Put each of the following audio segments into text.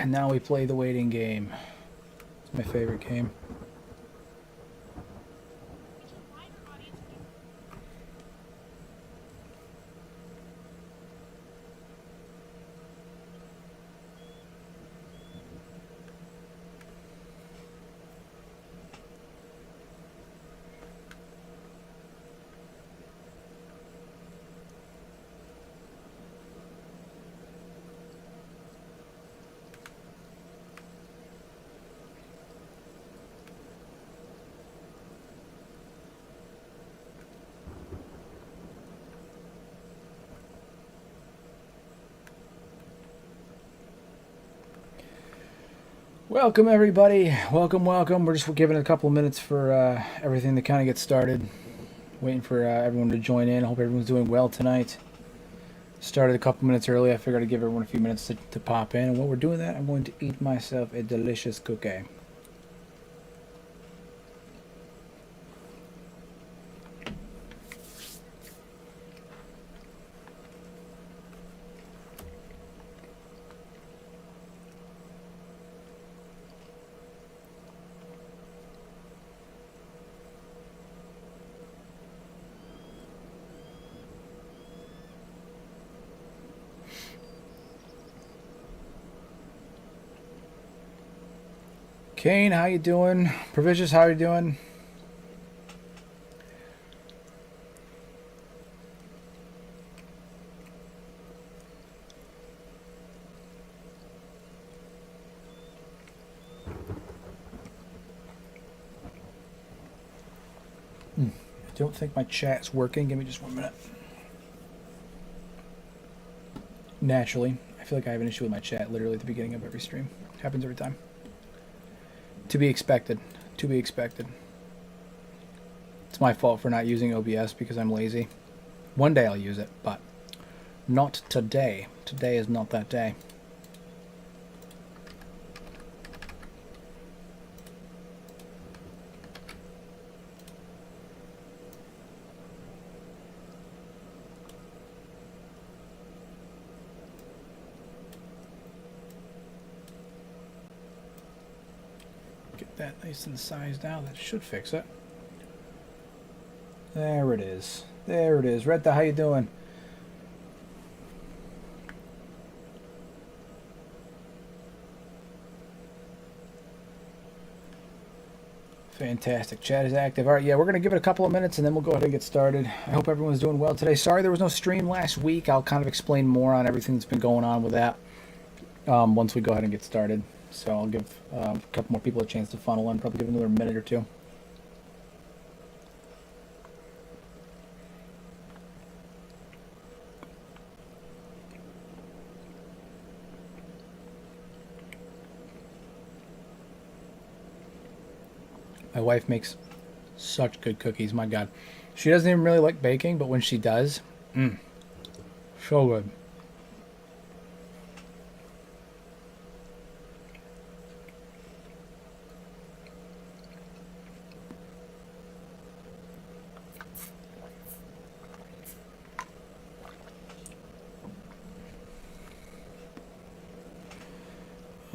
And now we play the waiting game. It's my favorite game. Welcome everybody. Welcome. We're just giving it a couple of minutes for everything to kind of get started. Waiting for everyone to join in. Hope everyone's doing well tonight. Started a couple minutes early. I figured I'd give everyone a few minutes to pop in. And while we're doing that, I'm going to eat myself a delicious cookie. Kane, how you doing? Provicious, how you doing? I don't think my chat's working. Give me just 1 minute. Naturally, I feel like I have an issue with my chat literally at the beginning of every stream. Happens every time. To be expected. To be expected. It's my fault for not using OBS because I'm lazy. One day I'll use it, but not today. Today is not that day. That nice and sized out. That should fix it. There it is. There it is. Retta, how you doing? Fantastic. Chat is active. All right, yeah, we're going to give it a couple of minutes and then we'll go ahead and get started. I hope everyone's doing well today. Sorry there was no stream last week. I'll kind of explain more on everything that's been going on with that once we go ahead and get started. So I'll give a couple more people a chance to funnel in, probably give another minute or two. My wife makes such good cookies, my God. She doesn't even really like baking, but when she does, so good.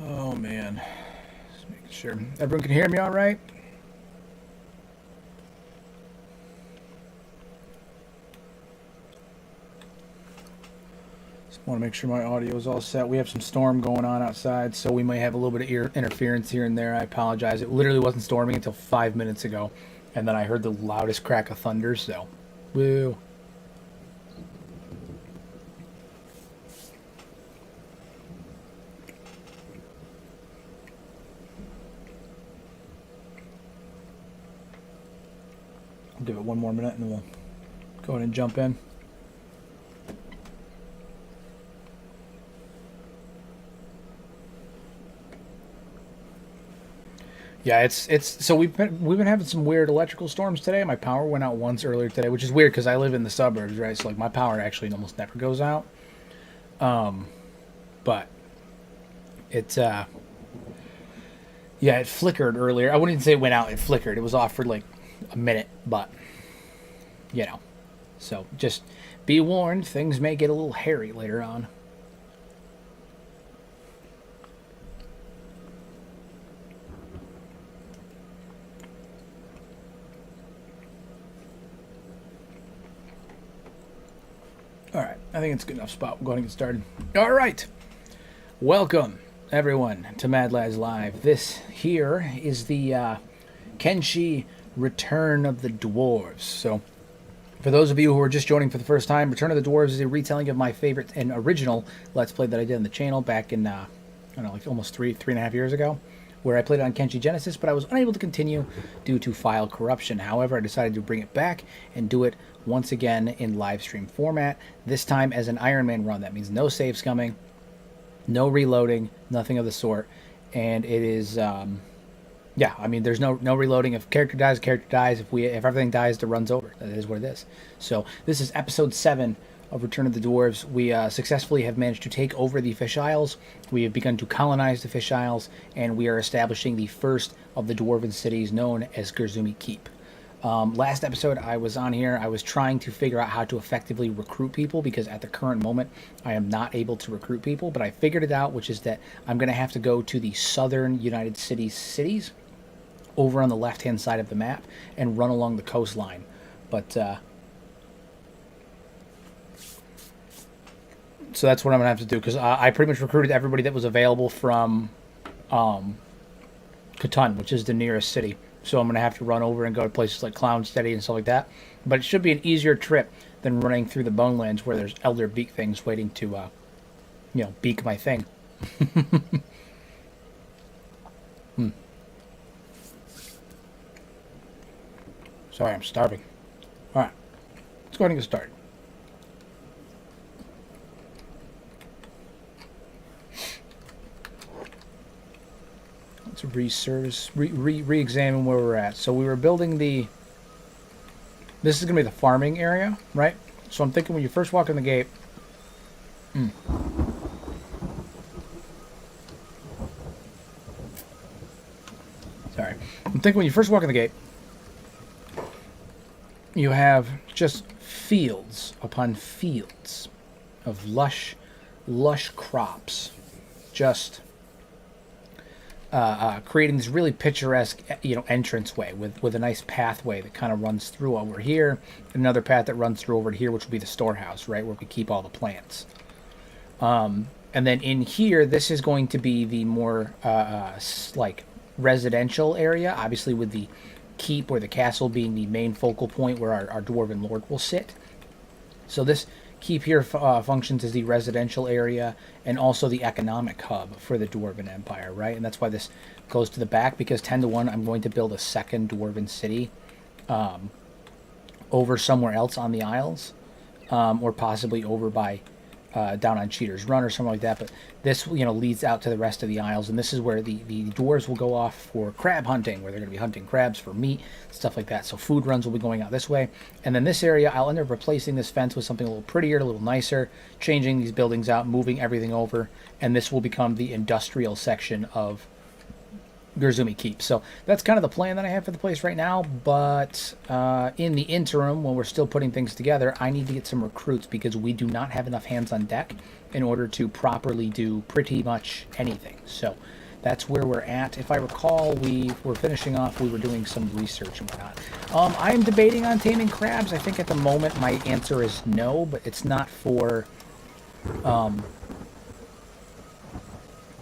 Oh man, just making sure everyone can hear me all right. Just want to make sure my audio is all set. We have some storm going on outside, so we might have a little bit of interference here and there. I apologize. It literally wasn't storming until 5 minutes ago, and then I heard the loudest crack of thunder, so woo. Give it 1 more minute and we'll go ahead and jump in. Yeah, it's so we've been having some weird electrical storms today. My power went out once earlier today, which is weird because I live in the suburbs, right? So like my power actually almost never goes out. But it yeah, it flickered earlier. I wouldn't even say it went out, it flickered. It was off for like a minute, but you know. So just be warned, things may get a little hairy later on. All right, I think it's a good enough spot. We'll go ahead and get started. All right, welcome everyone to Mad Lads Live. This here is the Kenshi Return of the Dwarves. So, for those of you who are just joining for the first time, Return of the Dwarves is a retelling of my favorite and original Let's Play that I did on the channel back in, I don't know, like almost three and a half years ago, where I played it on Kenshi Genesis, but I was unable to continue due to file corruption. However, I decided to bring it back and do it once again in live stream format, this time as an Iron Man run. That means no save scumming, no reloading, nothing of the sort. And it is, yeah, I mean, there's no reloading. If character dies, If everything dies, the run's over. That is what it is. So this is episode 7 of Return of the Dwarves. We successfully have managed to take over the Fish Isles. We have begun to colonize the Fish Isles, and we are establishing the first of the Dwarven cities known as Gurzumi Keep. Last episode I was on here, I was trying to figure out how to effectively recruit people, because at the current moment I am not able to recruit people, but I figured it out, which is that I'm going to have to go to the southern United cities over on the left hand side of the map and run along the coastline. But so that's what I'm going to have to do, because I pretty much recruited everybody that was available from Catan, which is the nearest city. So I'm going to have to run over and go to places like Clownsteady and stuff like that. But it should be an easier trip than running through the Bonelands, where there's elder beak things waiting to, beak my thing. Sorry, I'm starving. All right, let's go ahead and get started. Let's re-examine where we're at. So we were building the... This is going to be the farming area, right? So I'm thinking when you first walk in the gate... Sorry. I'm thinking when you first walk in the gate, you have just fields upon fields of lush crops. Just... creating this really picturesque, entranceway with a nice pathway that kind of runs through over here, and another path that runs through over here, which will be the storehouse, right, where we keep all the plants. And then in here, this is going to be the more like residential area, obviously with the keep or the castle being the main focal point where our dwarven lord will sit. So this keep here functions as the residential area and also the economic hub for the Dwarven Empire, right? And that's why this goes to the back, because 10-1, I'm going to build a second Dwarven city over somewhere else on the Isles, or possibly over by down on Cheater's Run or something like that. But this, leads out to the rest of the Isles, and this is where the dwarves will go off for crab hunting, where they're going to be hunting crabs for meat, stuff like that. So food runs will be going out this way. And then this area, I'll end up replacing this fence with something a little prettier, a little nicer, changing these buildings out, moving everything over, and this will become the industrial section of Gurzumi Keep. So that's kind of the plan that I have for the place right now, but in the interim, when we're still putting things together, I need to get some recruits, because we do not have enough hands on deck in order to properly do pretty much anything. So that's where we're at. If I recall, we were finishing off, we were doing some research and whatnot. I am debating on taming crabs. I think at the moment my answer is no, but it's not for...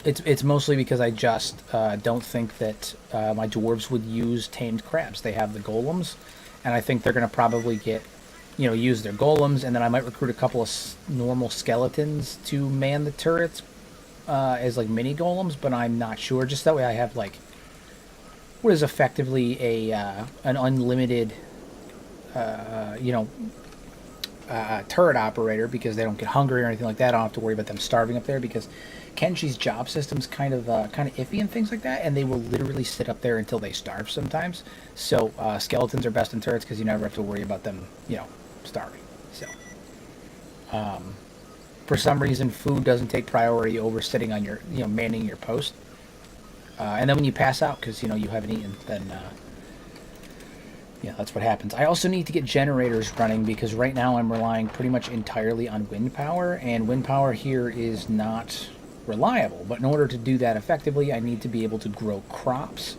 It's mostly because I just don't think that my dwarves would use tamed crabs. They have the golems, and I think they're going to probably use their golems, and then I might recruit a couple of normal skeletons to man the turrets as like mini golems, but I'm not sure. Just that way I have like what is effectively an unlimited turret operator because they don't get hungry or anything like that. I don't have to worry about them starving up there because Kenshi's job system's kind of iffy and things like that, and they will literally sit up there until they starve sometimes. So skeletons are best in turrets because you never have to worry about them, starving. So for some reason, food doesn't take priority over sitting on your, manning your post. And then when you pass out because you haven't eaten, then that's what happens. I also need to get generators running because right now I'm relying pretty much entirely on wind power, and wind power here is not reliable. But in order to do that effectively, I need to be able to grow crops.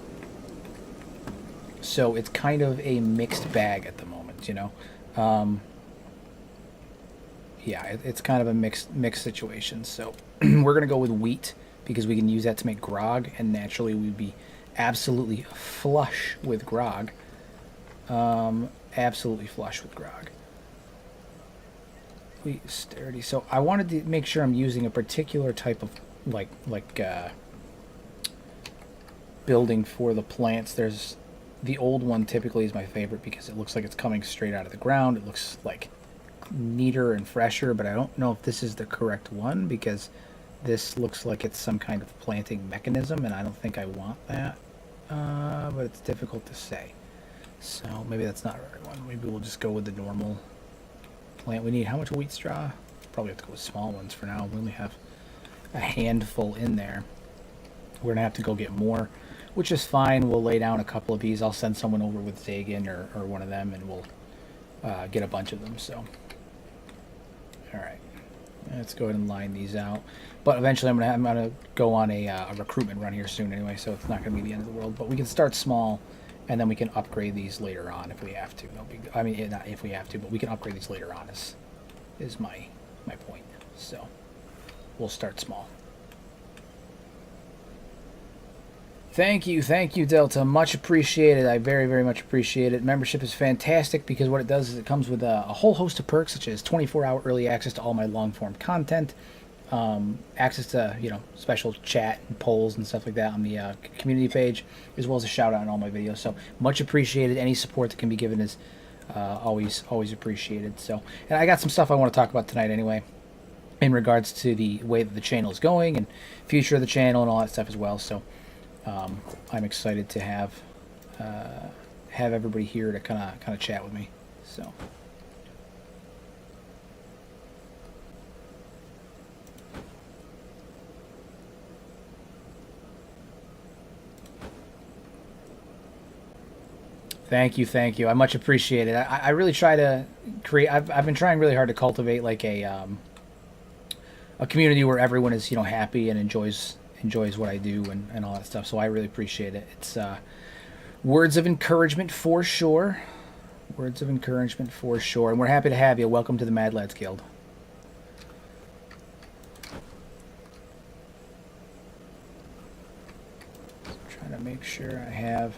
So it's kind of a mixed bag at the moment, it's kind of a mixed situation. So we're gonna go with wheat because we can use that to make grog, and naturally we'd be absolutely flush with grog. Absolutely flush with grog. Wheat sturdy. So I wanted to make sure I'm using a particular type of building for the plants. There's the old one typically is my favorite because it looks like it's coming straight out of the ground. It looks like neater and fresher, but I don't know if this is the correct one because this looks like it's some kind of planting mechanism, and I don't think I want that. But it's difficult to say. So maybe that's not the right one. Maybe we'll just go with the normal plant. We need how much wheat straw? Probably have to go with small ones for now. We only have a handful in there. We're going to have to go get more, which is fine. We'll lay down a couple of these. I'll send someone over with Zagan or one of them, and we'll get a bunch of them. So, all right. Let's go ahead and line these out. But eventually I'm gonna go on a recruitment run here soon anyway, so it's not going to be the end of the world. But we can start small, and then we can upgrade these later on if we have to. I mean, not if we have to, but we can upgrade these later on is my point. So we'll start small. Thank you, Delta. Much appreciated. I very, very much appreciate it. Membership is fantastic because what it does is it comes with a whole host of perks, such as 24-hour early access to all my long-form content, access to special chat and polls and stuff like that on the community page, as well as a shout out on all my videos. So much appreciated. Any support that can be given is always appreciated. So, and I got some stuff I want to talk about tonight anyway, in regards to the way that the channel is going and future of the channel and all that stuff as well. So I'm excited to have everybody here to kind of chat with me. So. Thank you. I much appreciate it. I really try to create. I've been trying really hard to cultivate like a community where everyone is happy and enjoys what I do and all that stuff. So I really appreciate it. It's words of encouragement for sure. Words of encouragement for sure. And we're happy to have you. Welcome to the Mad Lads Guild. Trying to make sure I have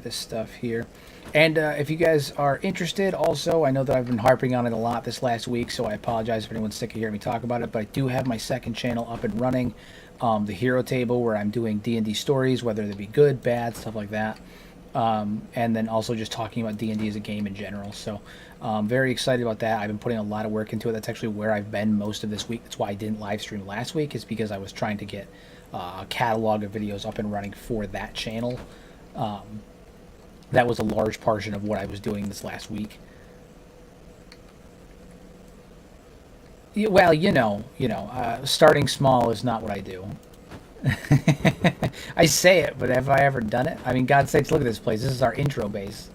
this stuff here. And if you guys are interested, also, I know that I've been harping on it a lot this last week, so I apologize if anyone's sick of hearing me talk about it, but I do have my second channel up and running, the Hero Table, where I'm doing D&D stories, whether they be good, bad, stuff like that, and then also just talking about D&D as a game in general. So very excited about that. I've been putting a lot of work into it. That's actually where I've been most of this week. That's why I didn't live stream last week, is because I was trying to get a catalog of videos up and running for that channel. That was a large portion of what I was doing this last week. Well, starting small is not what I do. I say it, but have I ever done it? I mean, God's sakes, look at this place. This is our intro base.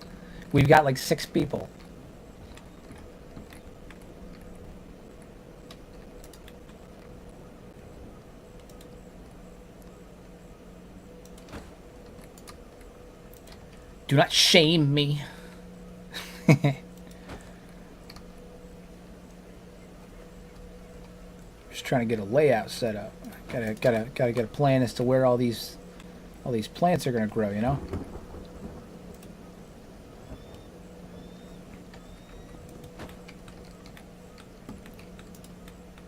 We've got like 6 people. Do not shame me. Just trying to get a layout set up. Gotta get a plan as to where all these plants are gonna grow, All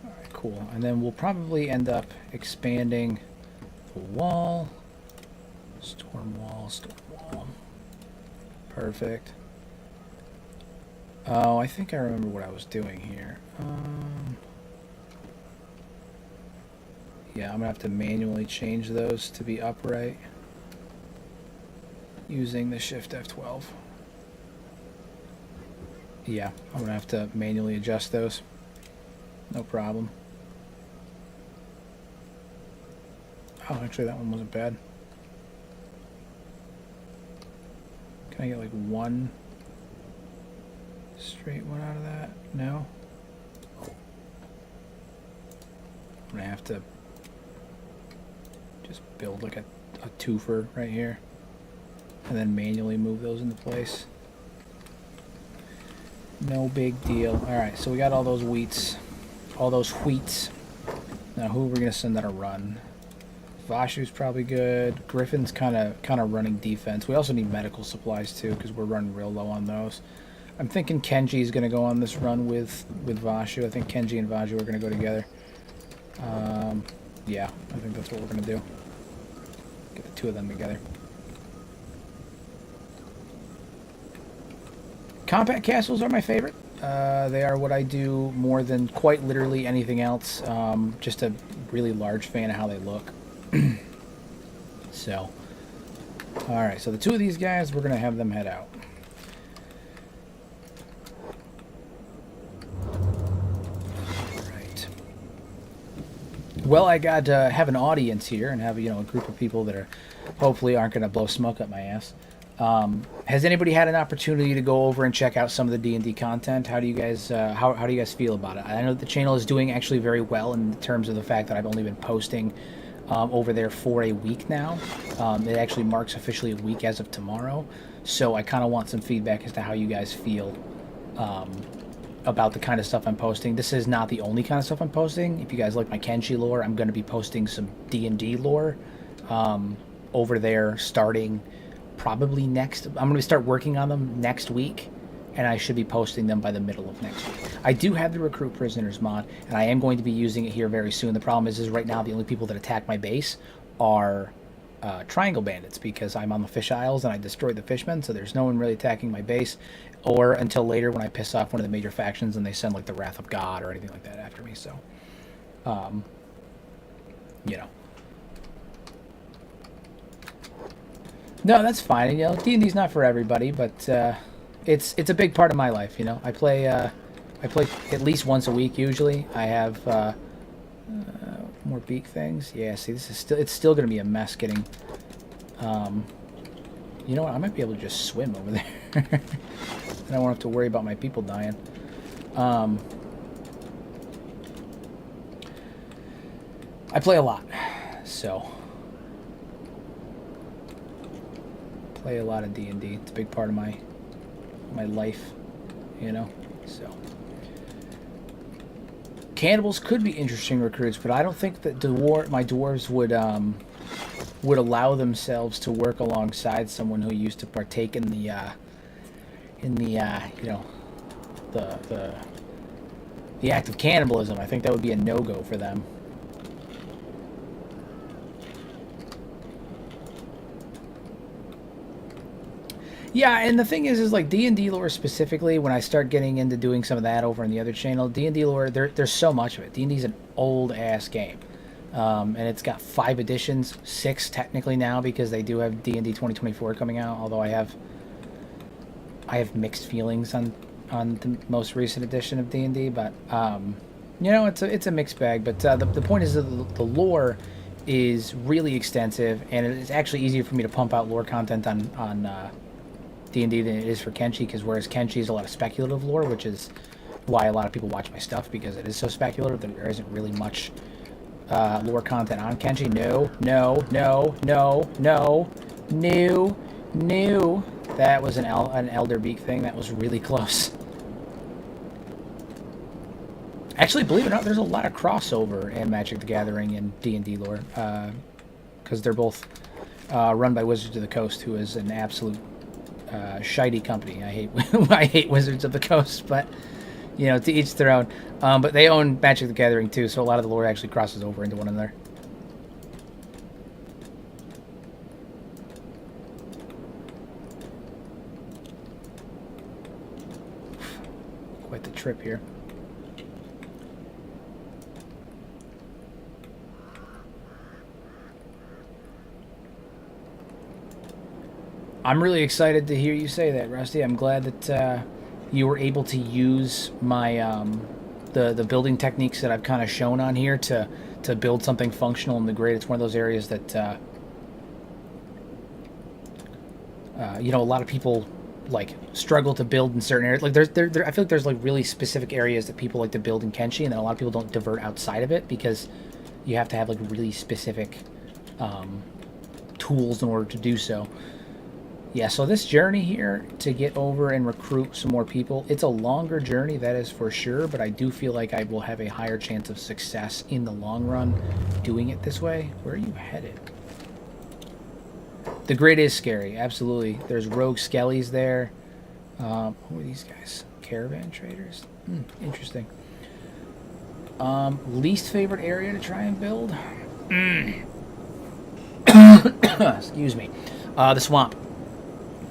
right, cool. And then we'll probably end up expanding the wall. Storm wall. Perfect. Oh, I think I remember what I was doing here. Yeah, I'm gonna have to manually change those to be upright using the Shift F12. Yeah, I'm gonna have to manually adjust those. No problem. Oh, actually that one wasn't bad. Can I get like one straight one out of that? No? I'm gonna have to just build like a twofer right here and then manually move those into place. No big deal. Alright, so we got all those wheats. All those wheats. Now who are we gonna send on a run? Vashu's probably good. Griffin's kind of running defense. We also need medical supplies too because we're running real low on those. I'm thinking Kenji's going to go on this run with Vashu. I think Kenji and Vashu are going to go together. Yeah, I think that's what we're going to do. Get the two of them together. Compact castles are my favorite. They are what I do more than quite literally anything else. Just a really large fan of how they look. So, alright, so the two of these guys, we're going to have them head out. Alright. Well, I got to have an audience here and have, you know, a group of people that are hopefully aren't going to blow smoke up my ass. Has anybody had an opportunity to go over and check out some of the D&D content? How do you guys how do you guys feel about it? I know the channel is doing actually very well in terms of the fact that I've only been posting over there for a week now. It actually marks officially a week as of tomorrow. So I kind of want some feedback as to how you guys feel about the kind of stuff I'm posting. This is not the only kind of stuff I'm posting. If you guys like my Kenshi lore, I'm going to be posting some D&D lore over there starting probably next. I'm going to start working on them next week, and I should be posting them by the middle of next week. I do have the Recruit Prisoners mod, and I am going to be using it here very soon. The problem is right now the only people that attack my base are Triangle Bandits, because I'm on the Fish Isles and I destroyed the Fishmen, so there's no one really attacking my base, or until later when I piss off one of the major factions and they send like the Wrath of God or anything like that after me. So, you know. No, that's fine. You know, D&D's not for everybody, but it's a big part of my life. You know, I play at least once a week usually. I have more beak things. Yeah, see, it's still gonna be a mess getting. You know what? I might be able to just swim over there. And I won't have to worry about my people dying. I play a lot, so. Play a lot of D&D. It's a big part of my life, you know. So cannibals could be interesting recruits, but I don't think that my dwarves would allow themselves to work alongside someone who used to partake in the you know, the act of cannibalism. I think that would be a no-go for them. Yeah, and the thing is like D&D lore specifically, when I start getting into doing some of that over in the other channel, D&D lore, there's so much of it. D&D's an old-ass game. And it's got 5 editions, 6 technically now, because they do have D&D 2024 coming out, although I have mixed feelings on the most recent edition of D&D, but, you know, it's a mixed bag, but the point is that the lore is really extensive, and it's actually easier for me to pump out lore content on D&D than it is for Kenshi, because whereas Kenshi is a lot of speculative lore, which is why a lot of people watch my stuff, because it is so speculative. There isn't really much lore content on Kenshi. No. That was an Elder Beak thing. That was really close. Actually, believe it or not, there's a lot of crossover in Magic the Gathering and D&D lore, because they're both run by Wizards of the Coast, who is an absolute shitey company. I hate Wizards of the Coast, but you know, to each their own. But they own Magic the Gathering too, so a lot of the lore actually crosses over into one another. trip here. I'm really excited to hear you say that, Rusty. I'm glad that you were able to use my the building techniques that I've kind of shown on here to build something functional in the grid. It's one of those areas that you know, a lot of people like struggle to build in certain areas. Like I feel like there's like really specific areas that people like to build in Kenshi, and then a lot of people don't divert outside of it because you have to have like really specific tools in order to do so. Yeah, so this journey here to get over and recruit some more people, it's a longer journey, that is for sure, but I do feel like I will have a higher chance of success in the long run doing it this way. Where are you headed? The grid is scary, absolutely. There's rogue skellies there. Who are these guys? Caravan traders? Interesting. Least favorite area to try and build? Excuse me. The swamp.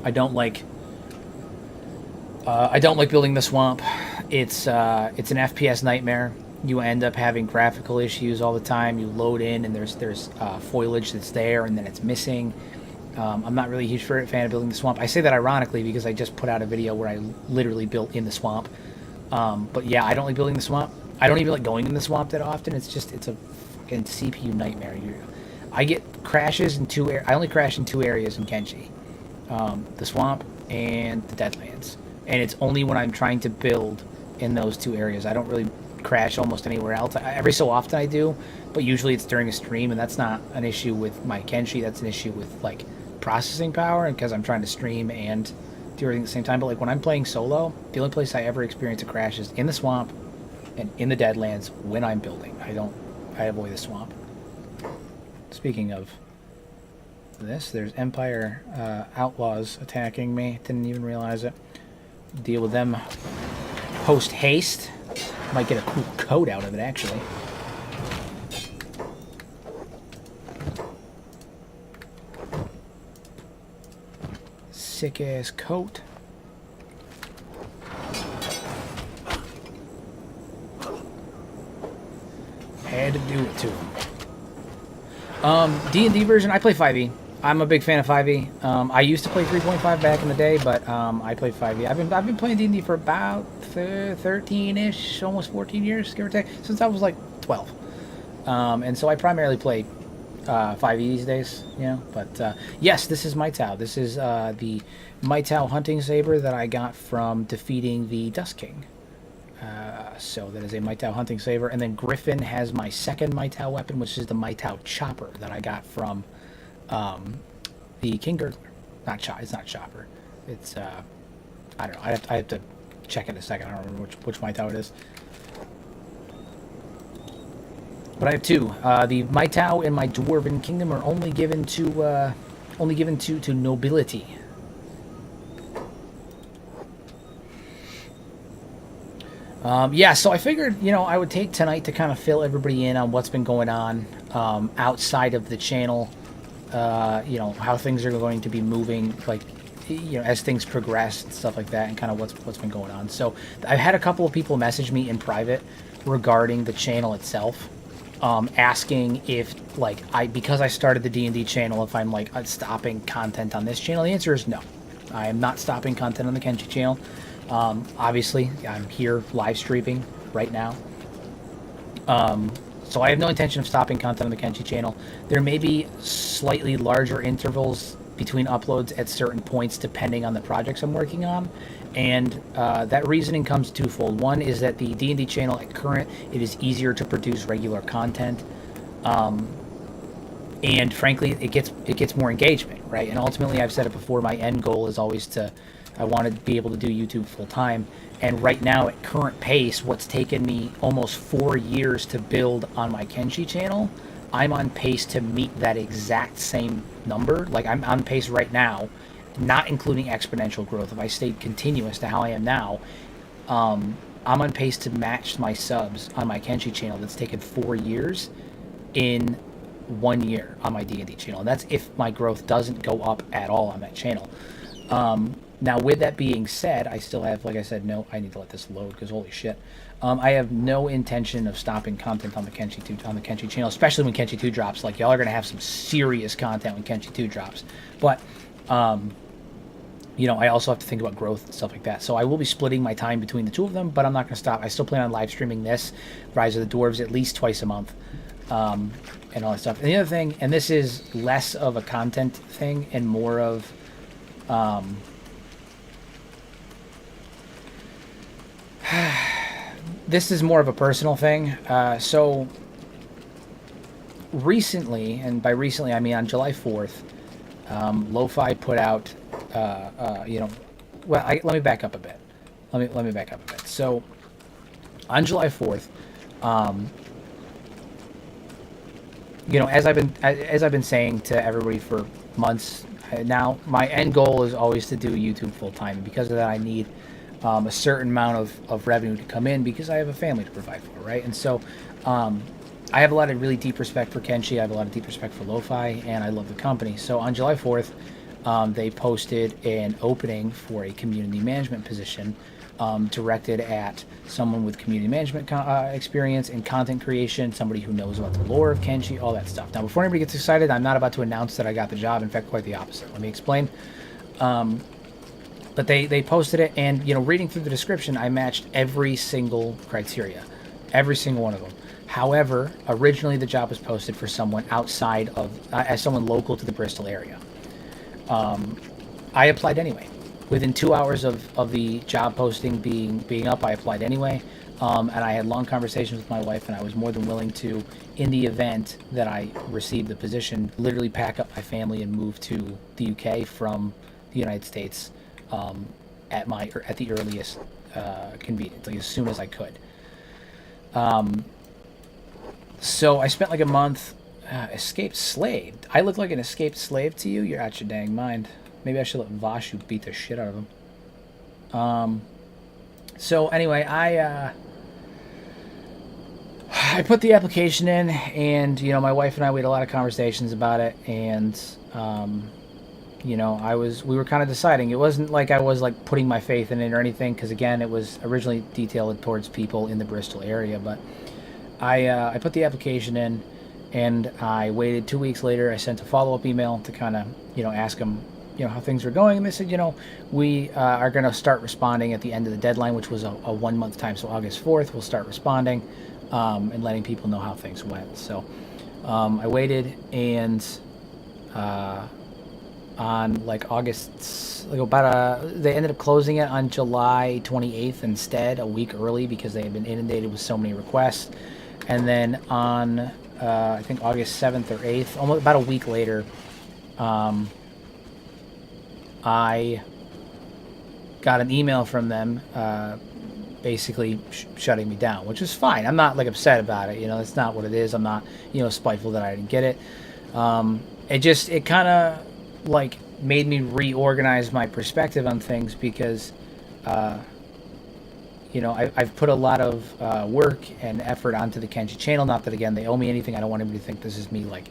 I don't like building the swamp. It's an FPS nightmare. You end up having graphical issues all the time. You load in and there's foliage that's there and then it's missing. I'm not really a huge fan of building the swamp. I say that ironically because I just put out a video where I literally built in the swamp. But yeah, I don't like building the swamp. I don't even like going in the swamp that often. It's a fucking CPU nightmare. I get crashes in I only crash in 2 areas in Kenshi. The swamp and the Deadlands, and it's only when I'm trying to build in those 2 areas. I don't really crash almost anywhere else. Every so often I do, but usually it's during a stream, and that's not an issue with my Kenshi. That's an issue with like processing power, and because I'm trying to stream and do everything at the same time. But like when I'm playing solo, the only place I ever experience a crash is in the swamp and in the Deadlands when I'm building. I avoid the swamp. Speaking of this, there's Empire outlaws attacking me. Didn't even realize it. Deal with them post haste. Might get a cool coat out of it, actually. Sick ass coat. Had to do it to him. D&D version, I play 5e. I'm a big fan of 5e. I used to play 3.5 back in the day, but I play 5e. I've been playing D&D for about 13-ish, almost 14 years, give or take, since I was like 12. And so I primarily play 5e these days, you know. But yes, this is my Tau. This is the my Tau hunting saber that I got from defeating the Dust King. So that is a Maitao hunting saber, and then Griffin has my second Maitao weapon, which is the Maitao chopper that I got from the King Gurgler. It's not chopper. It's I don't know. I have to check in a second. I don't remember which Maitao it is. But I have 2. The Maitao in my Dwarven kingdom are only given to nobility. Yeah, so I figured, you know, I would take tonight to kind of fill everybody in on what's been going on outside of the channel, you know, how things are going to be moving, like, you know, as things progress and stuff like that, and kind of what's been going on. So I've had a couple of people message me in private regarding the channel itself, asking if, like, because I started the D&D channel, if I'm, like, stopping content on this channel. The answer is no. I am not stopping content on the Kenshi channel. Obviously, I'm here live streaming right now. So I have no intention of stopping content on the Kenshi channel. There may be slightly larger intervals between uploads at certain points depending on the projects I'm working on. And that reasoning comes twofold. One is that the D&D channel at current, it is easier to produce regular content. And frankly, it gets more engagement, right? And ultimately, I've said it before, my end goal is always I want to be able to do YouTube full time. And right now, at current pace, what's taken me almost 4 years to build on my Kenshi channel, I'm on pace to meet that exact same number. Like, I'm on pace right now, not including exponential growth. If I stayed continuous to how I am now, I'm on pace to match my subs on my Kenshi channel that's taken 4 years in 1 year on my D&D channel. And that's if my growth doesn't go up at all on that channel. Now, with that being said, I still have, like I said, no. I need to let this load because holy shit, I have no intention of stopping content on the Kenshi channel, especially when Kenshi 2 drops. Like y'all are gonna have some serious content when Kenshi 2 drops, but you know, I also have to think about growth and stuff like that. So I will be splitting my time between the two of them, but I'm not gonna stop. I still plan on live streaming this Rise of the Dwarves at least twice a month, and all that stuff. And the other thing, and this is less of a content thing and more of this is more of a personal thing. So recently, and by recently I mean on July 4th, Lo-Fi put out, you know, well, let me back up a bit. Let me back up a bit. So on July 4th, you know, as I've been saying to everybody for months now, my end goal is always to do YouTube full time, and because of that, I need a certain amount of revenue to come in because I have a family to provide for, right? And so I have a lot of really deep respect for Kenshi. I have a lot of deep respect for Lo-Fi, and I love the company. So on July 4th, they posted an opening for a community management position directed at someone with community management experience and content creation, somebody who knows about the lore of Kenshi, all that stuff. Now, before anybody gets excited, I'm not about to announce that I got the job. In fact, quite the opposite. Let me explain. But they posted it, and you know, reading through the description, I matched every single criteria, every single one of them. However, originally the job was posted for someone outside of, as someone local to the Bristol area. I applied anyway. Within 2 hours of the job posting being up, I applied anyway, and I had long conversations with my wife, and I was more than willing to, in the event that I received the position, literally pack up my family and move to the UK from the United States. At the earliest convenience, like as soon as I could. So I spent like a month. Escaped slave. I look like an escaped slave to you? You're out your dang mind. Maybe I should let Vashu beat the shit out of him. So anyway, I put the application in, and you know, my wife and I, we had a lot of conversations about it, and you know, we were kind of deciding. It wasn't like I was like putting my faith in it or anything, because again, it was originally detailed towards people in the Bristol area. But I put the application in, and I waited 2 weeks later. I sent a follow-up email to kind of, you know, ask them, you know, how things were going, and they said, you know, we are going to start responding at the end of the deadline, which was a 1 month time. So August 4th, we'll start responding and letting people know how things went. So I waited, and on like August, like they ended up closing it on July 28th instead, a week early, because they had been inundated with so many requests. And then on I think August 7th or 8th, almost about a week later, I got an email from them basically shutting me down, which is fine. I'm not like upset about it, you know, that's not what it is. I'm not, you know, spiteful that I didn't get it. It kind of like made me reorganize my perspective on things, because you know, I've put a lot of work and effort onto the Kenshi channel. Not that, again, they owe me anything. I don't want anybody to think this is me, like,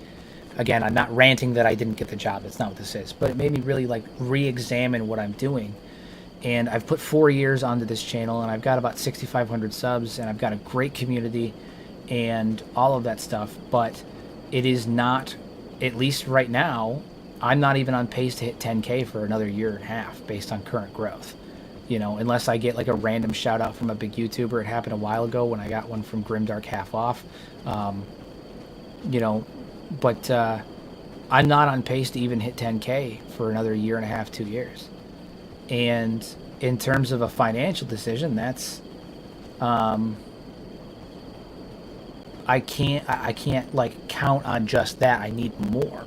again, I'm not ranting that I didn't get the job. That's not what this is. But it made me really, like, re-examine what I'm doing. And I've put 4 years onto this channel, and I've got about 6,500 subs, and I've got a great community and all of that stuff. But it is not, at least right now, I'm not even on pace to hit 10K for another year and a half based on current growth. You know, unless I get like a random shout out from a big YouTuber. It happened a while ago when I got one from Grimdark Half Off. You know, but I'm not on pace to even hit 10K for another year and a half, 2 years. And in terms of a financial decision, that's I can't like count on just that. I need more.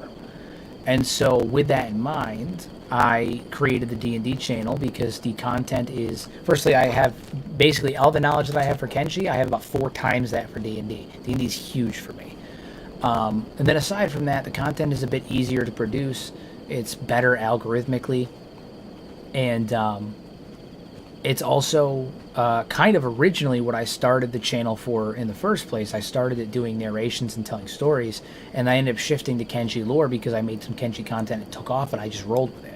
And so with that in mind, I created the D&D channel, because the content is, firstly, I have basically all the knowledge that I have for Kenshi. I have about 4 times that for D&D. D&D is huge for me. And then aside from that, the content is a bit easier to produce. It's better algorithmically. And it's also kind of originally what I started the channel for in the first place. I started it doing narrations and telling stories, and I ended up shifting to Kenshi lore because I made some Kenshi content. It took off, and I just rolled with it.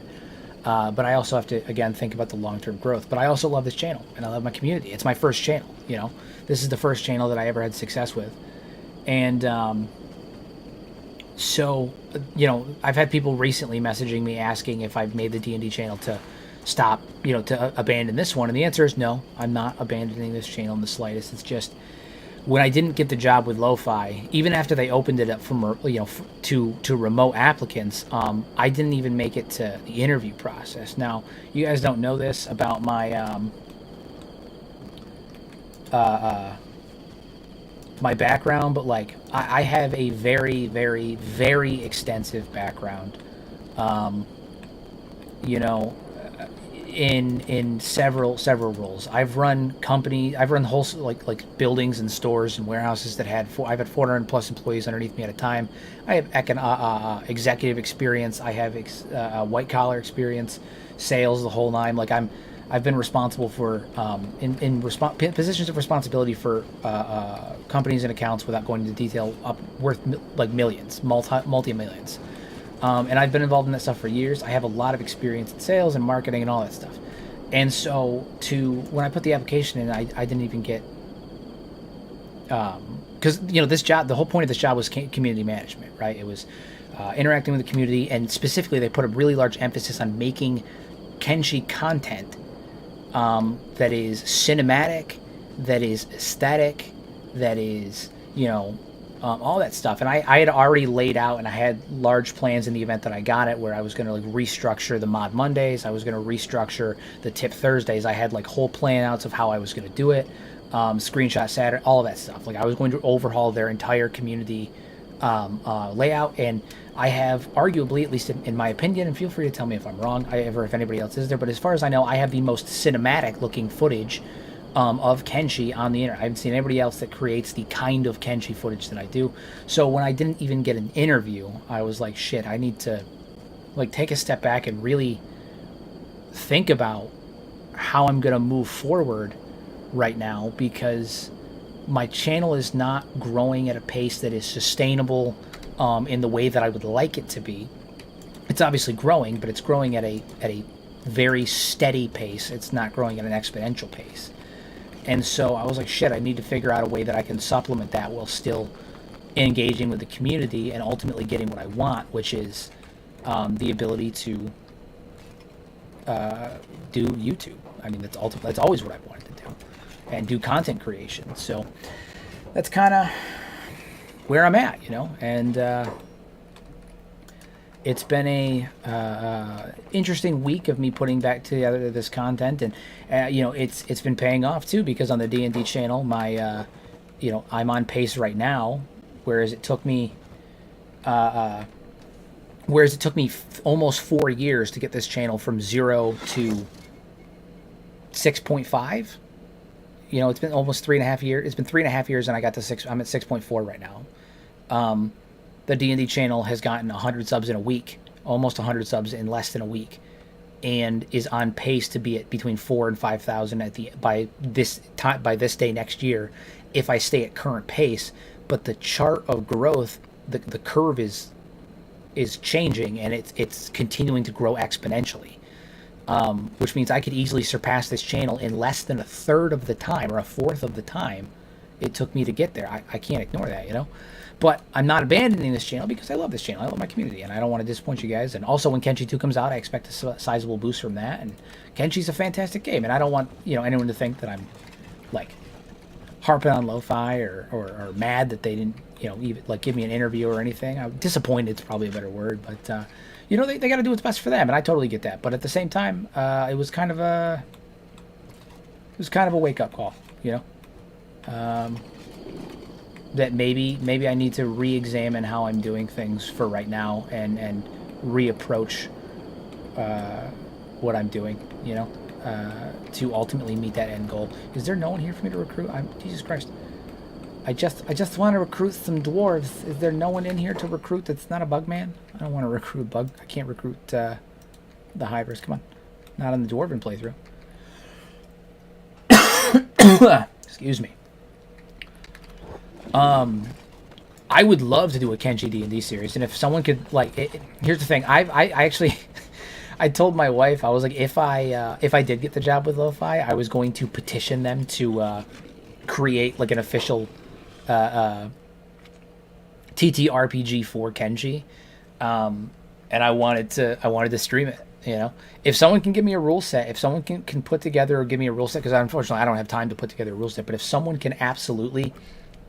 But I also have to, again, think about the long-term growth. But I also love this channel, and I love my community. It's my first channel, you know. This is the first channel that I ever had success with. And so, you know, I've had people recently messaging me asking if I've made the D&D channel to stop, you know, to abandon this one. And the answer is no, I'm not abandoning this channel in the slightest. It's just when I didn't get the job with Lo-Fi, even after they opened it up from, you know, to remote applicants, I didn't even make it to the interview process. Now, you guys don't know this about my my background, but like I have a very, very, very extensive background. You know, in several roles. I've run whole like buildings and stores and warehouses that I've had 400 plus employees underneath me at a time. I have executive experience. I have white collar experience, sales, the whole nine. Like I've been responsible for positions of responsibility for companies and accounts, without going into detail, worth like millions, multi-millions. And I've been involved in that stuff for years. I have a lot of experience in sales and marketing and all that stuff. And so when I put the application in, I didn't even get, because, you know, this job, the whole point of this job was community management, right? It was interacting with the community, and specifically they put a really large emphasis on making Kenshi content that is cinematic, that is aesthetic, that is, you know, all that stuff. And I had already laid out, and I had large plans in the event that I got it, where I was going to like restructure the Mod Mondays. I was going to restructure the Tip Thursdays. I had like whole plan outs of how I was going to do it, screenshot Saturday, all of that stuff. Like I was going to overhaul their entire community layout. And I have arguably, at least in my opinion, and feel free to tell me if I'm wrong, if anybody else is there, but as far as I know, I have the most cinematic looking footage of Kenshi on the internet. I haven't seen anybody else that creates the kind of Kenshi footage that I do. So when I didn't even get an interview, I was like, shit, I need to like take a step back and really think about how I'm going to move forward right now, because my channel is not growing at a pace that is sustainable in the way that I would like it to be. It's obviously growing, but it's growing at a very steady pace. It's not growing at an exponential pace. And so I was like, shit, I need to figure out a way that I can supplement that while still engaging with the community and ultimately getting what I want, which is the ability to do YouTube. I mean, that's always what I wanted to do, and do content creation. So that's kind of where I'm at, you know. And it's been a interesting week of me putting back together this content, and you know, it's been paying off too, because on the D&D channel, my you know, I'm on pace right now, whereas it took me almost 4 years to get this channel from 0 to 6.5. You know, it's been almost 3.5 years. It's been 3.5 years, and I got to 6. I'm at 6.4 right now. The D&D channel has gotten 100 subs in a week, almost 100 subs in less than a week, and is on pace to be at between 4,000 and 5,000 by this day next year, if I stay at current pace. But the chart of growth, the curve is changing, and it's continuing to grow exponentially, which means I could easily surpass this channel in less than a third of the time, or a fourth of the time it took me to get there. I can't ignore that, you know. But I'm not abandoning this channel, because I love this channel. I love my community, and I don't want to disappoint you guys. And also, when Kenshi 2 comes out, I expect a sizable boost from that. And Kenshi's a fantastic game, and I don't want, you know, anyone to think that I'm like harping on Lo-Fi or mad that they didn't, you know, even like give me an interview or anything. I'm disappointed, is probably a better word, but you know, they got to do what's best for them, and I totally get that. But at the same time, it was kind of a wake up call, you know. That maybe I need to re-examine how I'm doing things for right now, and reapproach what I'm doing, you know, to ultimately meet that end goal. Is there no one here for me to recruit? Jesus Christ. I just want to recruit some dwarves. Is there no one in here to recruit that's not a bug man? I don't want to recruit a bug. I can't recruit the hivers. Come on. Not on the Dwarven playthrough. Excuse me. I would love to do a Kenshi D&D series, and if someone could, like, here's the thing, I actually I told my wife, I was like, if I did get the job with Lo-Fi, I was going to petition them to create like an official TTRPG for Kenshi, and I wanted to stream it. You know, if someone can give me a rule set, if someone can put together or give me a rule set, because unfortunately I don't have time to put together a rule set, but if someone can absolutely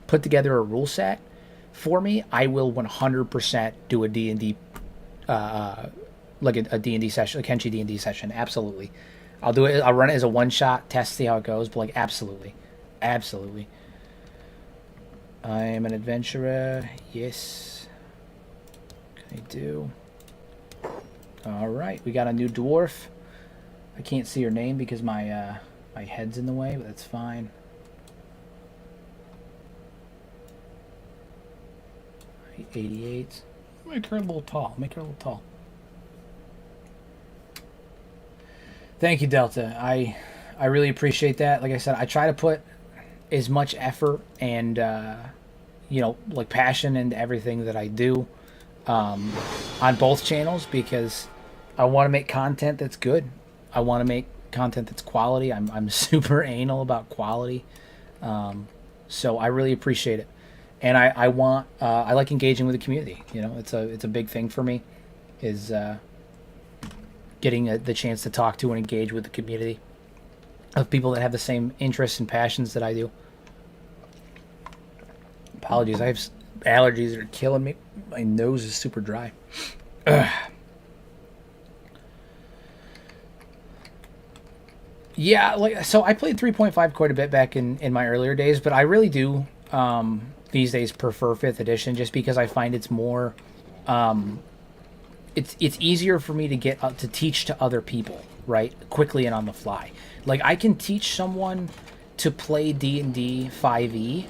put together a rule set for me, I will 100% do a D&D, like a D&D session, a Kenshi D&D session. Absolutely. I'll do it. I'll run it as a one-shot test, see how it goes, but like absolutely. Absolutely. I am an adventurer. Yes. Can I do? All right, we got a new dwarf. I can't see her name because my my head's in the way, but that's fine. Height 88. Make her a little tall. Make her a little tall. Thank you, Delta. I really appreciate that. Like I said, I try to put as much effort and you know, like passion into everything that I do on both channels, because I want to make content that's good. I want to make content that's quality. I'm super anal about quality, so I really appreciate it, and I want I like engaging with the community. You know, it's a big thing for me, is getting the chance to talk to and engage with the community of people that have the same interests and passions that I do. Apologies, I have allergies that are killing me. My nose is super dry. Ugh. Yeah, like, so I played 3.5 quite a bit back in my earlier days, but I really do these days prefer 5th edition, just because I find it's more it's easier for me to get to teach to other people, right, quickly and on the fly. Like, I can teach someone to play D&D 5e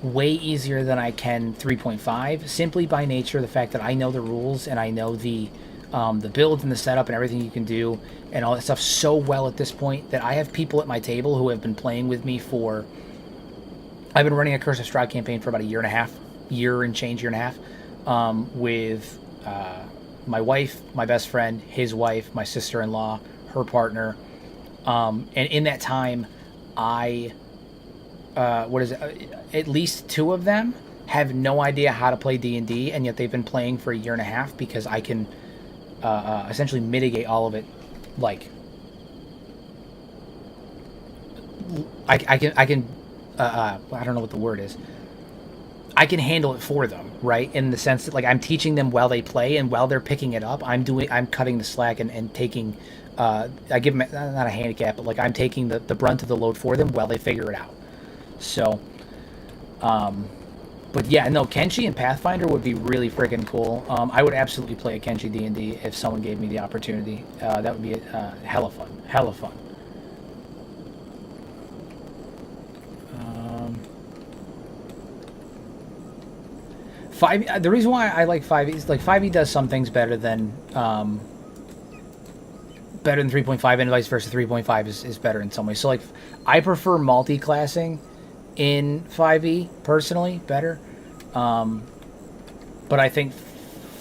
way easier than I can 3.5, simply by nature of the fact that I know the rules and I know the build and the setup and everything you can do and all that stuff so well at this point that I have people at my table who have been playing with me for... I've been running a Curse of Strahd campaign for about a year and a half, with my wife, my best friend, his wife, my sister-in-law, her partner, and in that time, at least 2 of them have no idea how to play D&D, and yet they've been playing for a year and a half, because I can essentially mitigate all of it. Like, I can I don't know what the word is. I can handle it for them, right? In the sense that, like, I'm teaching them while they play, and while they're picking it up, I'm cutting the slack and taking, I give them, not a handicap, but like, I'm taking the brunt of the load for them while they figure it out. So, but yeah, no, Kenshi and Pathfinder would be really freaking cool. I would absolutely play a Kenshi D&D if someone gave me the opportunity. That would be hella fun. Hella fun. The reason why I like 5e is, like, 5e does some things better than 3.5, and vice versa. 3.5 is better in some ways. So, like, I prefer multi-classing in 5e personally better, but I think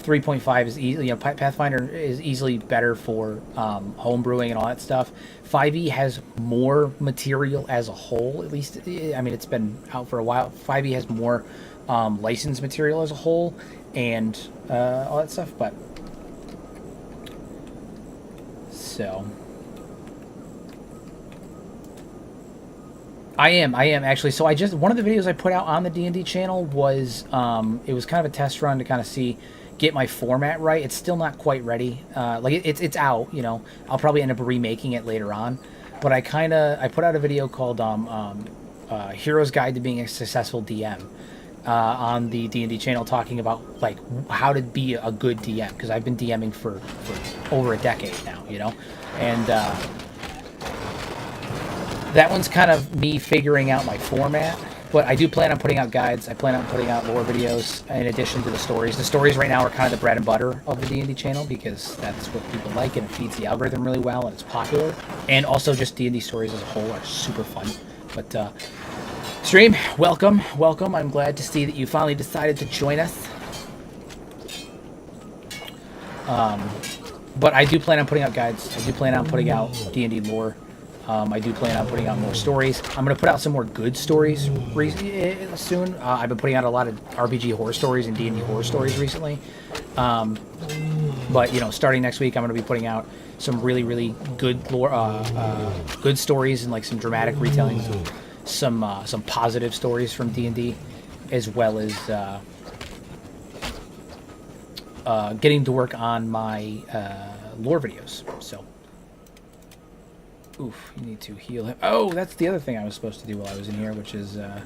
3.5 is easily, you know, Pathfinder is easily better for homebrewing and all that stuff. 5e has more material as a whole, at least. I mean, it's been out for a while. 5e has more licensed material as a whole and all that stuff, but so I am actually. So one of the videos I put out on the D&D channel was it was kind of a test run to kind of get my format right. It's still not quite ready. Like, it's out, you know. I'll probably end up remaking it later on, but I put out a video called Hero's Guide to Being a Successful DM on the D&D channel, talking about, like, how to be a good DM, because I've been DMing for over a decade now, you know, and that one's kind of me figuring out my format. But I do plan on putting out guides. I plan on putting out lore videos in addition to the stories. The stories right now are kind of the bread and butter of the D&D channel, because that's what people like, and it feeds the algorithm really well, and it's popular. And also, just D&D stories as a whole are super fun. But stream, welcome. I'm glad to see that you finally decided to join us. But I do plan on putting out guides. I do plan on putting out D&D lore. I do plan on putting out more stories. I'm going to put out some more good stories soon. I've been putting out a lot of RPG horror stories and D&D horror stories recently. But, you know, starting next week, I'm going to be putting out some really, really good lore, good stories and, like, some dramatic retellings of some positive stories from D&D, as well as getting to work on my lore videos. So, oof, you need to heal him. Oh, that's the other thing I was supposed to do while I was in here, which is I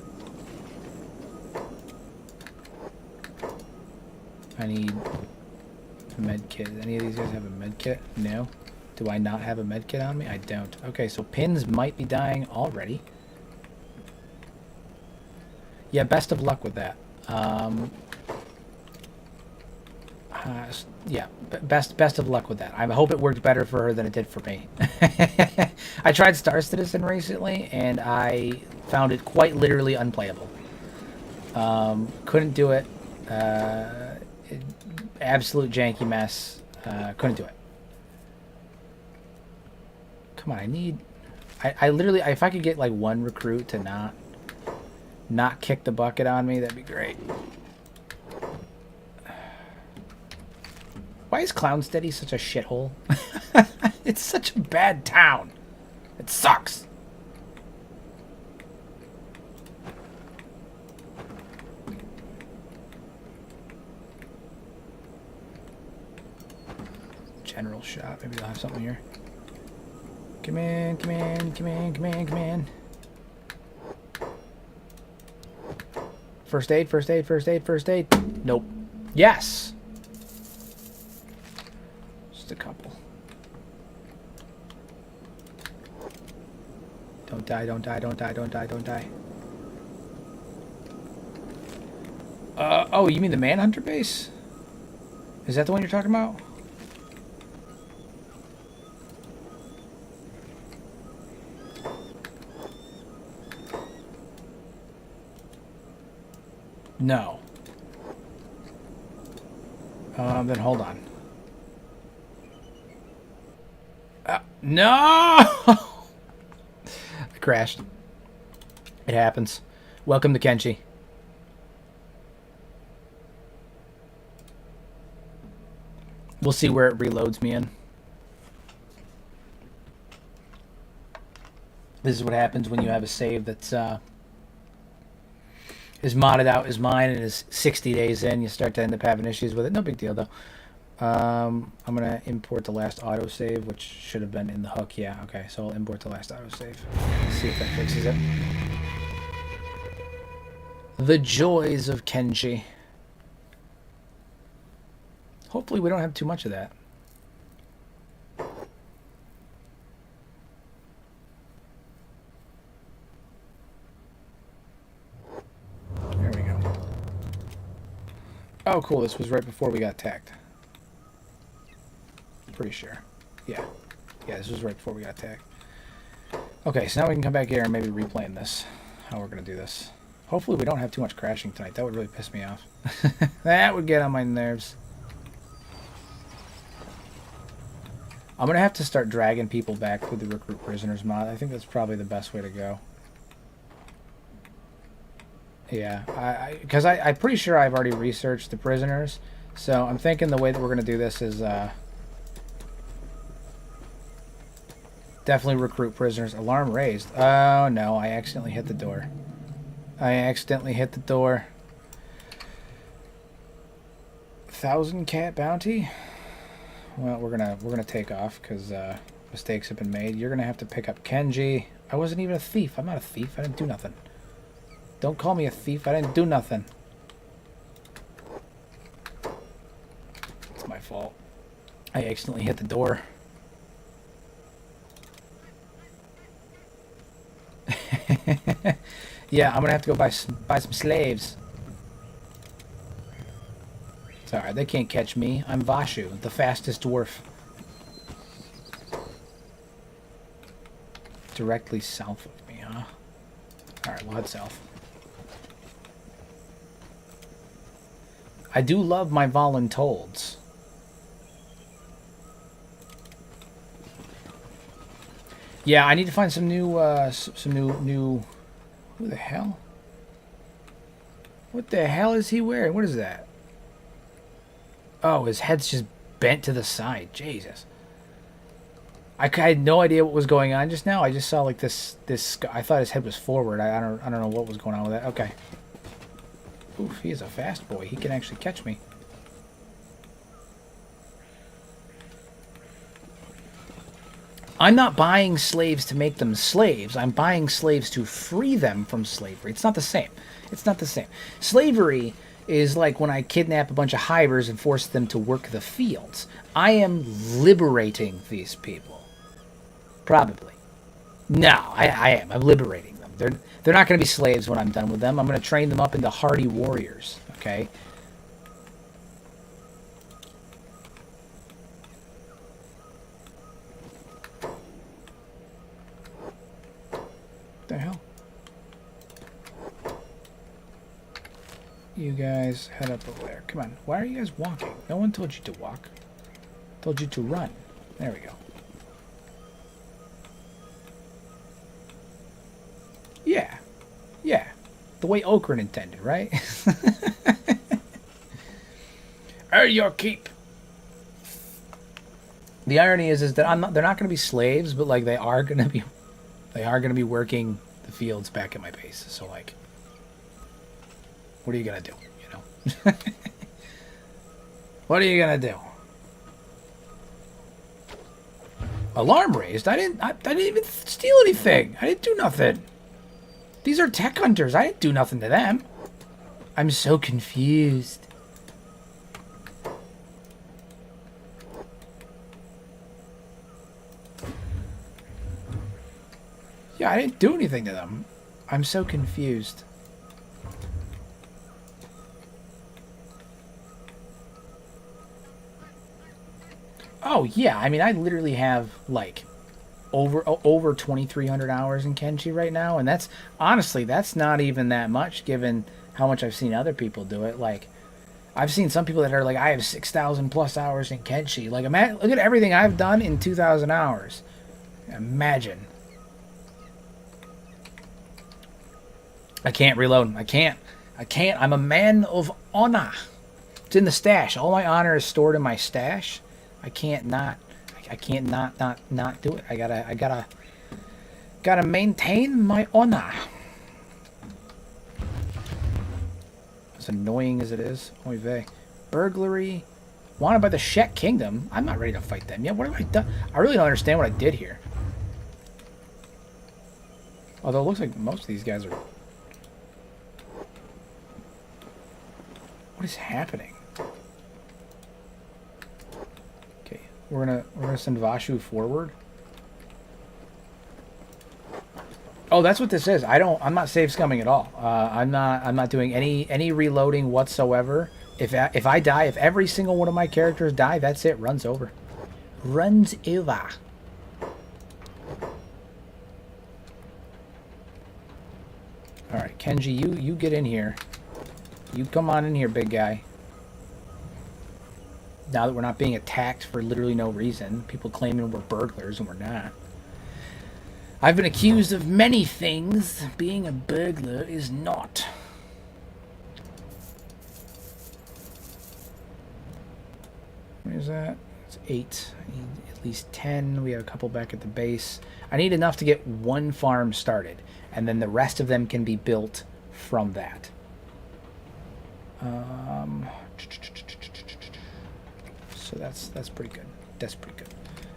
need a med kit. Any of these guys have a med kit? No. Do I not have a med kit on me? I don't. Okay, so Pins might be dying already. Yeah, best of luck with that. Yeah, best of luck with that. I hope it worked better for her than it did for me. I tried Star Citizen recently, and I found it quite literally unplayable. Couldn't do it. Absolute janky mess. Couldn't do it. Come on, I need... I literally... If I could get, like, one recruit to not kick the bucket on me, that'd be great. Why is Clownsteady such a shithole? It's such a bad town. It sucks. General shop. Maybe they'll have something here. Come in, come in, come in, come in, come in. First aid, first aid, first aid, first aid. Nope. Yes! Just a couple. Don't die, don't die, don't die, don't die, don't die. Oh, you mean the Manhunter base? Is that the one you're talking about? No. Then hold on. No! I crashed. It happens. Welcome to Kenshi. We'll see where it reloads me in. This is what happens when you have a save that's is modded out as mine and is 60 days in. You start to end up having issues with it. No big deal, though. I'm going to import the last autosave, which should have been in the hook. Yeah, okay. So I'll import the last autosave. See if that fixes it. The joys of Kenshi. Hopefully we don't have too much of that. There we go. Oh, cool. This was right before we got attacked. Pretty sure. Yeah. Yeah, this was right before we got attacked. Okay, so now we can come back here and maybe replan this. How we're going to do this. Hopefully we don't have too much crashing tonight. That would really piss me off. That would get on my nerves. I'm going to have to start dragging people back through the Recruit Prisoners mod. I think that's probably the best way to go. Yeah, because I'm pretty sure I've already researched the prisoners. So I'm thinking the way that we're going to do this is definitely recruit prisoners. Alarm raised. Oh no, I accidentally hit the door. I accidentally hit the door. 1,000 cat bounty? Well, we're gonna take off because mistakes have been made. You're gonna have to pick up Kenji. I wasn't even a thief. I'm not a thief. I didn't do nothing. Don't call me a thief. I didn't do nothing. It's my fault. I accidentally hit the door. Yeah, I'm gonna have to go buy some slaves. It's alright, they can't catch me. I'm Vashu, the fastest dwarf. Directly south of me, huh? Alright, we'll head south. I do love my Voluntolds. Yeah, I need to find some new, new. Who the hell? What the hell is he wearing? What is that? Oh, his head's just bent to the side. Jesus. I had no idea what was going on just now. I just saw like this. I thought his head was forward. I don't know what was going on with that. Okay. Oof, he is a fast boy. He can actually catch me. I'm not buying slaves to make them slaves. I'm buying slaves to free them from slavery. It's not the same. It's not the same. Slavery is like when I kidnap a bunch of hivers and force them to work the fields. I am liberating these people. Probably. No, I am. I'm liberating them. They're not going to be slaves when I'm done with them. I'm going to train them up into hardy warriors. Okay? What the hell? You guys head up over there. Come on. Why are you guys walking? No one told you to walk. Told you to run. There we go. Yeah. Yeah. The way Okran intended, right? Earn your keep. The irony is that they're not going to be slaves, but like they are going to be working the fields back at my base. So like, what are you going to do, you know? What are you going to do? Alarm raised? I didn't even steal anything. I didn't do nothing. These are tech hunters. I didn't do nothing to them. I'm so confused. Yeah, I didn't do anything to them. I'm so confused. Oh, yeah. I mean, I literally have, like, over 2,300 hours in Kenshi right now, and that's honestly that's not even that much given how much I've seen other people do it. Like I've seen some people that are like, I have 6,000 plus hours in Kenshi. Like look at everything I've done in 2,000 hours. Imagine. I can't reload. I can't. I'm a man of honor. It's in the stash. All my honor is stored in my stash. I can't not do it. I gotta maintain my honor. As annoying as it is. Oy vey. Burglary. Wanted by the Shet Kingdom. I'm not ready to fight them yet. What have I done? I really don't understand what I did here. Although it looks like most of these guys are... What is happening? We're gonna send Vashu forward. Oh, that's what this is. I'm not save scumming at all. I'm not doing any reloading whatsoever. If I die, if every single one of my characters die, that's it. Runs over. Runs over. All right, Kenji, you get in here. You come on in here, big guy. Now that we're not being attacked for literally no reason. People claiming we're burglars and we're not. I've been accused of many things. Being a burglar is not. What is that? It's 8. I need at least 10. We have a couple back at the base. I need enough to get one farm started. And then the rest of them can be built from that. So that's pretty good. That's pretty good.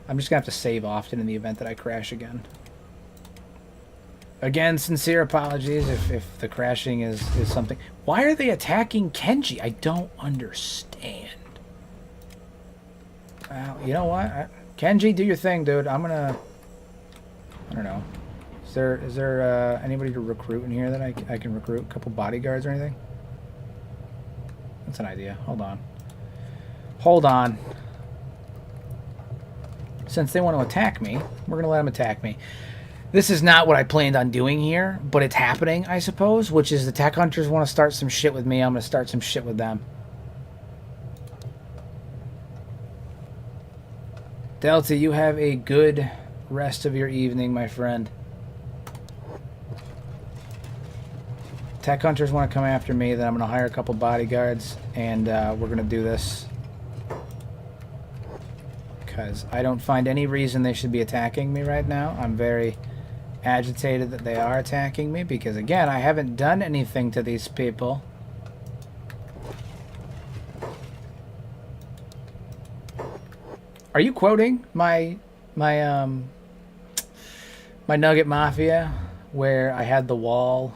I'm just gonna have to save often in the event that I crash again. Again, sincere apologies if the crashing is something. Why are they attacking Kenshi? I don't understand. Well, you know what? Kenji, do your thing, dude. I don't know. Is there anybody to recruit in here that I can recruit? A couple bodyguards or anything? That's an idea. Hold on. Hold on. Since they want to attack me, we're going to let them attack me. This is not what I planned on doing here, but it's happening, I suppose, which is the tech hunters want to start some shit with me. I'm going to start some shit with them. Delta, you have a good rest of your evening, my friend. Tech hunters want to come after me, then I'm going to hire a couple bodyguards, and we're going to do this. Because I don't find any reason they should be attacking me right now. I'm very agitated that they are attacking me, because, again, I haven't done anything to these people. Are you quoting my Nugget Mafia, where I had the wall,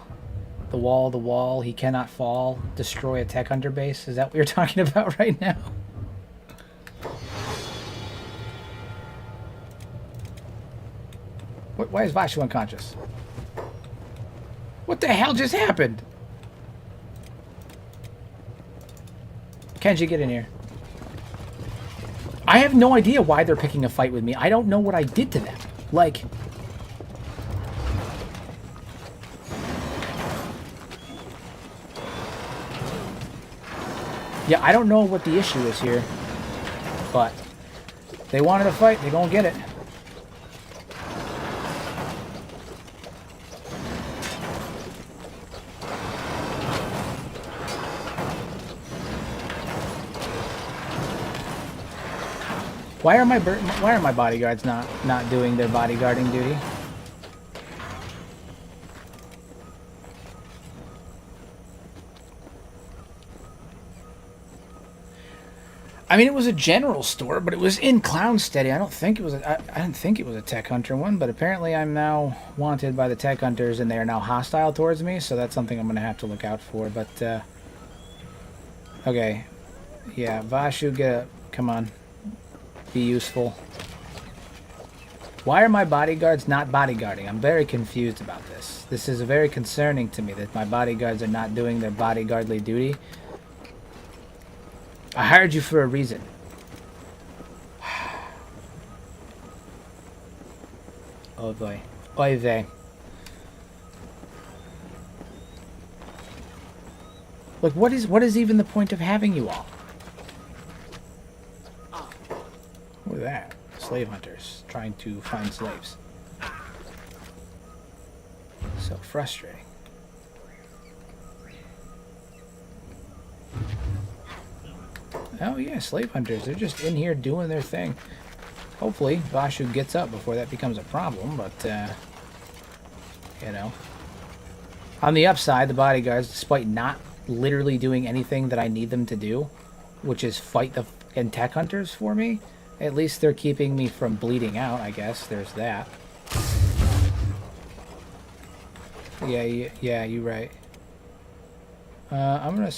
he cannot fall, destroy a tech hunter base? Is that what you're talking about right now? Why is Vashu unconscious? What the hell just happened? Kenshi, get in here. I have no idea why they're picking a fight with me. I don't know what I did to them. Like... yeah, I don't know what the issue is here. But... they wanted a fight, they're gonna get it. Why are my bodyguards not doing their bodyguarding duty? I mean, it was a general store, but it was in Clownsteady. I don't think it was I didn't think it was a tech hunter one, but apparently I'm now wanted by the tech hunters, and they are now hostile towards me. So that's something I'm going to have to look out for. But okay, yeah, Vashu, come on. Be useful. Why are my bodyguards not bodyguarding? I'm very confused about this. This is very concerning to me that my bodyguards are not doing their bodyguardly duty. I hired you for a reason. Oh boy. Oy vey. Look, what is even the point of having you all? What is that? Slave hunters trying to find slaves. So frustrating. Oh yeah, slave hunters. They're just in here doing their thing. Hopefully, Vashu gets up before that becomes a problem, but, you know. On the upside, the bodyguards, despite not literally doing anything that I need them to do, which is fight the tech hunters for me, at least they're keeping me from bleeding out, I guess. There's that. Yeah, you're right. I'm gonna...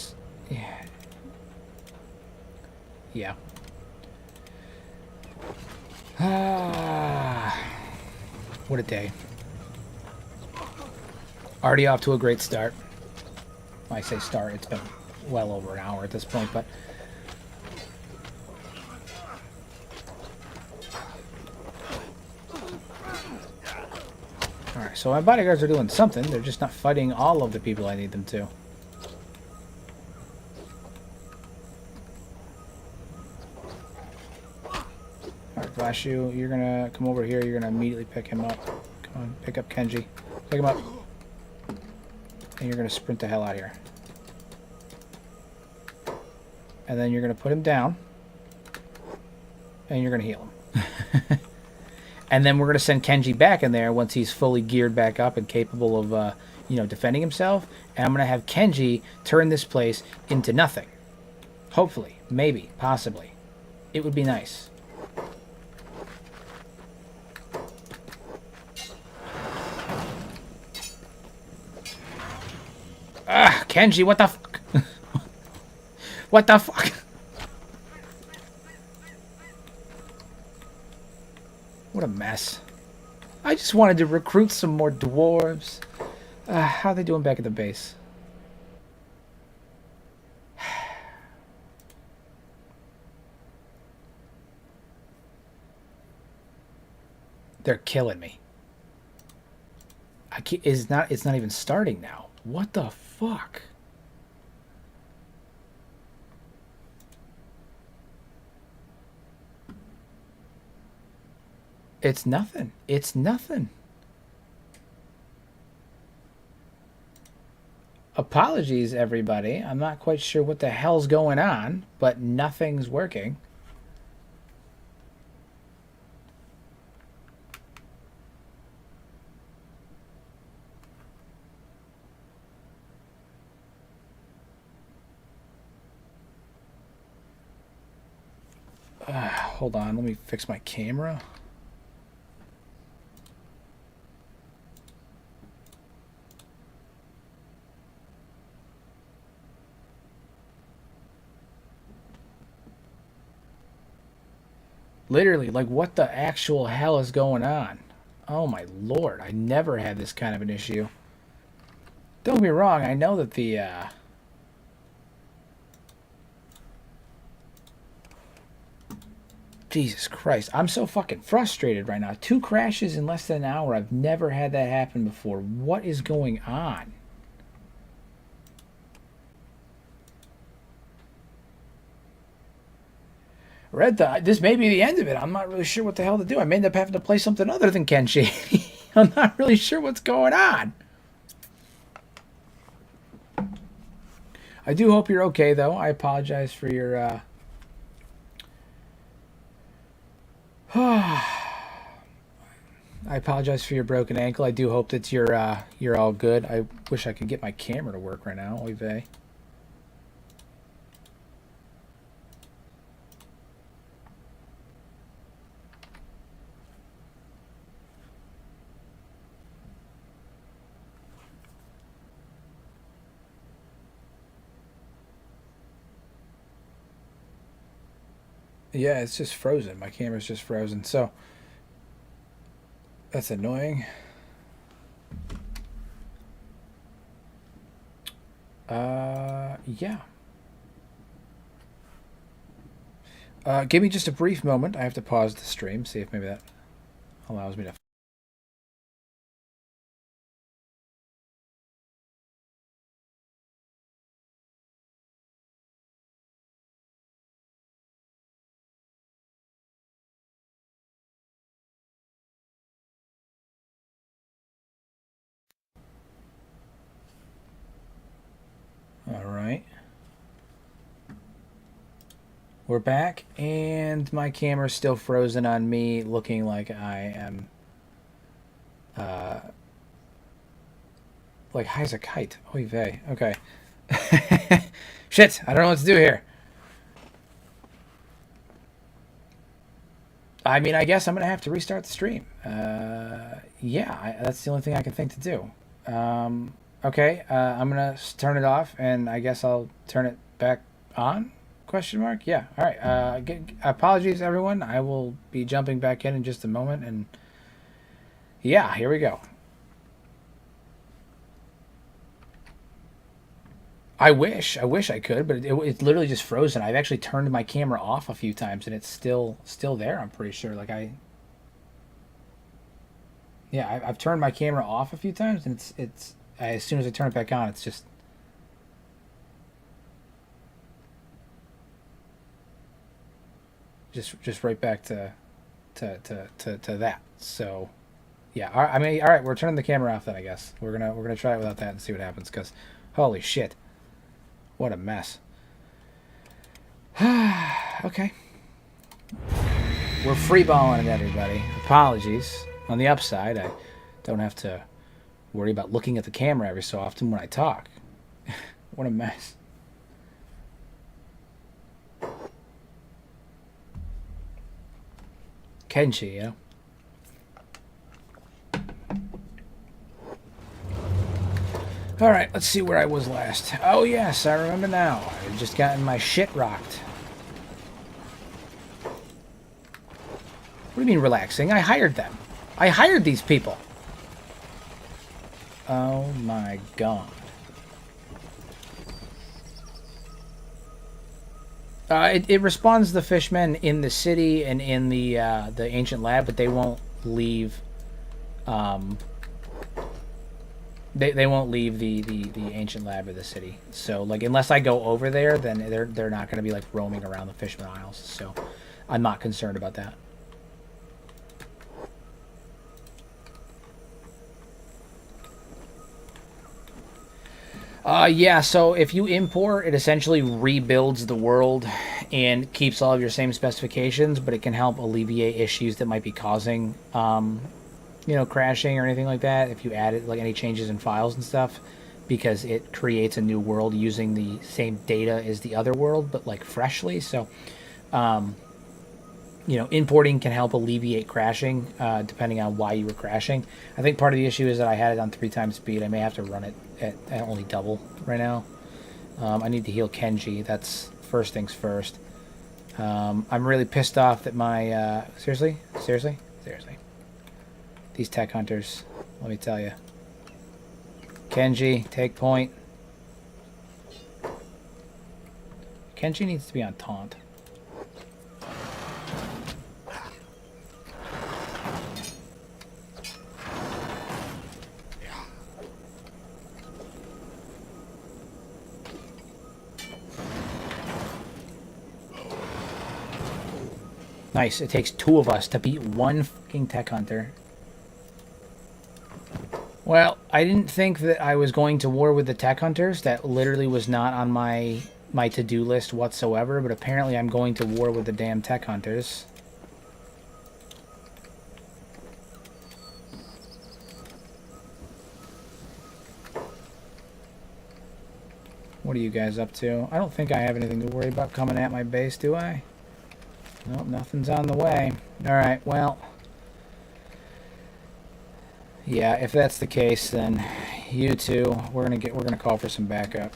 yeah. What a day. Already off to a great start. When I say start, it's been well over an hour at this point, but... alright, so my bodyguards are doing something. They're just not fighting all of the people I need them to. Alright, Vashu, you're gonna come over here. You're gonna immediately pick him up. Come on, pick up Kenshi. Pick him up. And you're gonna sprint the hell out of here. And then you're gonna put him down. And you're gonna heal him. And then we're going to send Kenshi back in there once he's fully geared back up and capable of, you know, defending himself. And I'm going to have Kenshi turn this place into nothing. Hopefully. Maybe. Possibly. It would be nice. Ah, Kenshi, what the fuck? What the fuck? What a mess. I just wanted to recruit some more dwarves. How are they doing back at the base? They're killing me. It's not even starting now. What the fuck? It's nothing. It's nothing. Apologies, everybody. I'm not quite sure what the hell's going on, but nothing's working. Hold on, let me fix my camera. Literally, like, what the actual hell is going on? Oh my lord, I never had this kind of an issue. Don't get me wrong, I know that the, Jesus Christ, I'm so fucking frustrated right now. 2 crashes in less than an hour. I've never had that happen before. What is going on? Red Dot, this may be the end of it. I'm not really sure what the hell to do. I may end up having to play something other than Kenshi. I'm not really sure what's going on. I do hope you're okay, though. I apologize for your, I apologize for your broken ankle. I do hope that you're all good. I wish I could get my camera to work right now. Oy vey. Yeah, it's just frozen. My camera's just frozen. So that's annoying. Yeah. Give me just a brief moment. I have to pause the stream, see if maybe that allows me to. All right. We're back, and my camera's still frozen on me, looking like I am, like high as a kite. Oy vey. Okay. Shit, I don't know what to do here. I mean, I guess I'm going to have to restart the stream. Yeah, that's the only thing I can think to do. Okay, I'm going to turn it off, and I guess I'll turn it back on? Question mark? Yeah, all right. Apologies, everyone. I will be jumping back in just a moment, and yeah, here we go. I wish I could, but it's literally just frozen. I've actually turned my camera off a few times, and it's still there. I'm pretty sure. Like yeah, I've turned my camera off a few times, and it's as soon as I turn it back on, it's just right back to that. So yeah, I mean, all right, we're turning the camera off then. I guess we're gonna try it without that and see what happens. Cause holy shit. What a mess. Okay. We're freeballing it, everybody. Apologies. On the upside, I don't have to worry about looking at the camera every so often when I talk. What a mess. Kenshi, you know? Alright, let's see where I was last. Oh yes, I remember now. I've just gotten my shit rocked. What do you mean relaxing? I hired them. I hired these people. Oh my god. It respawns the fishmen in the city and in the ancient lab, but they won't leave. They won't leave the ancient lab or the city. So like unless I go over there, then they're not going to be like roaming around the Fishman Isles. So I'm not concerned about that. Yeah, so if you import, it essentially rebuilds the world and keeps all of your same specifications, but it can help alleviate issues that might be causing, crashing or anything like that if you add it, like any changes in files and stuff, because it creates a new world using the same data as the other world, but like freshly. So, importing can help alleviate crashing, depending on why you were crashing. I think part of the issue is that I had it on 3 times speed. I may have to run it at only double right now. I need to heal Kenshi. That's first things first. I'm really pissed off that my... Seriously? These tech hunters, let me tell you. Kenshi, take point. Kenshi needs to be on taunt. Nice. It takes 2 of us to beat 1 fucking tech hunter. Well, I didn't think that I was going to war with the tech hunters. That literally was not on my to-do list whatsoever, but apparently I'm going to war with the damn tech hunters. What are you guys up to? I don't think I have anything to worry about coming at my base, do I? Nope, nothing's on the way. Alright, well... yeah, if that's the case, then you two, we're gonna call for some backup.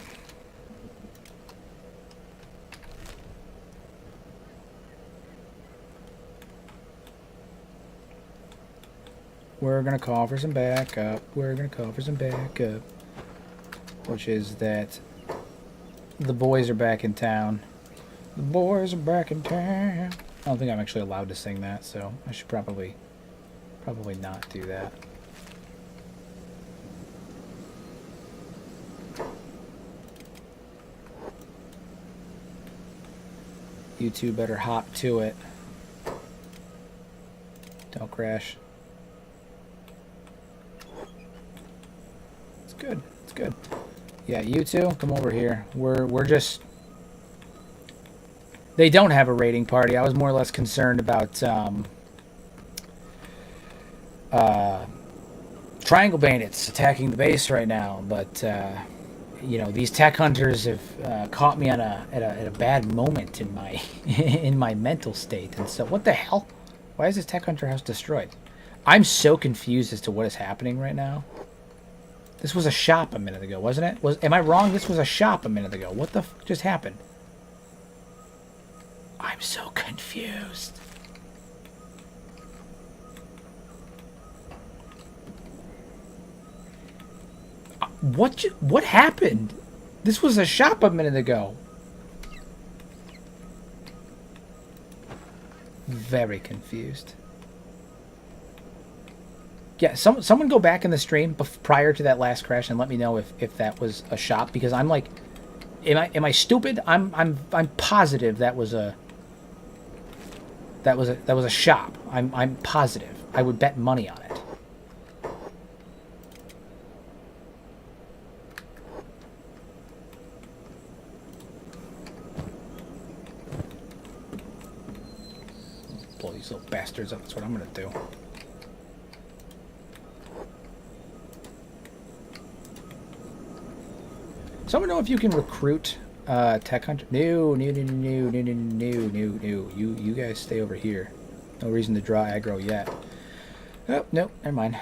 We're gonna call for some backup. Which is that the boys are back in town. The boys are back in town. I don't think I'm actually allowed to sing that, so I should probably not do that. You two better hop to it. Don't crash. It's good. It's good. Yeah, you two, come over here. We're just... They don't have a raiding party. I was more or less concerned about triangle bandits attacking the base right now, but these tech hunters have caught me at a bad moment in my in my mental state. And so, what the hell? Why is this tech hunter house destroyed? I'm so confused as to what is happening right now. This was a shop a minute ago, wasn't it? Am I wrong? This was a shop a minute ago. What the f just happened? I'm so confused. What happened? This was a shop a minute ago. Very confused. Yeah, someone go back in the stream prior to that last crash and let me know if that was a shop, because I'm like, am I stupid? I'm positive that was a shop. I'm positive. I would bet money on it. Blow these little bastards up. That's what I'm gonna do. Someone know if you can recruit tech hunter? No. You guys stay over here. No reason to draw aggro yet. Oh, no, never mind.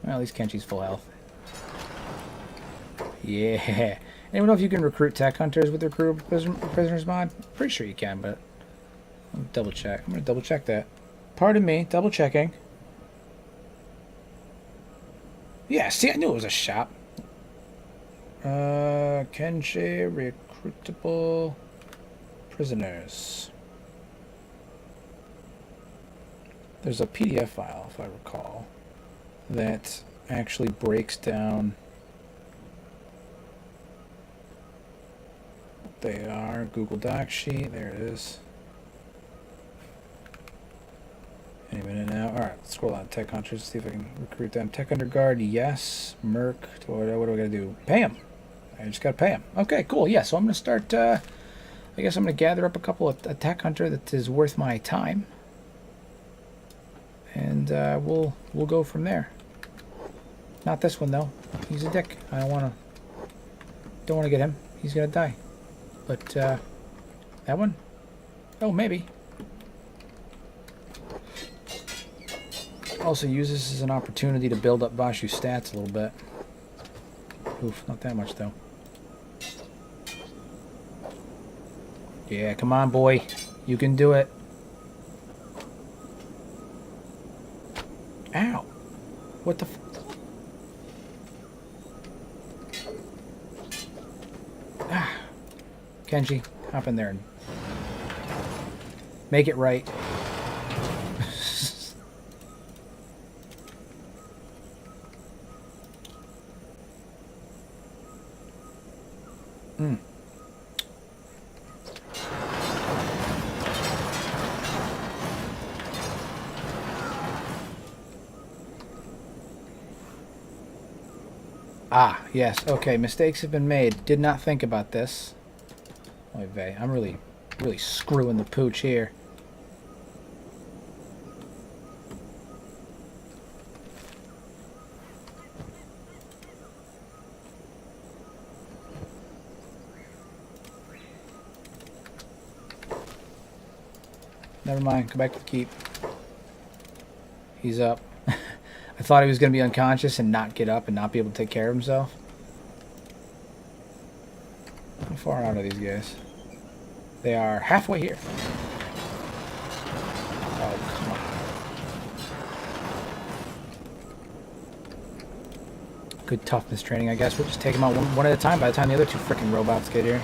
Well, at least Kenshi's full health. Yeah. Anyone know if you can recruit tech hunters with their crew prisoners mod? Pretty sure you can, but I'll double check. I'm gonna double check that. Pardon me, double checking. Yeah, see, I knew it was a shop. Kenshi recruitable prisoners. There's a PDF file, if I recall, that actually breaks down what they are. Google Doc sheet, there it is. Any minute now. Alright, let's scroll down to Tech Hunters, see if I can recruit them. Tech Under Guard, yes. Merc, what do I gotta do? Pay him. I just gotta pay him. Okay, cool. Yeah, so I'm gonna start, I guess I'm gonna gather up a couple of a Tech Hunter that is worth my time. And we'll go from there. Not this one though. He's a dick. I don't wanna get him. He's gonna die. But that one? Oh, maybe. Also use this as an opportunity to build up Bashu's stats a little bit. Oof, not that much though. Yeah, come on, boy. You can do it. Ow. What the f... Ah. Kenshi, hop in there and make it right. Ah, yes. Okay, mistakes have been made. Did not think about this. Oy vey, I'm really screwing the pooch here. Never mind. Go back to the keep. He's up. I thought he was going to be unconscious and not get up and not be able to take care of himself. How far out are these guys? They are halfway here. Oh, come on. Good toughness training, I guess. We'll just take them out one at a time by the time the other two freaking robots get here.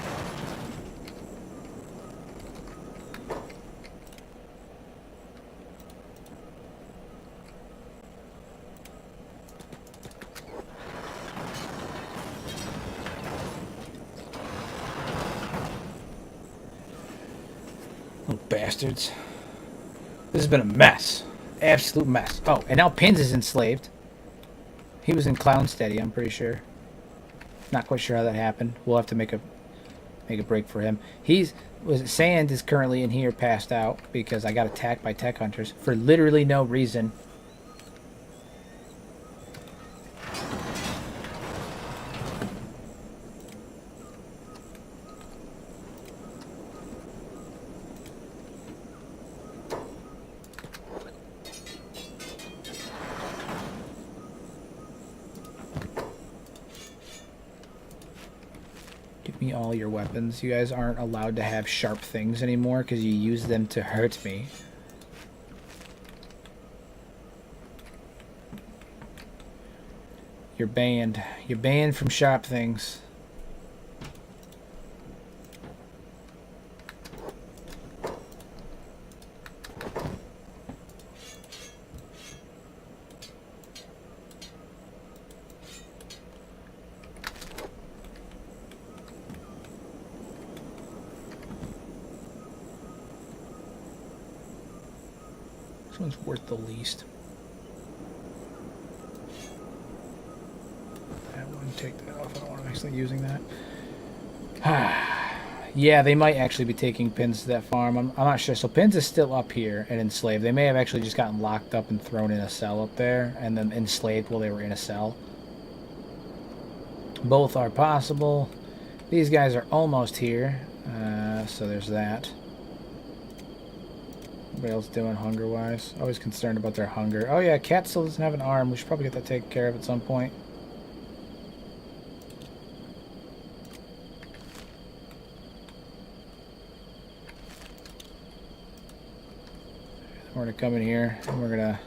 Bastards. This has been a mess. Absolute mess. Oh, and now Pins is enslaved. He was in Clown Steady, I'm pretty sure. Not quite sure how that happened. We'll have to make a break for him. Sand is currently in here passed out because I got attacked by Tech Hunters for literally no reason. All your weapons. You guys aren't allowed to have sharp things anymore because you use them to hurt me. You're banned. You're banned from sharp things. This one's worth the least. That one, take that off. I don't want to actually using that. Yeah, they might actually be taking Pins to that farm. I'm not sure. So Pins is still up here and enslaved. They may have actually just gotten locked up and thrown in a cell up there and then enslaved while they were in a cell. Both are possible. These guys are almost here. So there's that. What else doing hunger-wise? Always concerned about their hunger. Oh yeah, Cat still doesn't have an arm. We should probably get that taken care of at some point. We're going to come in here and we're going to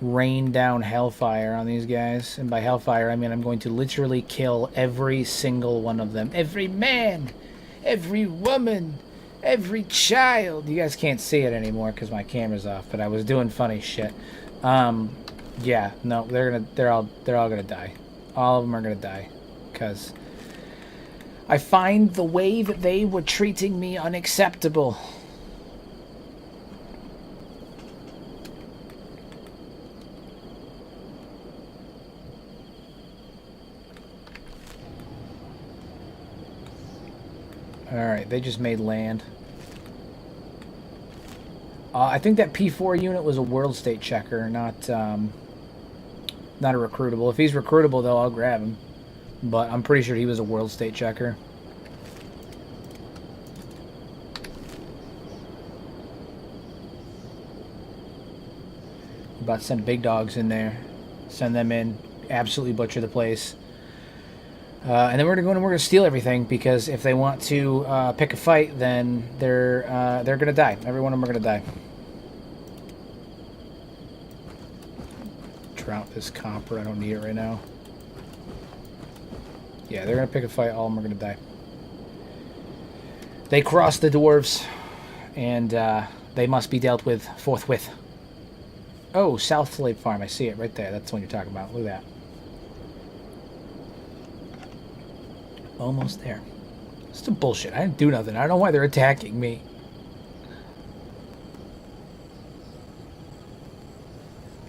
rain down hellfire on these guys. And by hellfire, I mean I'm going to literally kill every single one of them. Every man! Every woman! Every child. You guys can't see it anymore because my camera's off, but I was doing funny shit. Yeah, no, they're all gonna die. All of them are gonna die because I find the way that they were treating me unacceptable. Alright, they just made land. I think that P4 unit was a world state checker, not a recruitable. If he's recruitable, though, I'll grab him. But I'm pretty sure he was a world state checker. About to send big dogs in there. Send them in. Absolutely butcher the place. And then we're gonna steal everything, because if they want to pick a fight, then they're gonna die. Every one of them are gonna die. Drought this copper. I don't need it right now. Yeah, they're gonna pick a fight. All of them are gonna die. They crossed the dwarves, and they must be dealt with forthwith. Oh, South Slave Farm. I see it right there. That's the one you're talking about. Look at that. Almost there. Still bullshit. I didn't do nothing. I don't know why they're attacking me.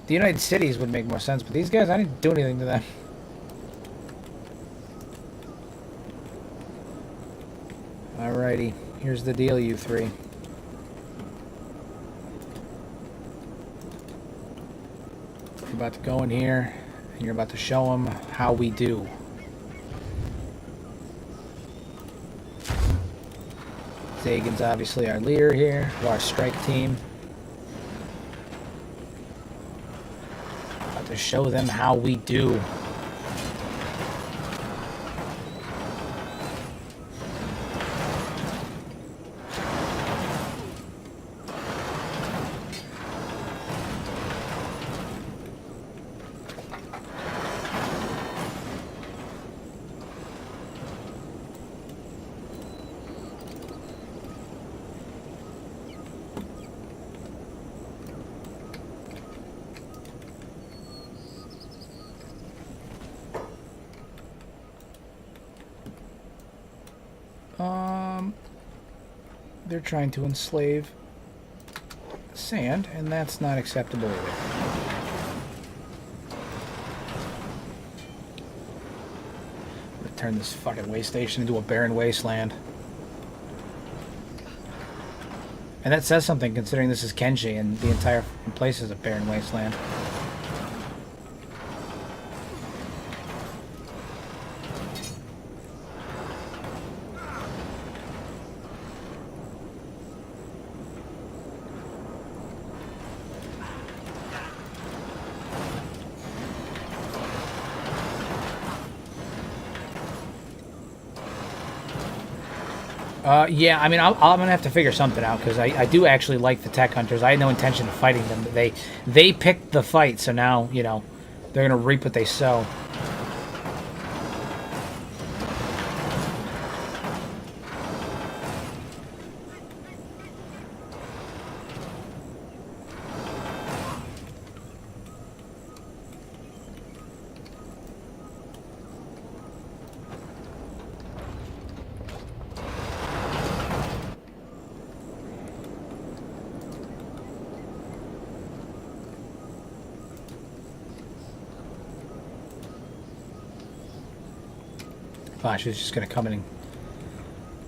The United Cities would make more sense, but these guys, I didn't do anything to them. Alrighty. Here's the deal, you three. You're about to go in here, and you're about to show them how we do. Zagan's obviously our leader here, our strike team. About to show them how we do. They're trying to enslave sand, and that's not acceptable either. I'm gonna turn this fucking way station into a barren wasteland. And that says something, considering this is Kenshi and the entire place is a barren wasteland. Yeah, I mean, I'm gonna have to figure something out, because I do actually like the tech hunters. I had no intention of fighting them, but they picked the fight, so now, you know, they're gonna reap what they sow. She's just gonna come in and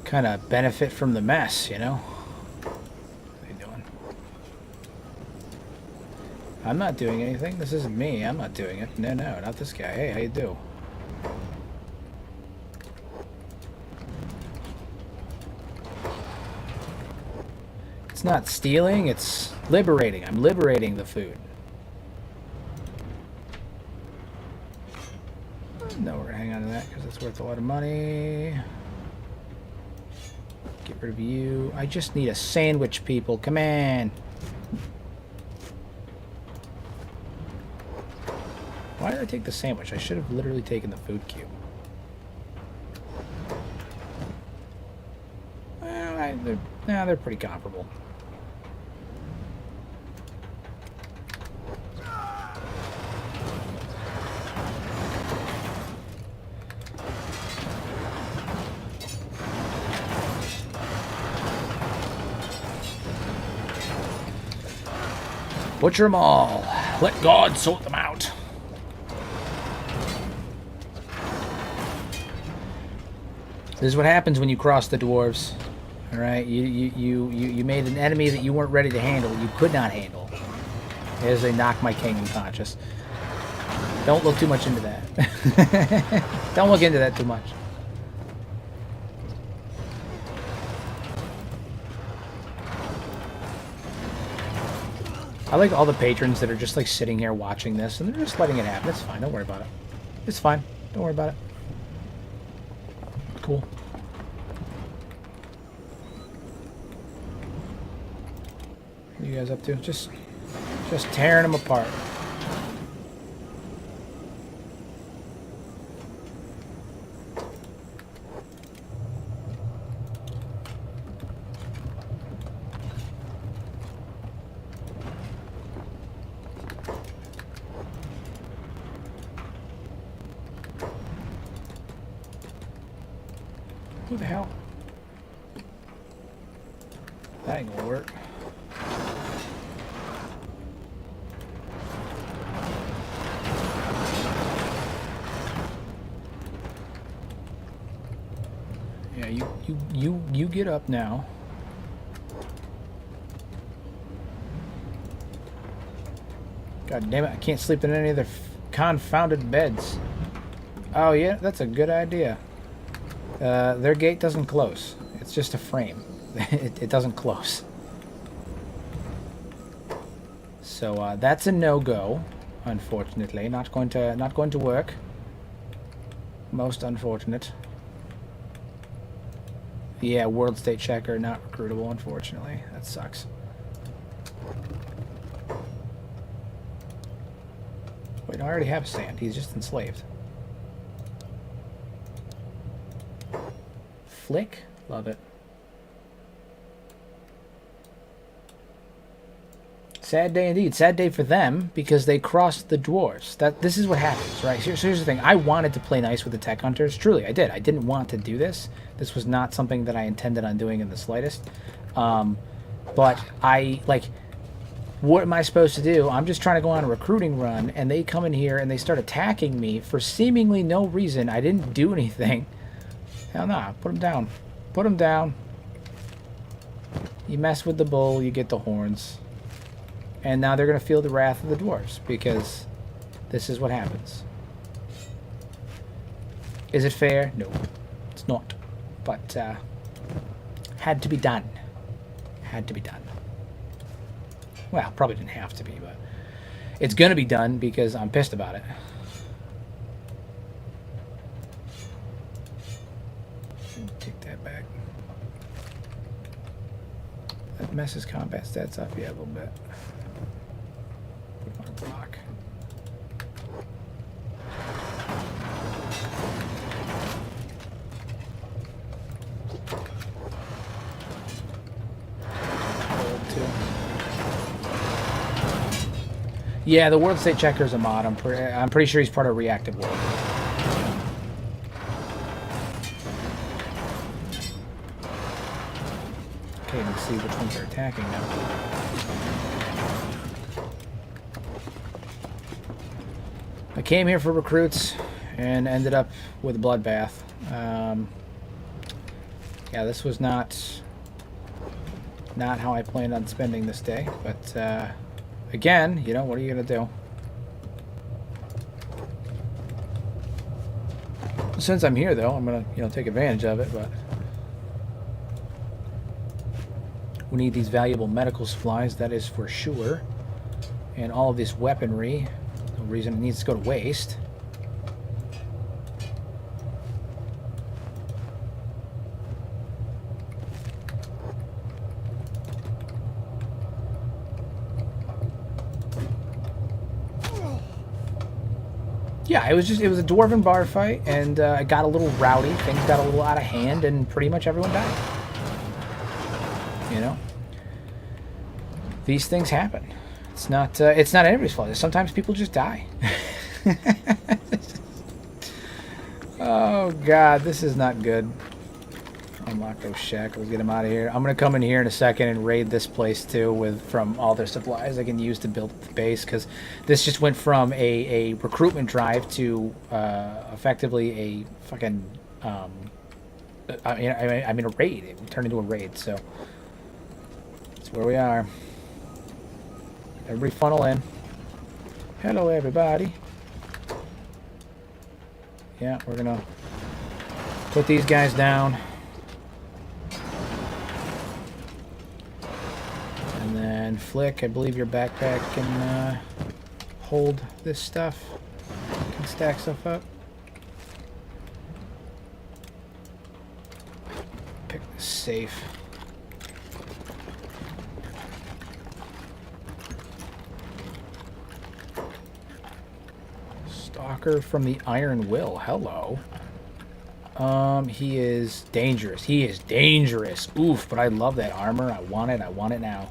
kind of benefit from the mess, you know? What are you doing? I'm not doing anything. This isn't me. I'm not doing it. No, not this guy. Hey, how you do? It's not stealing, it's liberating. I'm liberating the food. No, we're gonna hang on to that because it's worth a lot of money. Get rid of you. I just need a sandwich, people. Come on. Why did I take the sandwich? I should have literally taken the food cube. Well, they're pretty comparable. Butcher them all. Let God sort them out. This is what happens when you cross the dwarves. All right, you made an enemy that you weren't ready to handle. You could not handle. As they knock my king unconscious. Don't look too much into that. Don't look into that too much. I like all the patrons that are just like sitting here watching this and they're just letting it happen. It's fine. Don't worry about it. It's fine. Don't worry about it. Cool. What are you guys up to? Just tearing them apart. Who the hell? That ain't gonna work. Yeah, you get up now. God damn it, I can't sleep in any of their confounded beds. Oh yeah, that's a good idea. Their gate doesn't close. It's just a frame. It doesn't close. So that's a no-go, unfortunately. Not going to work. Most unfortunate. Yeah, world state checker, not recruitable, unfortunately. That sucks. Wait, no, I already have a stand. He's just enslaved. Flick? Love it. Sad day indeed. Sad day for them because they crossed the dwarves. This is what happens, right? So here's the thing. I wanted to play nice with the tech hunters. Truly, I did. I didn't want to do this. This was not something that I intended on doing in the slightest. But what am I supposed to do? I'm just trying to go on a recruiting run, and they come in here and they start attacking me for seemingly no reason. I didn't do anything. Hell nah. Put them down. Put them down. You mess with the bull, you get the horns. And now they're going to feel the wrath of the dwarves because this is what happens. Is it fair? No, it's not. But had to be done. Had to be done. Well, probably didn't have to be, but it's going to be done because I'm pissed about it. Take that back. That messes combat stats up, yeah, a little bit. Block. Yeah, the world state checker is a mod. I'm pretty sure he's part of reactive world. Okay, let's see which ones are attacking now. I came here for recruits and ended up with a bloodbath. Yeah, this was not how I planned on spending this day, but again, you know, what are you gonna do? Since I'm here, though, I'm gonna, you know, take advantage of it. But we need these valuable medical supplies, that is for sure, and all of this weaponry. No reason it needs to go to waste. Yeah, it was a Dwarven bar fight, and it got a little rowdy. Things got a little out of hand, and pretty much everyone died. You know, these things happen. It's not anybody's fault. Sometimes people just die. Oh God, this is not good. Unlock those shackles, get them out of here. I'm gonna come in here in a second and raid this place too from all their supplies I can use to build the base, because this just went from a recruitment drive to effectively a fucking I mean a raid. It turned into a raid, so that's where we are. Everybody funnel in. Hello, everybody. Yeah, we're gonna put these guys down. And then Flick, I believe your backpack can hold this stuff. Can stack stuff up. Pick this safe. Stalker from the Iron Will. Hello. He is dangerous. He is dangerous. Oof, but I love that armor. I want it. I want it now.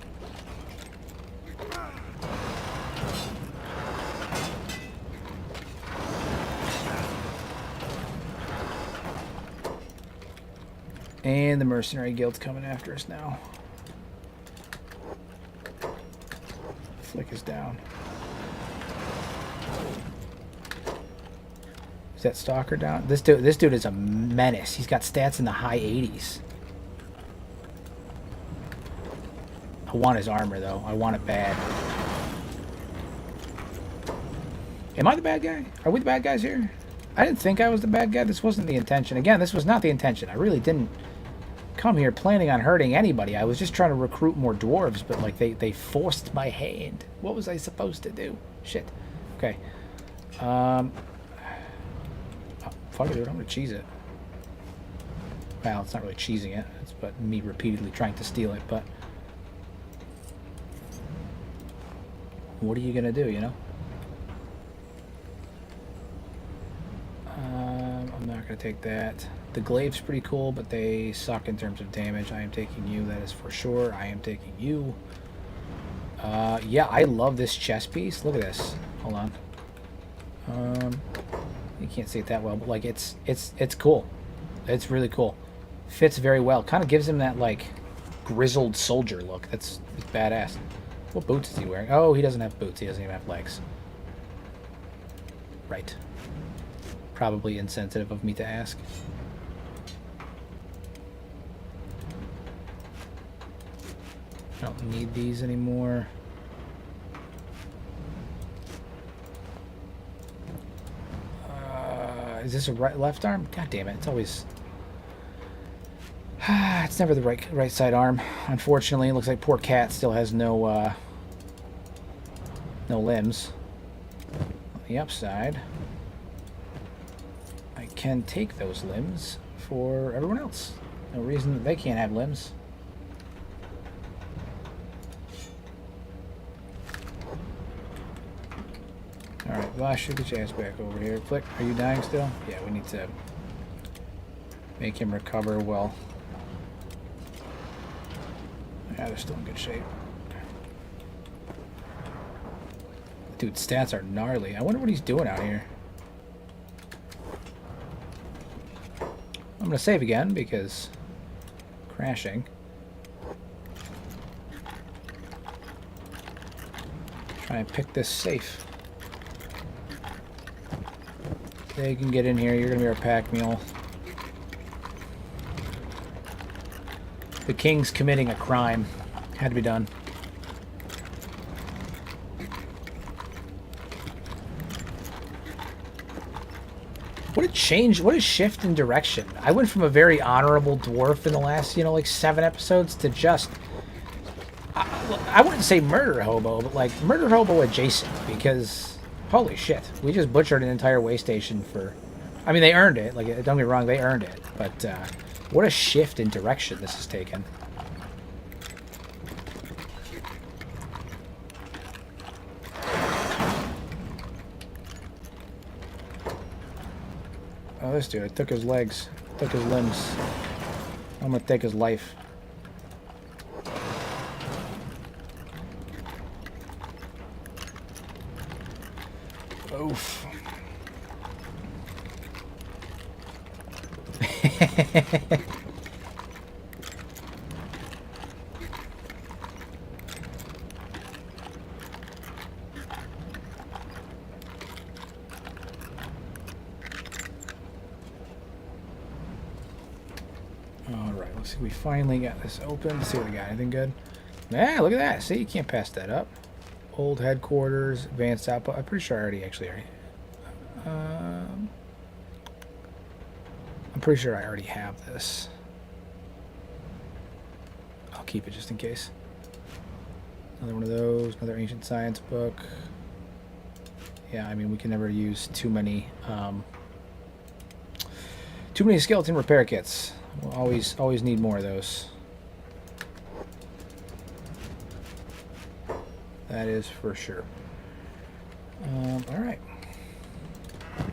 And the Mercenary Guild's coming after us now. Flick is down. Is that Stalker down? This dude is a menace. He's got stats in the high 80s. I want his armor, though. I want it bad. Am I the bad guy? Are we the bad guys here? I didn't think I was the bad guy. This wasn't the intention. Again, this was not the intention. I really didn't come here planning on hurting anybody. I was just trying to recruit more dwarves, but like they forced my hand. What was I supposed to do? Shit. Okay. Oh, fuck it, dude. I'm gonna cheese it. Well, it's not really cheesing it. It's but me repeatedly trying to steal it. But what are you gonna do? You know. I'm not gonna take that. The glaive's pretty cool, but they suck in terms of damage. I am taking you, that is for sure. I am taking you. Yeah, I love this chest piece. Look at this. Hold on. You can't see it that well, but like it's cool. It's really cool. Fits very well. Kind of gives him that like grizzled soldier look. It's badass. What boots is he wearing? Oh, he doesn't have boots. He doesn't even have legs. Right. Probably insensitive of me to ask. I don't need these anymore. Is this a left arm? God damn it! It's always. It's never the right side arm. Unfortunately, it looks like poor Cat still has no limbs. On the upside, I can take those limbs for everyone else. No reason that they can't have limbs. Alright, Vash, get your ass back over here. Flick, are you dying still? Yeah, we need to make him recover well. Yeah, they're still in good shape. Dude, stats are gnarly. I wonder what he's doing out here. I'm gonna save again because crashing. Try and pick this safe. Yeah, you can get in here. You're gonna be our pack mule. The king's committing a crime. Had to be done. What a change, what a shift in direction. I went from a very honorable dwarf in the last, like 7 episodes to just... I wouldn't say murder hobo, but like murder hobo adjacent, because... Holy shit, we just butchered an entire way station for... I mean, they earned it. Like, don't get me wrong, they earned it. But what a shift in direction this has taken. Oh, this dude, I took his legs, took his limbs. I'm gonna take his life. Oof. Looks like we finally got this open. Let's see if we got anything good. Yeah, look at that. See, you can't pass that up. Old headquarters, advanced output. I'm pretty sure I already I'm pretty sure I already have this. I'll keep it just in case. Another one of those. Another ancient science book. Yeah, I mean, we can never use too many skeleton repair kits. We'll always need more of those. That is for sure. All right.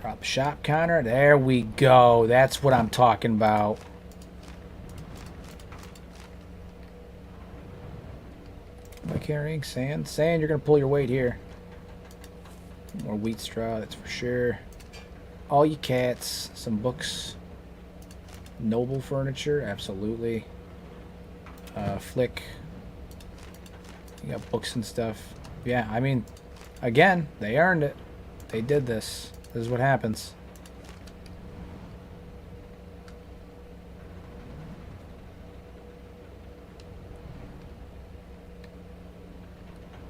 Drop shop counter. There we go. That's what I'm talking about. Am I carrying sand? Sand, you're going to pull your weight here. More wheat straw, that's for sure. All you cats. Some books. Noble furniture, absolutely. Flick. You got books and stuff. Yeah, I mean, again, they earned it. They did this. This is what happens.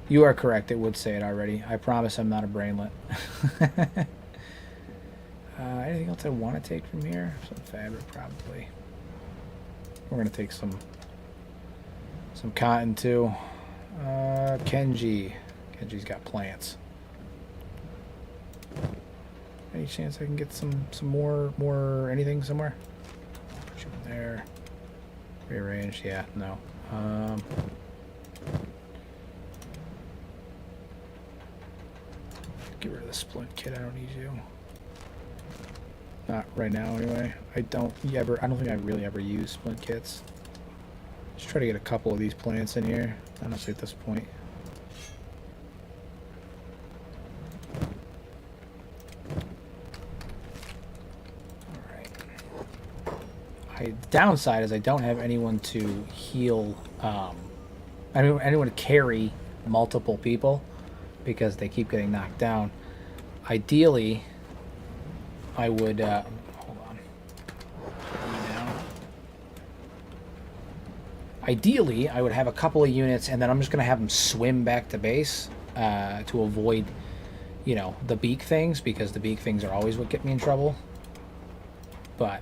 You are correct. It would say it already. I promise I'm not a brainlet. Anything else I want to take from here? Some fabric, probably. We're going to take some cotton, too. Kenshi. Kenji's got plants. Any chance I can get some more anything somewhere? Put you in there. Rearrange. Yeah, no. Get rid of the splint kit. I don't need you. Not right now, anyway. I don't think I really ever use splint kits. Just try to get a couple of these plants in here. Honestly, at this point. The downside is I don't have anyone to heal, anyone to carry multiple people because they keep getting knocked down. Ideally, I would, hold on. Ideally, I would have a couple of units and then I'm just going to have them swim back to base to avoid, the beak things, because the beak things are always what get me in trouble. But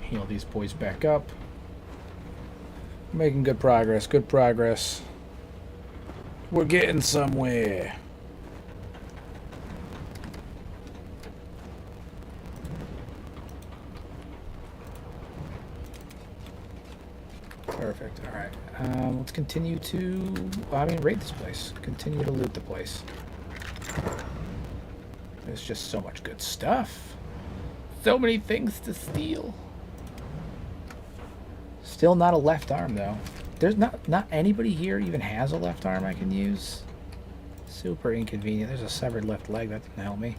heal these boys back up. Making good progress. Good progress. We're getting somewhere. Perfect. All right. Let's continue to, raid this place. Continue to loot the place. There's just so much good stuff. So many things to steal. Still not a left arm, though. There's not anybody here even has a left arm I can use. Super inconvenient. There's a severed left leg. That didn't help me.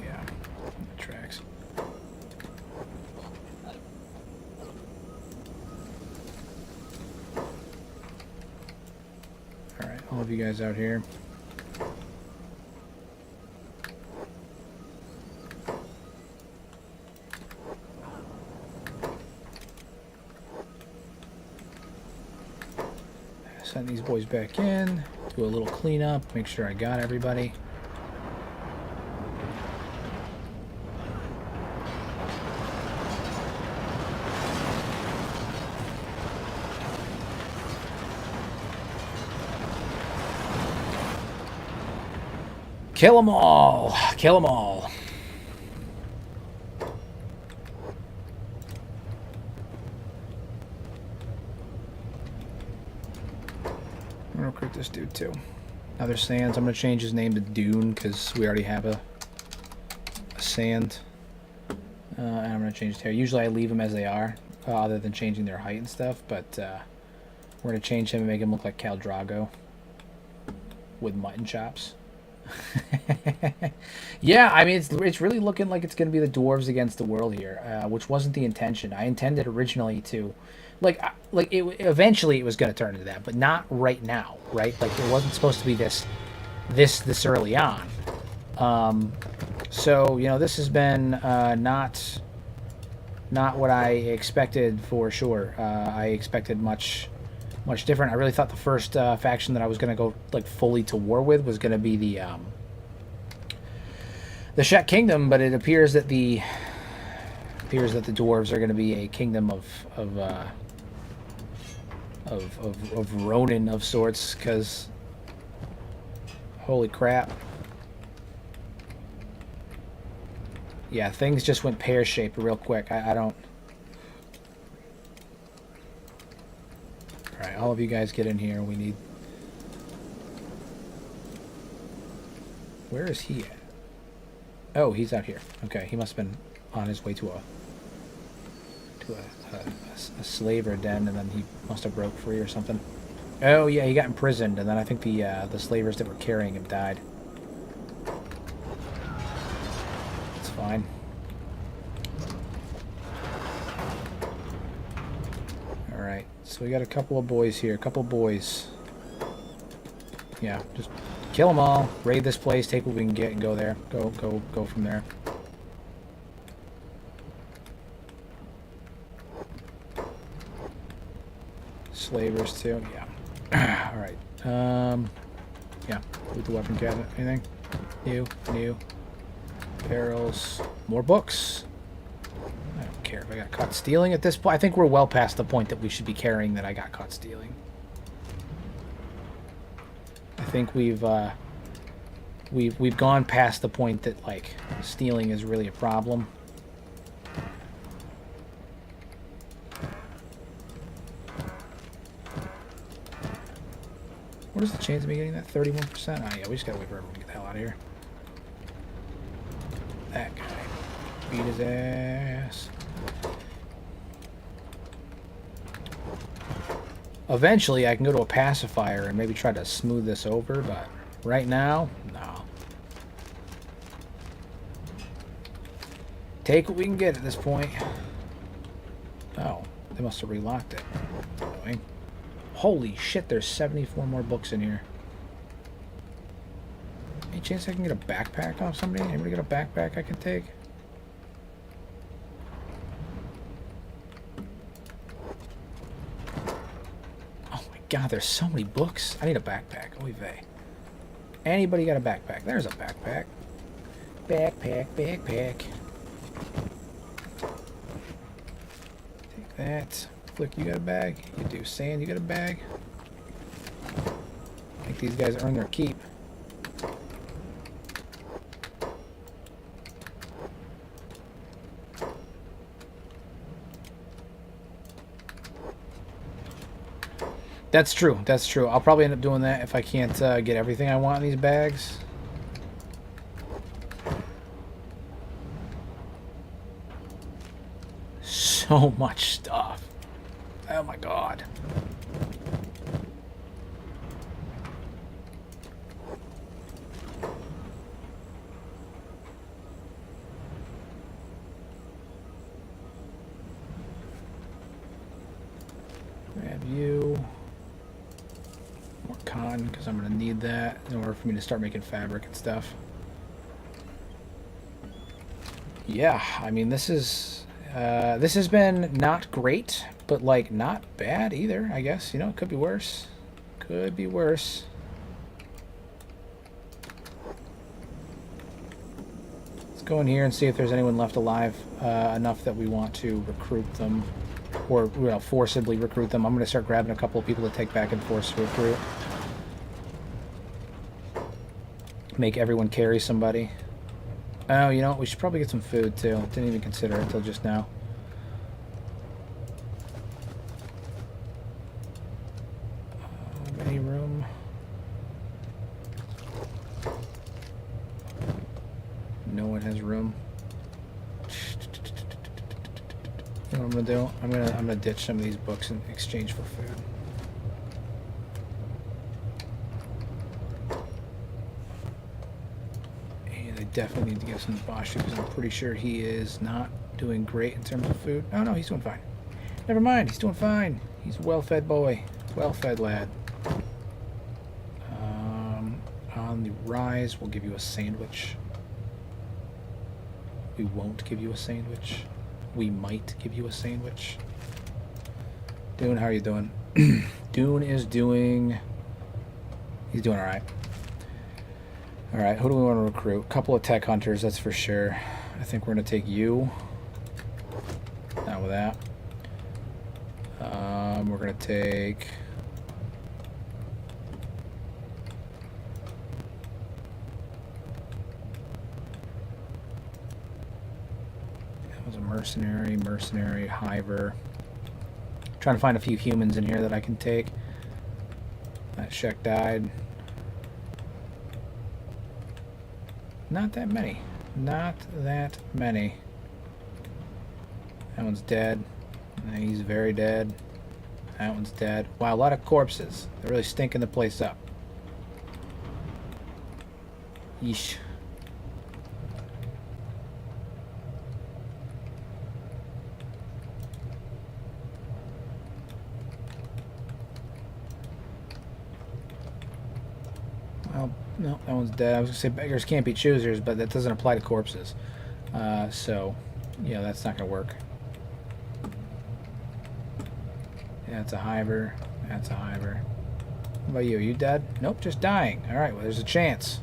Yeah, that tracks. All right, all of you guys out here. Send these boys back in, do a little cleanup, make sure I got everybody. Kill them all! Kill them all! I'm gonna recruit this dude too. Other sands. I'm gonna change his name to Dune because we already have a sand. And I'm gonna change his hair. Usually I leave them as they are, other than changing their height and stuff. But we're gonna change him and make him look like Khal Drogo with mutton chops. Yeah, I mean, it's really looking like it's going to be the dwarves against the world here, which wasn't the intention. I intended originally to, eventually it was going to turn into that, but not right now, right? Like it wasn't supposed to be this early on. So you know, this has been not what I expected for sure. I expected much different. I really thought the first faction that I was going to go like fully to war with was going to be the Shet Kingdom, but it appears that the dwarves are going to be a kingdom of Ronin of sorts. Because holy crap, yeah, things just went pear shaped real quick. I don't. All right, all of you guys get in here. We need. Where is he at? Oh, he's out here. Okay, he must have been on his way to a slaver den, and then he must have broke free or something. Oh yeah, he got imprisoned, and then I think the slavers that were carrying him died. It's fine. All right, so we got a couple of boys here. A couple of boys. Yeah, just kill them all, raid this place, take what we can get, and go there. Go from there. Slavers too, yeah. All right. Yeah. Loot the weapon cabinet. Anything? New. Barrels. More books. I don't care if I got caught stealing at this point. I think we're well past the point that we should be carrying that I got caught stealing. I think we've gone past the point that like stealing is really a problem. What is the chance of me getting that 31%? Oh yeah, we just gotta wait for everyone to get the hell out of here. That guy. Beat his ass. Eventually, I can go to a pacifier and maybe try to smooth this over, but right now, no. Take what we can get at this point. Oh, they must have relocked it. Annoying. Holy shit, there's 74 more books in here. Any chance I can get a backpack off somebody? Anybody got a backpack I can take? God, there's so many books. I need a backpack. Oy vey. Anybody got a backpack? There's a backpack. Backpack. Take that. Flick, you got a bag? You do. Sand, you got a bag? I think these guys earn their keep. That's true. That's true. I'll probably end up doing that if I can't get everything I want in these bags. So much stuff. Oh my god. Grab you. More cotton, because I'm going to need that in order for me to start making fabric and stuff. Yeah, I mean, this has been not great, but like not bad either, I guess. You know, it could be worse. Could be worse. Let's go in here and see if there's anyone left alive enough that we want to recruit them. Or, well, forcibly recruit them. I'm going to start grabbing a couple of people to take back and force recruit. Make everyone carry somebody. Oh, you know what? We should probably get some food, too. Didn't even consider it until just now. Any room? No one has room. You know what I'm gonna do? I'm gonna ditch some of these books in exchange for food. definitely need to give some to Bosch because I'm pretty sure he is not doing great in terms of food. Oh no, he's doing fine. Never mind, he's doing fine. He's a well-fed boy. Well-fed lad. On the rise, we'll give you a sandwich. We won't give you a sandwich. We might give you a sandwich. Dune, how are you doing? Dune is doing... He's doing alright. Alright, who do we want to recruit? A couple of tech hunters, that's for sure. I think we're going to take you. Not with that. We're going to take... That was a mercenary, hiver. Trying to find a few humans in here that I can take. That Shek died. Not that many. Not that many. That one's dead. He's very dead. That one's dead. Wow, a lot of corpses. They're really stinking the place up. Yeesh. Well, no, that one's dead. I was going to say beggars can't be choosers, but that doesn't apply to corpses. So, yeah, that's not going to work. Yeah, that's a hiver. That's a hiver. What about you? Are you dead? Nope, just dying. Alright, well, there's a chance.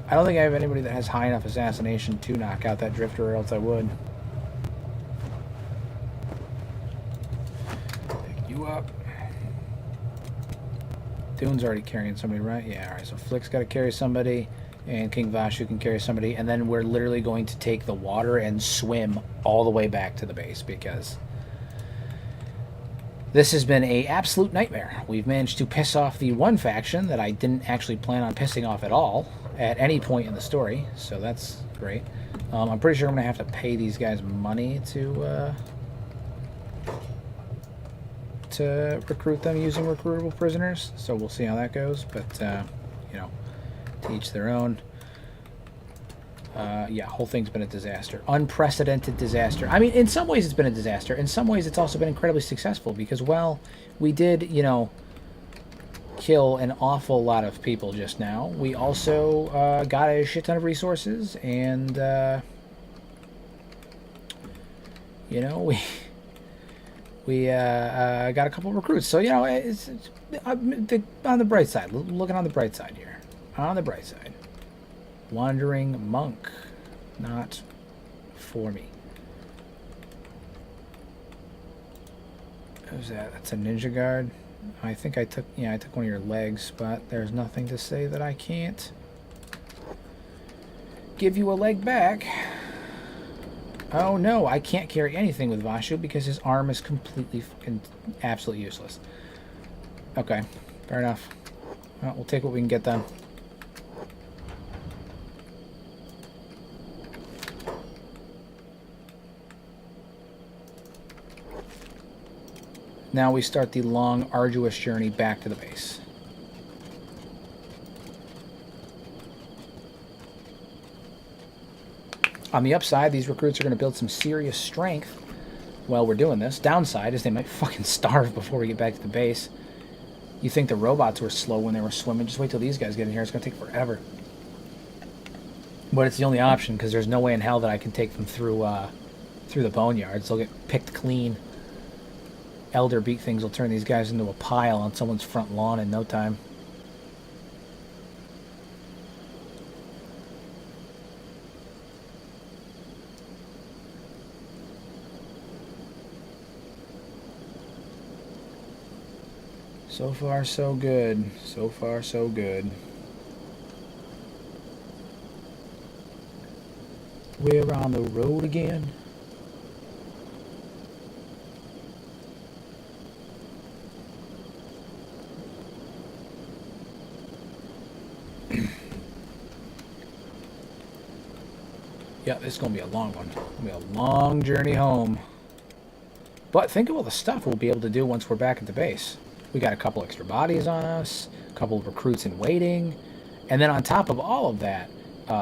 I don't think I have anybody that has high enough assassination to knock out that drifter, or else I would. Pick you up. Dune's already carrying somebody, right? Yeah, alright, so Flick's got to carry somebody. And King Vashu can carry somebody, and then we're literally going to take the water and swim all the way back to the base because this has been an absolute nightmare. We've managed to piss off the one faction that I didn't actually plan on pissing off at all at any point in the story, so that's great. I'm pretty sure I'm going to have to pay these guys money to recruit them using recruitable prisoners, so we'll see how that goes, but, you know, to each their own. Yeah, whole thing's been a disaster. Unprecedented disaster. I mean, in some ways it's been a disaster. In some ways it's also been incredibly successful because, well, we did, you know, kill an awful lot of people just now. We also got a shit ton of resources and, you know, we got a couple of recruits. So, you know, it's on the bright side. Looking on the bright side here. On the bright side. Wandering monk. Not for me. Who's that? That's a ninja guard. I think I took, yeah, I took one of your legs, but there's nothing to say that I can't give you a leg back. Oh no, I can't carry anything with Vashu because his arm is completely fucking absolutely useless. Okay, fair enough. Well, we'll take what we can get then. Now we start the long, arduous journey back to the base. On the upside, these recruits are going to build some serious strength while we're doing this. Downside is they might fucking starve before we get back to the base. You think the robots were slow when they were swimming. Just wait till these guys get in here. It's going to take forever. But it's the only option because there's no way in hell that I can take them through the boneyards. They'll get picked clean. Elder beak things will turn these guys into a pile on someone's front lawn in no time. So far, so good. So far, so good. We're on the road again. Yeah, this is going to be a long one. It's going to be a long journey home. But think of all the stuff we'll be able to do once we're back at the base. We got a couple extra bodies on us, a couple of recruits in waiting, and then on top of all of that,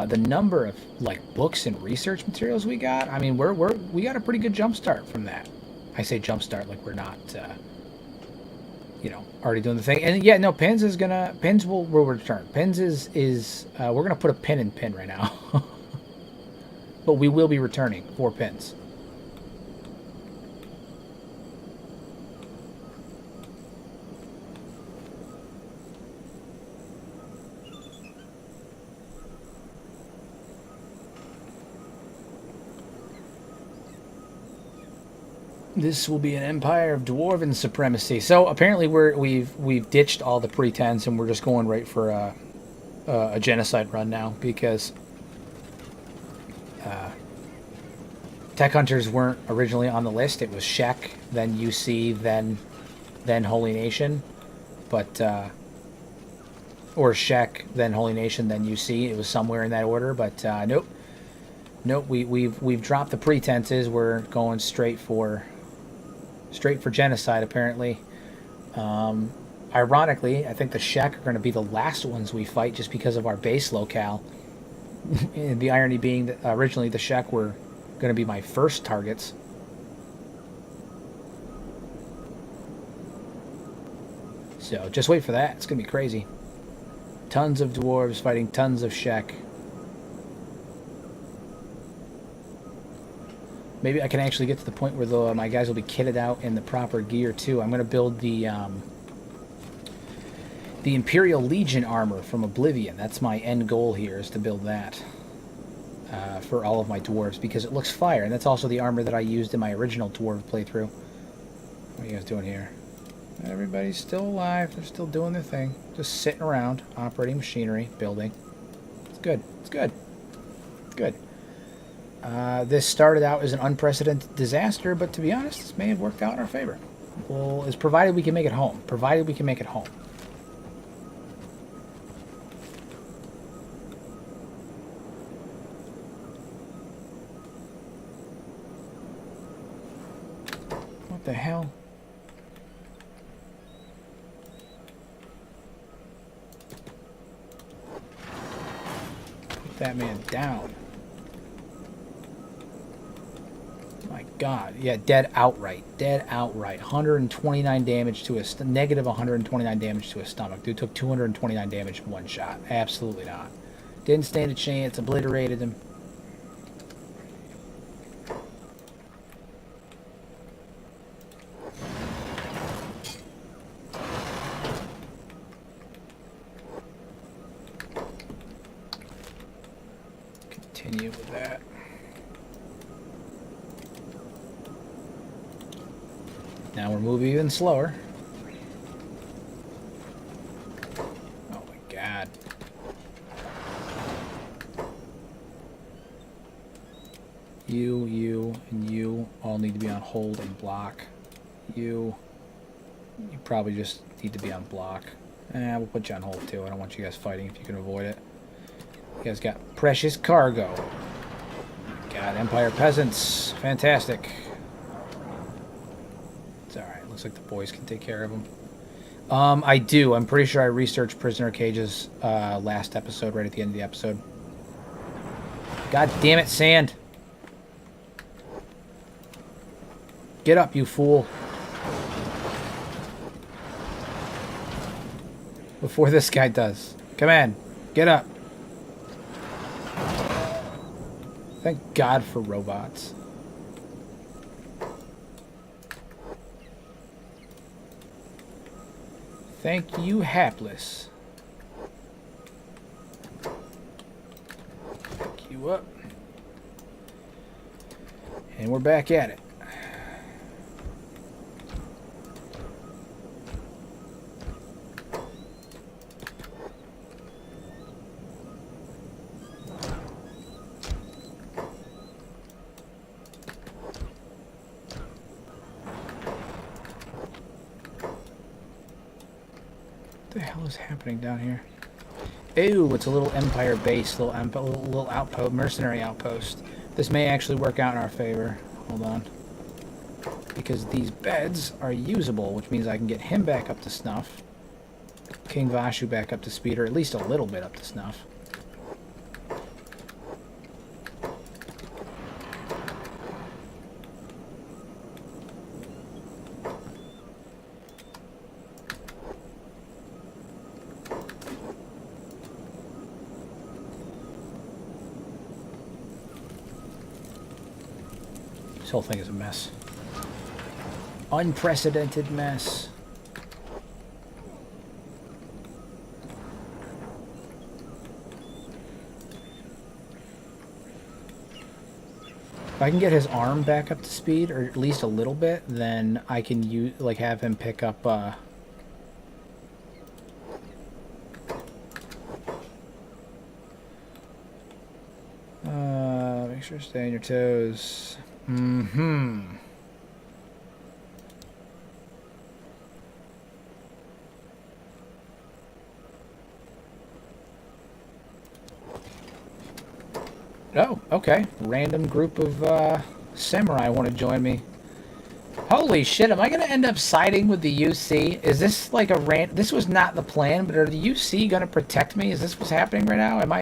the number of like books and research materials we got. I mean, we got a pretty good jump start from that. I say jump start like we're not, you know, already doing the thing. And yeah, no, Pins will return. Pins is we're gonna put a pin in Pin right now, but we will be returning 4 Pins. This will be an empire of Dwarven supremacy. So apparently we've ditched all the pretense and we're just going right for a genocide run now, because tech hunters weren't originally on the list. It was Shek, then UC, then Holy Nation, but or Shek, then Holy Nation, then UC. It was somewhere in that order, but nope. We've dropped the pretenses. We're going straight for genocide, apparently. Ironically, I think the Shek are going to be the last ones we fight just because of our base locale. And the irony being that originally the Shek were going to be my first targets. So just wait for that. It's going to be crazy. Tons of Dwarves fighting tons of Shek. Maybe I can actually get to the point where my guys will be kitted out in the proper gear too. I'm going to build the Imperial Legion armor from Oblivion. That's my end goal here, is to build that for all of my dwarves, because it looks fire, and that's also the armor that I used in my original dwarf playthrough. What are you guys doing here? Everybody's still alive. They're still doing their thing. Just sitting around, operating machinery, building. It's good. It's good. It's good. This started out as an unprecedented disaster, but to be honest, this may have worked out in our favor. Well, is provided we can make it home. Provided we can make it home. What the hell? Put that man down. My God, yeah, dead outright. Dead outright. 129 damage to his... Negative 129 damage to his stomach. Dude took 229 damage in one shot. Absolutely not. Didn't stand a chance. Obliterated him. Continue with that. Now we're moving even slower. Oh my God. You, and you all need to be on hold and block. You probably just need to be on block. We'll put you on hold too. I don't want you guys fighting if you can avoid it. You guys got precious cargo. God, Empire peasants. Fantastic. Looks like the boys can take care of them. I do. I'm pretty sure I researched prisoner cages last episode, right at the end of the episode. God damn it, sand. Get up, you fool. Before this guy does. Come on. Get up. Thank God for robots. Thank you, hapless. Pick you up. And we're back at it. What the hell is happening down here? Ew, it's a little Empire base, little outpost, mercenary outpost. This may actually work out in our favor. Hold on. Be because these beds are usable, which means I can get him back up to snuff. King Vashu back up to speed, or at least a little bit up to snuff. This whole thing is a mess. Unprecedented mess. If I can get his arm back up to speed, or at least a little bit, then I can use, like, have him pick up, make sure to stay on your toes. Mm-hmm. Oh, okay. Random group of samurai want to join me. Holy shit, am I going to end up siding with the UC? Is this like a this was not the plan, but are the UC going to protect me? Is this what's happening right now? Am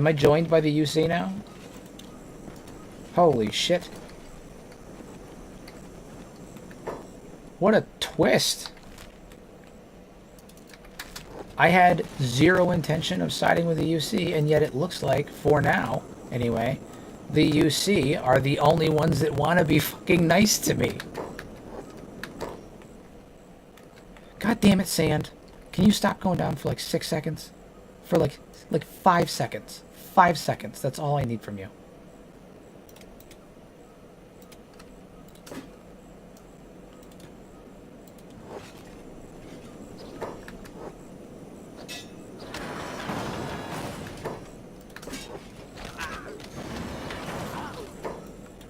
I joined by the UC now? Holy shit. What a twist. I had zero intention of siding with the UC, and yet it looks like, for now, anyway, the UC are the only ones that want to be fucking nice to me. God damn it, Sand. Can you stop going down for like 6 seconds? For like 5 seconds. 5 seconds. That's all I need from you.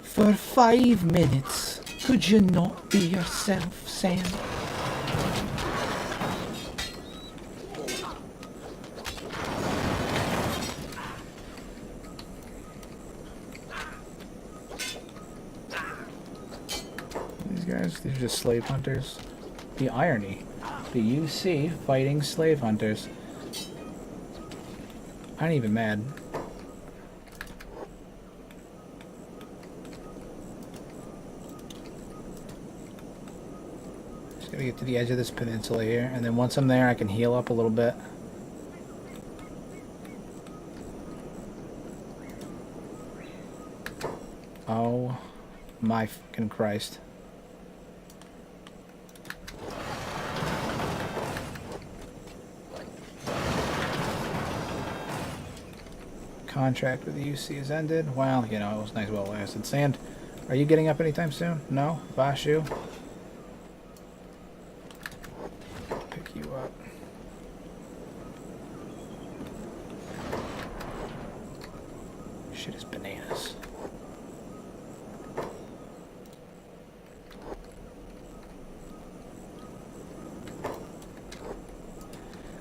For 5 minutes, could you not be yourself, Sam? These guys, these are just slave hunters. The irony. The UC fighting slave hunters. I ain't even mad. Gotta get to the edge of this peninsula here, and then once I'm there I can heal up a little bit. Oh my fucking Christ. Contract with the UC has ended. Well, you know, it was nice while it lasted. Sand, are you getting up anytime soon? No? Vashu? You up. Shit is bananas.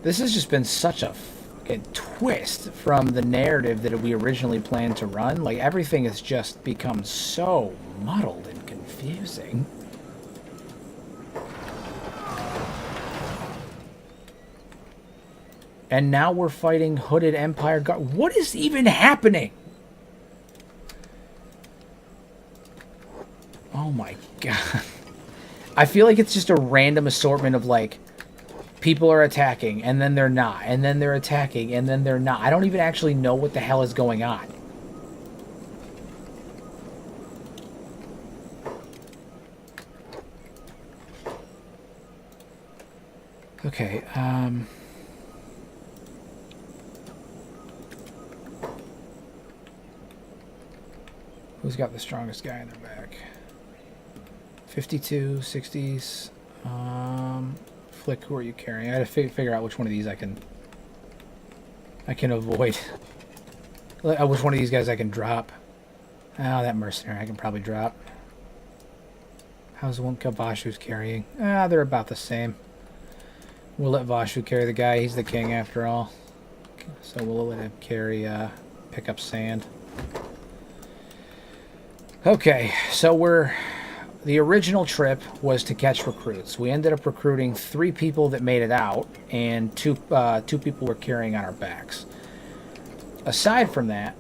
This has just been such a fucking twist from the narrative that we originally planned to run. Like, everything has just become so muddled and confusing. And now we're fighting Hooded Empire Guard. What is even happening? Oh my god. I feel like it's just a random assortment of, like, people are attacking, and then they're not, and then they're attacking, and then they're not. I don't even actually know what the hell is going on. Okay, who's got the strongest guy in their back? 52, 60s. Flick, who are you carrying? I had to figure out which one of these I can avoid. Which one of these guys I can drop. Oh, that mercenary I can probably drop. How's the one Vashu's carrying? Ah, they're about the same. We'll let Vashu carry the guy. He's the king after all. So we'll let him carry, pick up sand. Okay, so the original trip was to catch recruits. We ended up recruiting 3 people that made it out, and two people were carrying on our backs. Aside from that,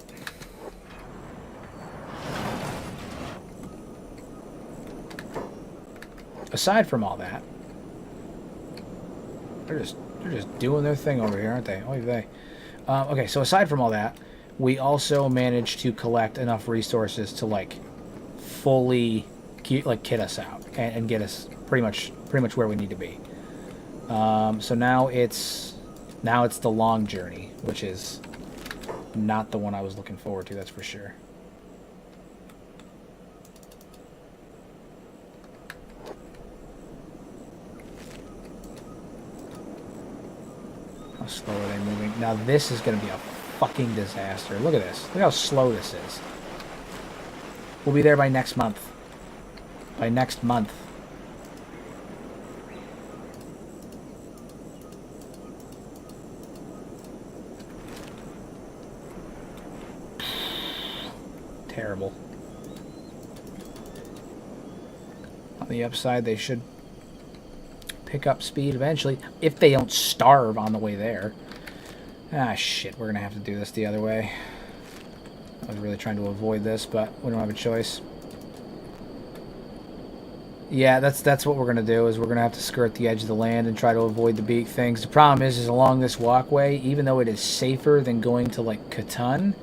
all that, they're just doing their thing over here, aren't they? Oy vey. Okay, so aside from all that, we also managed to collect enough resources to like fully kit us out and get us pretty much where we need to be. So now it's the long journey, which is not the one I was looking forward to, that's for sure. How slow are they moving? Now this is going to be a fucking disaster. Look at this. Look how slow this is. We'll be there by next month. By next month. Terrible. On the upside, they should pick up speed eventually, if they don't starve on the way there. Ah, shit, we're gonna have to do this the other way. I was really trying to avoid this, but we don't have a choice. Yeah, that's what we're gonna do, is we're gonna have to skirt the edge of the land and try to avoid the beak things. The problem is along this walkway, even though it is safer than going to, like, Catan,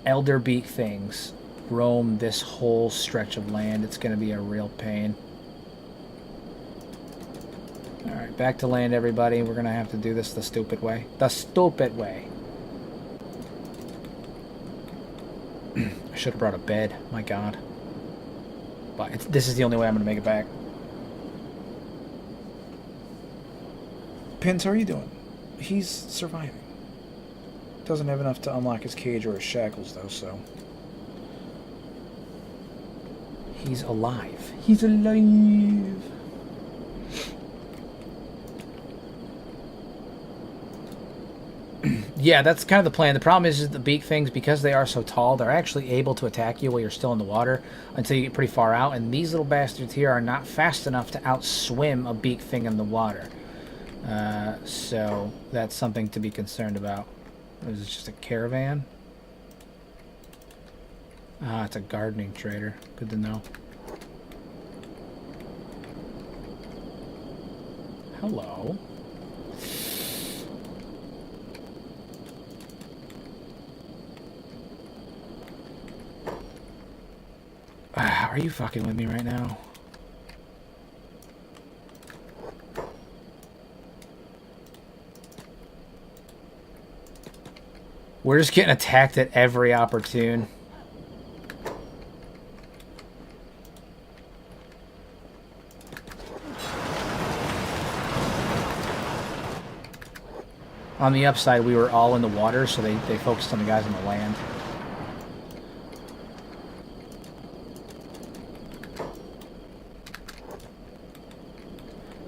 elder beak things roam this whole stretch of land. It's gonna be a real pain. Alright, back to land, everybody. We're gonna have to do this the stupid way. The stupid way. I should have brought a bed. My god. But this is the only way I'm gonna make it back. Pins, how are you doing? He's surviving. Doesn't have enough to unlock his cage or his shackles, though, so... He's alive. He's alive! Yeah, that's kind of the plan. The problem is the beak things, because they are so tall, they're actually able to attack you while you're still in the water until you get pretty far out, and these little bastards here are not fast enough to outswim a beak thing in the water. So that's something to be concerned about. Is this just a caravan? Ah, it's a gardening trader. Good to know. Hello. Are you fucking with me right now? We're just getting attacked at every opportune. On the upside, we were all in the water, so they focused on the guys on the land.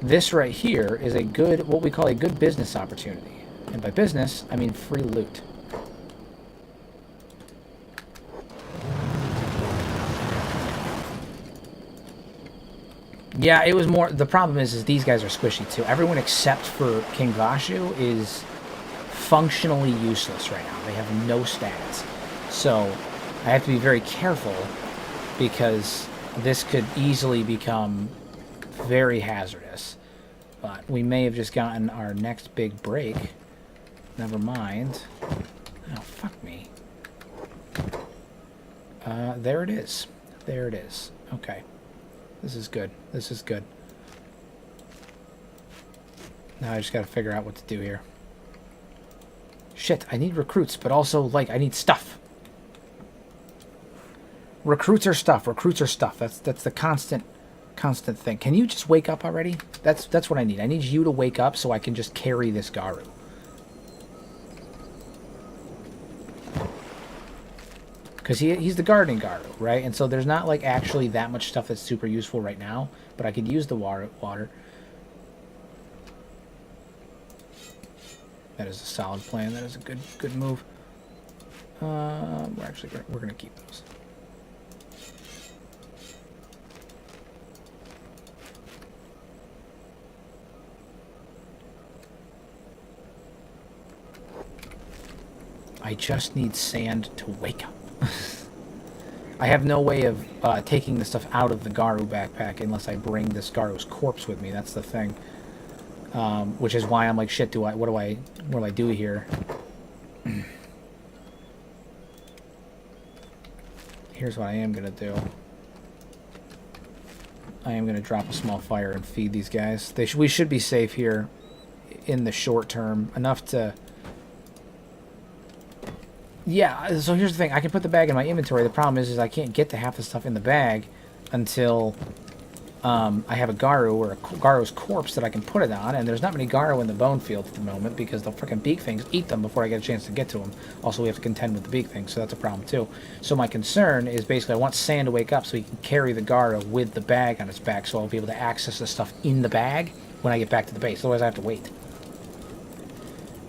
This right here is a good, what we call a good business opportunity. And by business, I mean free loot. Yeah, it was more, the problem is these guys are squishy too. Everyone except for King Vashu is functionally useless right now. They have no stats. So I have to be very careful because this could easily become very hazardous. But we may have just gotten our next big break. Never mind. Oh, fuck me. There it is. There it is. Okay. This is good. This is good. Now I just gotta figure out what to do here. Shit, I need recruits, but also, like, I need stuff. Recruits are stuff. Recruits are stuff. That's the constant thing. Can you just wake up already? That's what I need. I need you to wake up so I can just carry this Garu. Because he's the gardening Garu, right? And so there's not, like, actually that much stuff that's super useful right now, but I could use the water. That is a solid plan. That is a good move. We're gonna keep those. I just need sand to wake up. I have no way of taking the stuff out of the Garu backpack unless I bring this Garu's corpse with me. That's the thing. Which is why I'm like, shit, what do I do here? Here's what I am gonna do. I am gonna drop a small fire and feed these guys. We should be safe here in the short term. Enough to... Yeah, so here's the thing. I can put the bag in my inventory. The problem is I can't get to half the stuff in the bag until I have a Garu or a Garu's corpse that I can put it on. And there's not many Garu in the bone field at the moment because the freaking beak things eat them before I get a chance to get to them. Also, we have to contend with the beak things, so that's a problem too. So my concern is basically I want Sand to wake up so he can carry the Garu with the bag on his back so I'll be able to access the stuff in the bag when I get back to the base. Otherwise, I have to wait.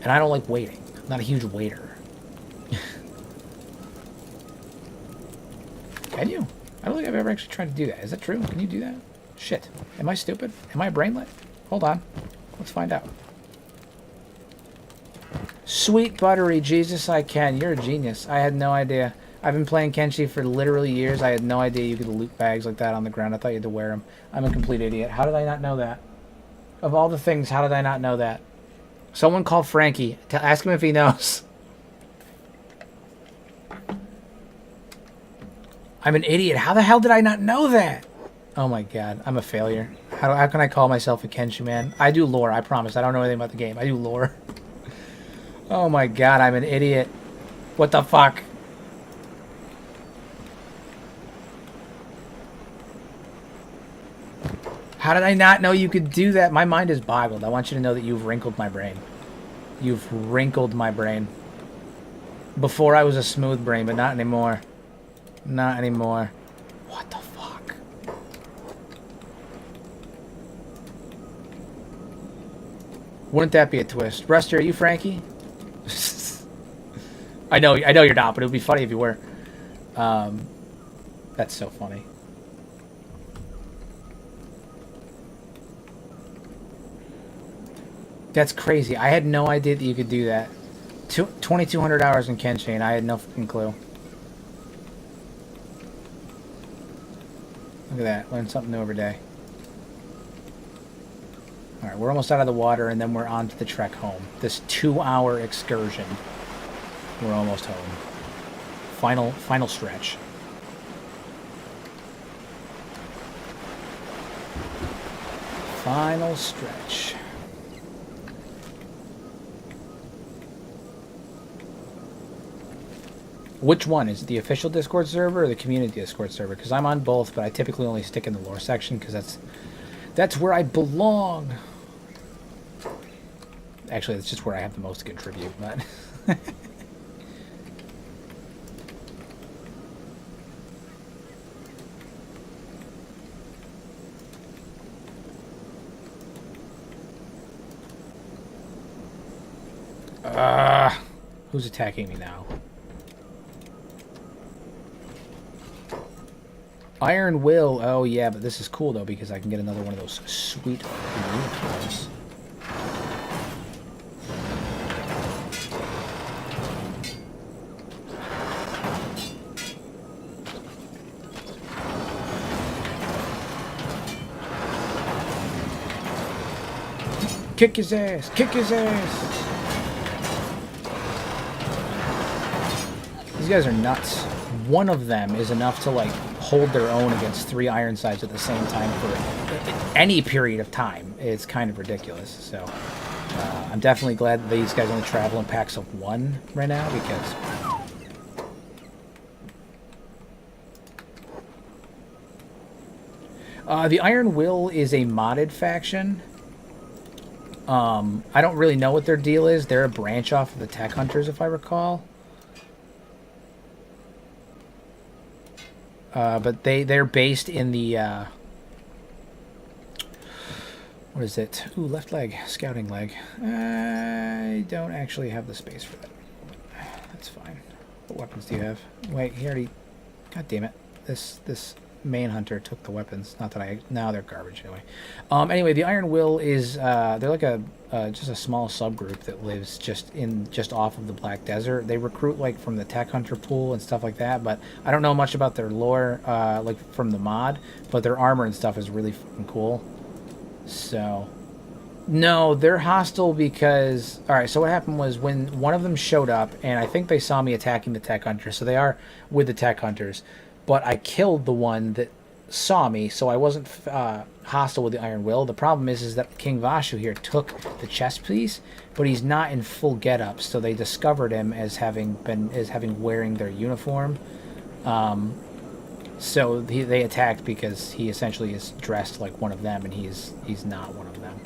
And I don't like waiting. I'm not a huge waiter. Can you? I don't think I've ever actually tried to do that. Is that true? Can you do that? Shit. Am I stupid? Am I brainlet? Hold on. Let's find out. Sweet buttery Jesus, I can. You're a genius. I had no idea. I've been playing Kenshi for literally years. I had no idea you could loot bags like that on the ground. I thought you had to wear them. I'm a complete idiot. How did I not know that? Of all the things, how did I not know that? Someone call Frankie. Ask him if he knows. I'm an idiot. How the hell did I not know that? Oh my god, I'm a failure. How can I call myself a Kenshi man? I do lore, I promise. I don't know anything about the game. I do lore. Oh my god, I'm an idiot. What the fuck? How did I not know you could do that? My mind is boggled. I want you to know that you've wrinkled my brain. You've wrinkled my brain. Before I was a smooth brain, but not anymore. Not anymore. What the fuck? Wouldn't that be a twist? Rusty, are you Frankie? I know you're not, but it would be funny if you were. That's so funny. That's crazy. I had no idea that you could do that. 2,200 hours in Kenshi, and I had no fucking clue. Look at that. Learn something new every day. Alright, we're almost out of the water, and then we're on to the trek home. This 2-hour excursion. We're almost home. Final stretch. Final stretch. Which one? Is it the official Discord server or the community Discord server? Because I'm on both, but I typically only stick in the lore section because that's where I belong. Actually, that's just where I have the most to contribute, but... who's attacking me now? Iron Will. Oh, yeah, but this is cool, though, because I can get another one of those sweet unicorns. Kick his ass! Kick his ass! These guys are nuts. One of them is enough to, like, hold their own against 3 Ironsides at the same time for any period of time. It's kind of ridiculous. So I'm definitely glad that these guys only travel in packs of 1 right now, because the Iron Will is a modded faction. I don't really know what their deal is. They're a branch off of the Tech Hunters, if I recall. But they're based in the, what is it? Ooh, left leg, scouting leg. I don't actually have the space for that. That's fine. What weapons do you have? Wait, he already, god damn it. This main hunter took the weapons. Not that I... Now they're garbage anyway. Anyway, the Iron Will is... they're like just a small subgroup that lives just off of the Black Desert. They recruit like from the tech hunter pool and stuff like that, but I don't know much about their lore like from the mod, but their armor and stuff is really fucking cool. So... No, they're hostile because... Alright, so what happened was when one of them showed up, and I think they saw me attacking the tech hunters, so they are with the tech hunters, but I killed the one that saw me, so I wasn't hostile with the Iron Will. The problem is that King Vashu here took the chest piece, but he's not in full getup, so they discovered him as having wearing their uniform. So they attacked because he essentially is dressed like one of them, and he's not one of them.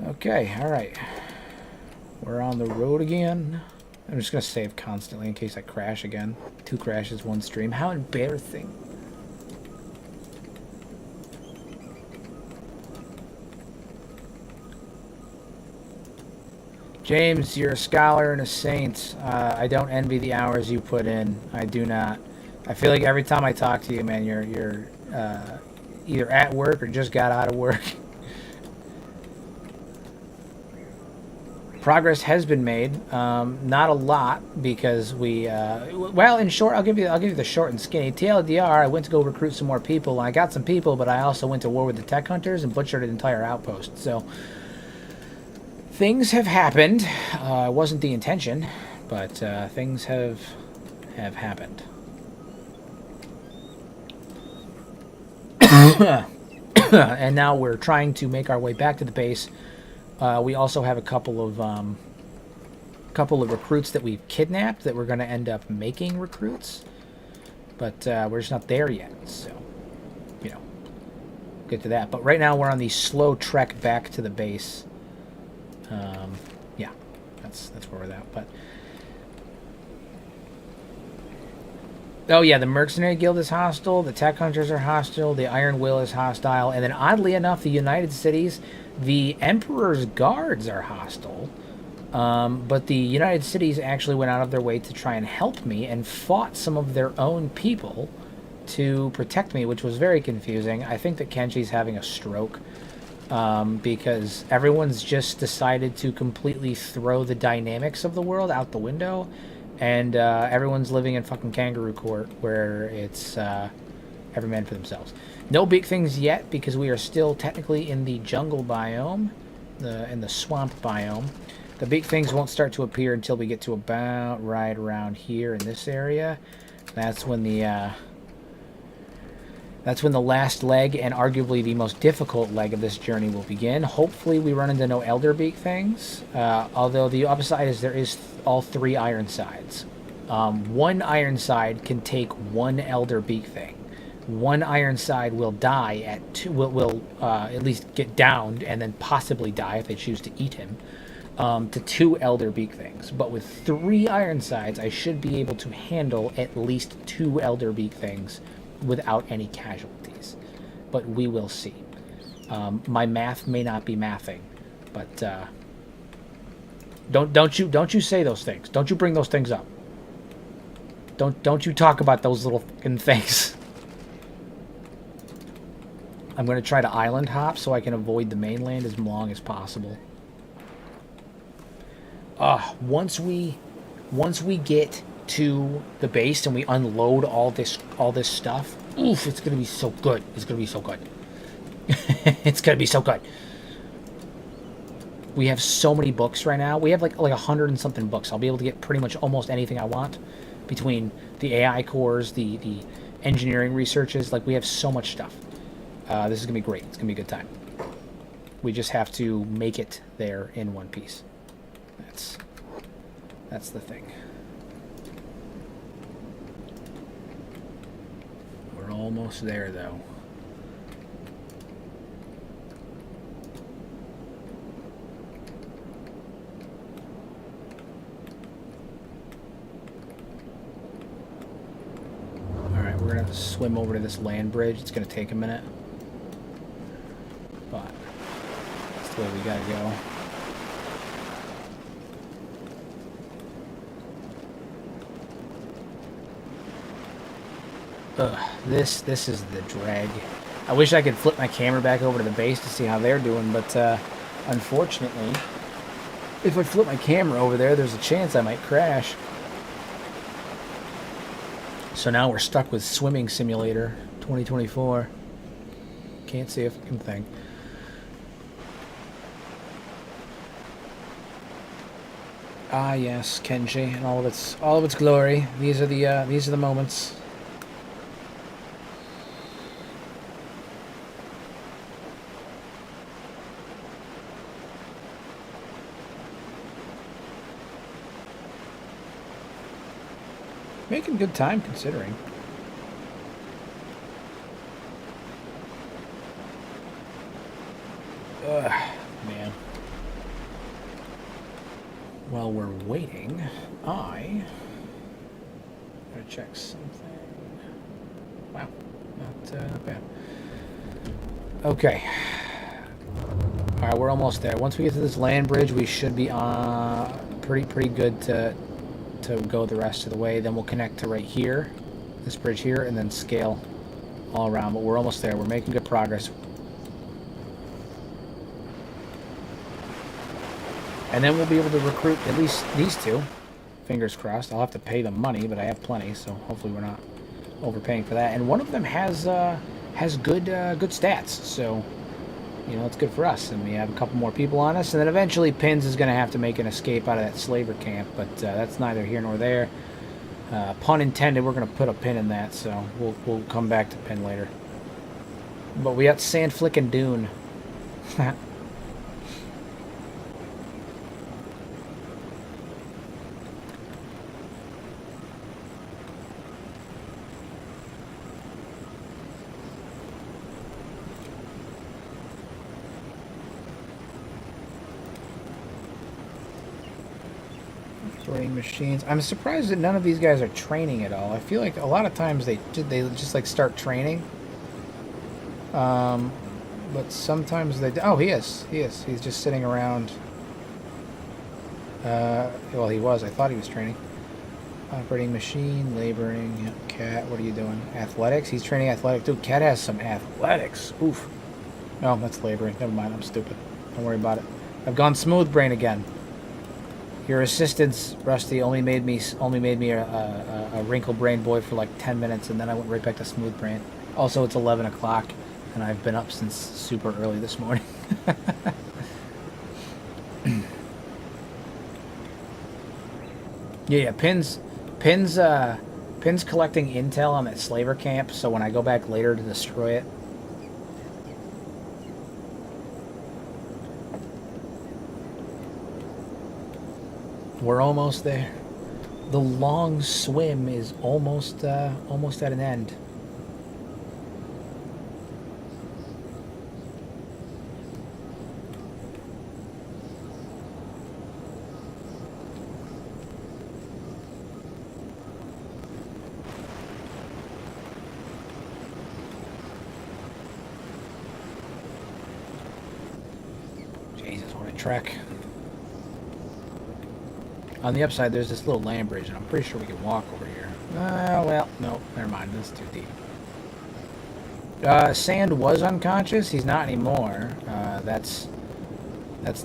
Okay, alright. We're on the road again. I'm just going to save constantly in case I crash again. 2 crashes, 1 stream. How embarrassing. James, you're a scholar and a saint. I don't envy the hours you put in. I do not. I feel like every time I talk to you, man, you're either at work or just got out of work. Progress has been made, not a lot because we. Well, in short, I'll give you the short and skinny. TLDR, I went to go recruit some more people. I got some people, but I also went to war with the tech hunters and butchered an entire outpost. So things have happened. It wasn't the intention, but things have happened. And now we're trying to make our way back to the base. We also have a couple of recruits that we've kidnapped that we're going to end up making recruits, but we're just not there yet. So, you know, get to that. But right now we're on the slow trek back to the base. Yeah, that's where we're at. But oh yeah, the Mercenary Guild is hostile. The Tech Hunters are hostile. The Iron Will is hostile, and then oddly enough, the United Cities. The Emperor's Guards are hostile, but the United Cities actually went out of their way to try and help me and fought some of their own people to protect me, which was very confusing. I think that Kenshi's having a stroke because everyone's just decided to completely throw the dynamics of the world out the window, and everyone's living in fucking kangaroo court where it's every man for themselves. No big things yet because we are still technically in the jungle biome, in the swamp biome. The big things won't start to appear until we get to about right around here in this area. That's when the last leg and arguably the most difficult leg of this journey will begin. Hopefully we run into no elder beak things, although the upside is there is all 3 iron sides. One iron side can take 1 elder beak thing. 1 iron side will die at 2, will at least get downed and then possibly die if they choose to eat him, to 2 elder beak things. But with 3 iron sides, I should be able to handle at least 2 elder beak things without any casualties. But we will see. My math may not be mathing, but don't you say those things. Don't you bring those things up. Don't you talk about those little fucking things. I'm going to try to island hop so I can avoid the mainland as long as possible. Once we get to the base and we unload all this stuff, oof, it's going to be so good. It's going to be so good. It's going to be so good. We have so many books right now. We have like 100 and something books. I'll be able to get pretty much almost anything I want between the AI cores, the engineering researches. Like, we have so much stuff. This is going to be great. It's going to be a good time. We just have to make it there in one piece. That's the thing. We're almost there, though. Alright, we're going to have to swim over to this land bridge. It's going to take a minute. But that's the way we gotta go. This is the drag. I wish I could flip my camera back over to the base to see how they're doing, but unfortunately, if I flip my camera over there, there's a chance I might crash. So now we're stuck with Swimming Simulator 2024. Can't see a fucking thing. Ah yes, Kenshi and all of its glory. These are the moments. Making good time considering. Ugh, man. While we're waiting, I gotta check something. Wow, not bad. Okay. All right, we're almost there. Once we get to this land bridge, we should be pretty good to go the rest of the way. Then we'll connect to right here, this bridge here, and then scale all around. But we're almost there. We're making good progress. And then we'll be able to recruit at least these two. Fingers crossed. I'll have to pay them money, but I have plenty, so hopefully we're not overpaying for that. And one of them has good stats, so you know it's good for us. And we have a couple more people on us, and then eventually Pins is going to have to make an escape out of that slaver camp, but that's neither here nor there. Pun intended. We're going to put a pin in that, so we'll come back to Pin later. But we got Sandflick and Dune. Machines. I'm surprised that none of these guys are training at all. I feel like a lot of times they just like start training. But sometimes they. Oh, he is. He's just sitting around. Well, he was. I thought he was training. Operating machine, laboring. Yep, Cat, what are you doing? Athletics. He's training athletics. Dude, Cat has some athletics. Oof. No, that's laboring. Never mind. I'm stupid. Don't worry about it. I've gone smooth brain again. Your assistance, Rusty, only made me a wrinkle brain boy for like 10 minutes, and then I went right back to smooth brain. Also, it's 11 o'clock, and I've been up since super early this morning. Yeah, Pins collecting intel on that slaver camp, so when I go back later to destroy it. We're almost there. The long swim is almost at an end. Jesus, what a trek. On the upside, there's this little land bridge, and I'm pretty sure we can walk over here. Well, no, never mind. That's too deep. Sand was unconscious. He's not anymore. That's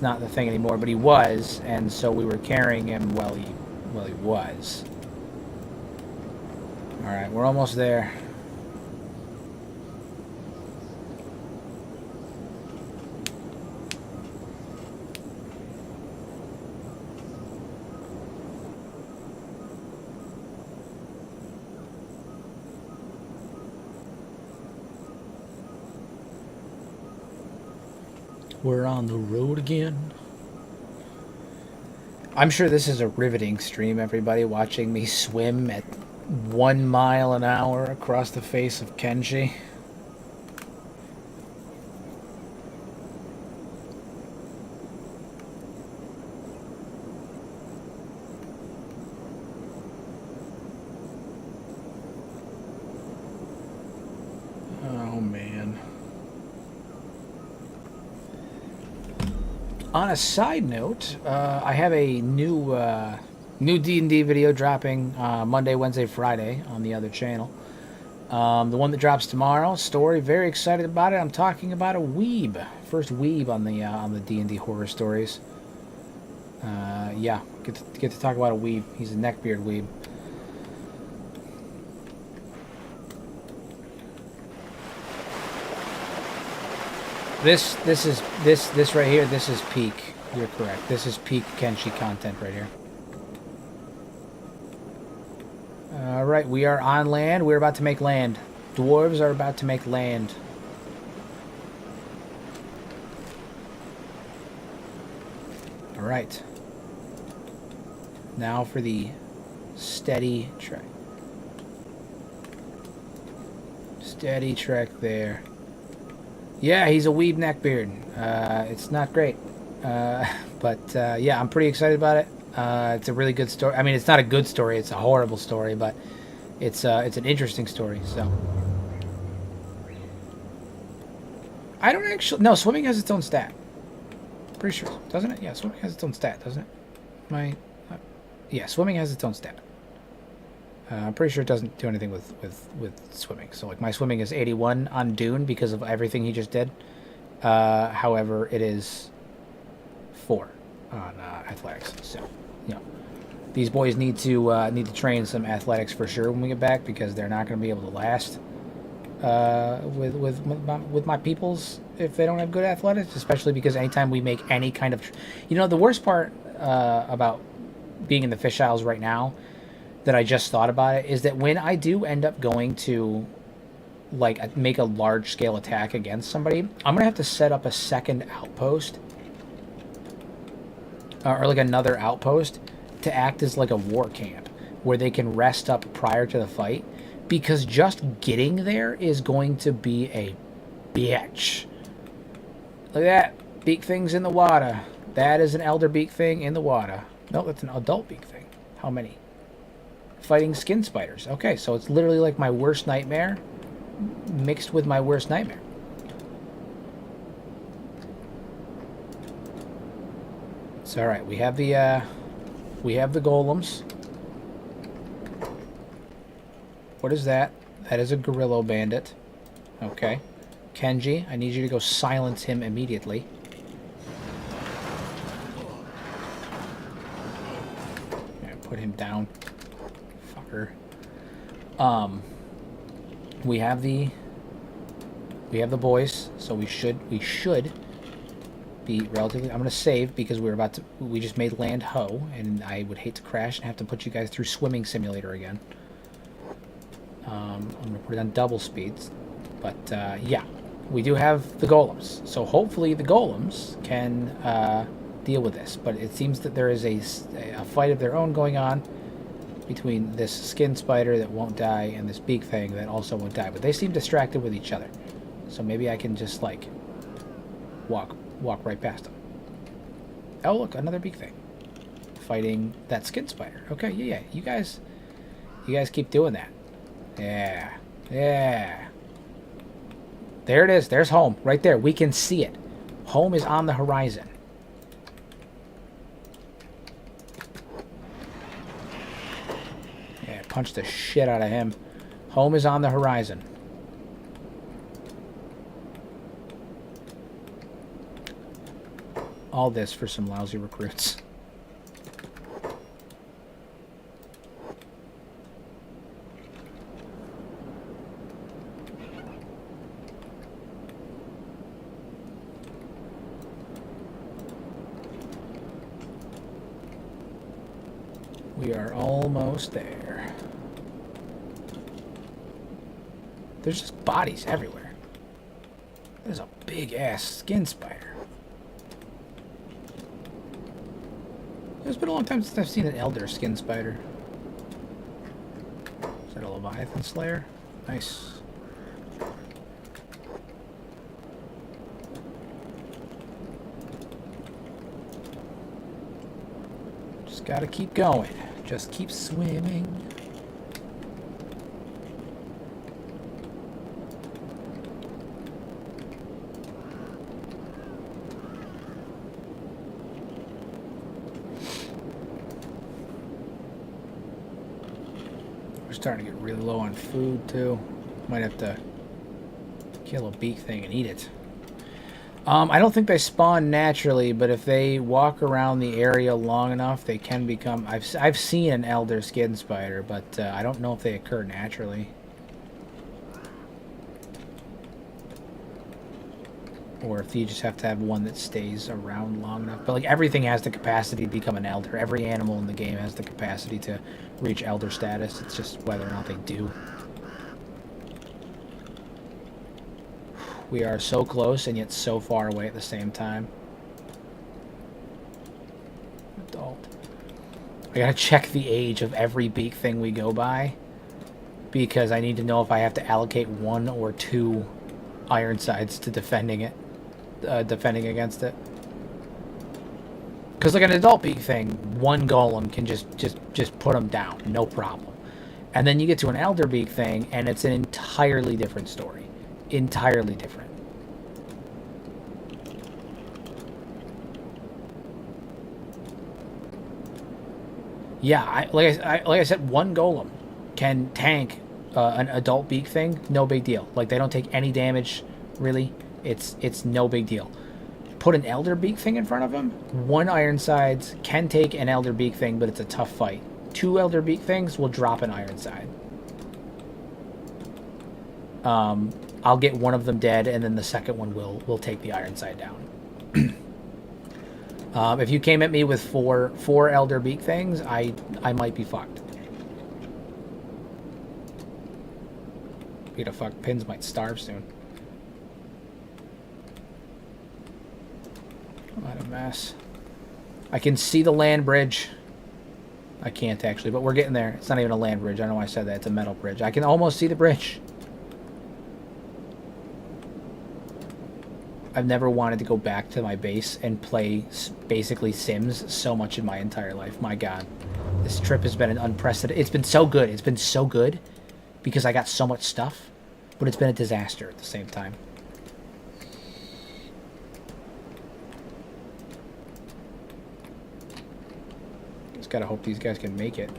not the thing anymore, but he was, and so we were carrying him while he was. All right, we're almost there. We're on the road again. I'm sure this is a riveting stream, everybody, watching me swim at 1 mile an hour across the face of Kenshi. Oh, man. On a side note, I have a new D&D video dropping Monday, Wednesday, Friday on the other channel. The one that drops tomorrow. Story, very excited about it. I'm talking about a weeb. First weeb on the D&D horror stories. Yeah, get to talk about a weeb. He's a neckbeard weeb. This right here. This is peak. You're correct. This is peak Kenshi content right here. All right, we are on land. We're about to make land. Dwarves are about to make land. All right. Now for the steady trek. Steady trek there. Yeah, he's a weeb neckbeard. It's not great. But yeah, I'm pretty excited about it. It's a really good story. I mean, it's not a good story. It's a horrible story, but it's an interesting story. So I don't actually. No, swimming has its own stat. Pretty sure, doesn't it? Yeah, swimming has its own stat, doesn't it? Yeah, swimming has its own stat. I'm pretty sure it doesn't do anything with swimming. So like my swimming is 81 on Dune because of everything he just did. However, it is 4 on athletics. So, you know, these boys need to train some athletics for sure when we get back because they're not going to be able to last with my peoples if they don't have good athletics. Especially because anytime we make any kind of, the worst part about being in the fish isles right now that I just thought about it is that when I do end up going to like make a large scale attack against somebody, I'm gonna have to set up a second outpost or like another outpost to act as like a war camp where they can rest up prior to the fight, because just getting there is going to be a bitch. Look at that, beak things in the water. That is an elder beak thing in the water. No, that's an adult beak thing. How many? Fighting skin spiders. Okay, so it's literally like my worst nightmare mixed with my worst nightmare. So all right, we have the golems. What is that? That is a gorilla bandit. Okay. Kenshi, I need you to go silence him immediately. Yeah, put him down. Fucker. We have the boys, so we should be relatively. I'm gonna save because we just made land ho, and I would hate to crash and have to put you guys through swimming simulator again. I'm gonna put it on double speeds, but yeah, we do have the golems, so hopefully the golems can deal with this. But it seems that there is a fight of their own going on between this skin spider that won't die and this beak thing that also won't die, but they seem distracted with each other, so maybe I can just like walk right past them. Oh look, another beak thing fighting that skin spider. Okay, yeah, you guys keep doing that. Yeah. There it is. There's home right there. We can see it. Home is on the horizon. Yeah, punch the shit out of him. Home is on the horizon. All this for some lousy recruits. We are almost there. There's just bodies everywhere. There's a big ass skin spider. It's been a long time since I've seen an elder skin spider. Is that a Leviathan Slayer? Nice. Just gotta keep going. Just keep swimming. We're starting to get really low on food too. Might have to kill a beak thing and eat it. I don't think they spawn naturally, but if they walk around the area long enough, they can become... I've seen an elder skin spider, but I don't know if they occur naturally. Or if you just have to have one that stays around long enough. But like everything has the capacity to become an elder. Every animal in the game has the capacity to reach elder status. It's just whether or not they do. We are so close and yet so far away at the same time. Adult. I gotta check the age of every beak thing we go by, because I need to know if I have to allocate 1 or 2 Ironsides to defending against it. Because like an adult beak thing, 1 golem can just put them down, no problem. And then you get to an elder beak thing, and it's an entirely different story. Entirely different. Yeah, like I said, 1 golem can tank an adult beak thing, no big deal. Like they don't take any damage, really. It's no big deal. Put an elder beak thing in front of him. 1 Ironsides can take an elder beak thing, but it's a tough fight. 2 elder beak things will drop an Ironside. I'll get one of them dead, and then the second one will take the Ironside down. If you came at me with four elder beak things, I might be fucked. Peter, fuck, Pins might starve soon. What a mess. I can see the land bridge. I can't actually, but we're getting there. It's not even a land bridge. I don't know why I said that. It's a metal bridge. I can almost see the bridge. I've never wanted to go back to my base and play basically Sims so much in my entire life. My God. This trip has been an unprecedented... It's been so good. It's been so good because I got so much stuff, but it's been a disaster at the same time. Just gotta hope these guys can make it.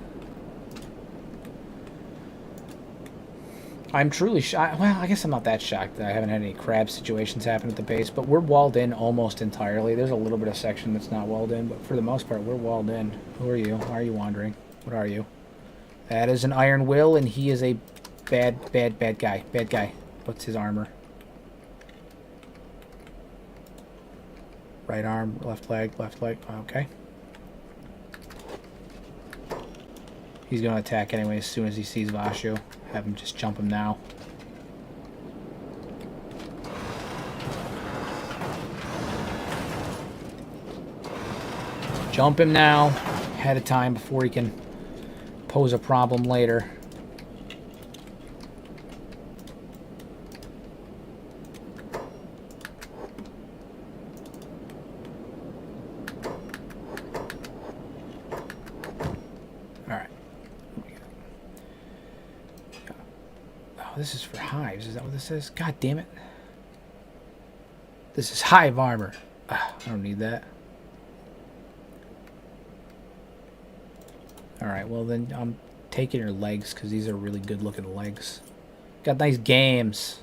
I'm truly shocked. Well, I guess I'm not that shocked that I haven't had any crab situations happen at the base, but we're walled in almost entirely. There's a little bit of section that's not walled in, but for the most part, we're walled in. Who are you? Why are you wandering? What are you? That is an Iron Will, and he is a bad guy. Bad guy. What's his armor? Right arm, left leg, left leg. Okay. He's going to attack anyway as soon as he sees Vasho. Have him just jump him now. Jump him now, ahead of time, before he can pose a problem later. This is for hives. Is that what this is? God damn it. This is hive armor. I don't need that. Alright, well then I'm taking your legs because these are really good looking legs. Got nice games.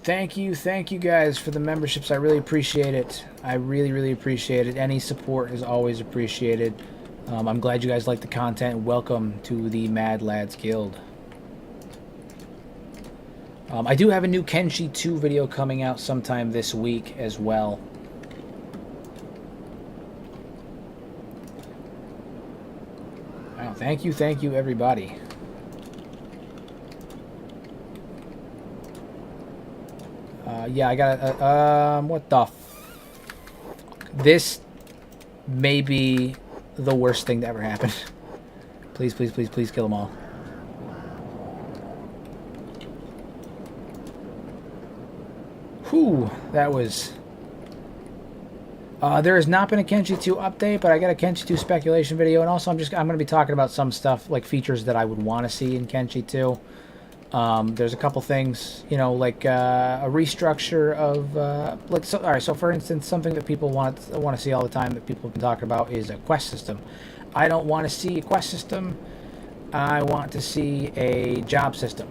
Thank you guys for the memberships. I really appreciate it. I really appreciate it. Any support is always appreciated. I'm glad you guys like the content. Welcome to the Mad Lads Guild. I do have a new Kenshi 2 video coming out sometime this week as well. Wow, thank you everybody. Yeah, I got a, what the this may be the worst thing to ever happen. Please kill them all. Whew, that was... there has not been a Kenshi 2 update, but I got a Kenshi 2 speculation video, and also I'm going to be talking about some stuff, like features that I would want to see in Kenshi 2. There's a couple things, you know, like a restructure of like so. All right, so for instance, something that people want to see all the time that people have been talking about is a quest system. I don't want to see a quest system. I want to see a job system.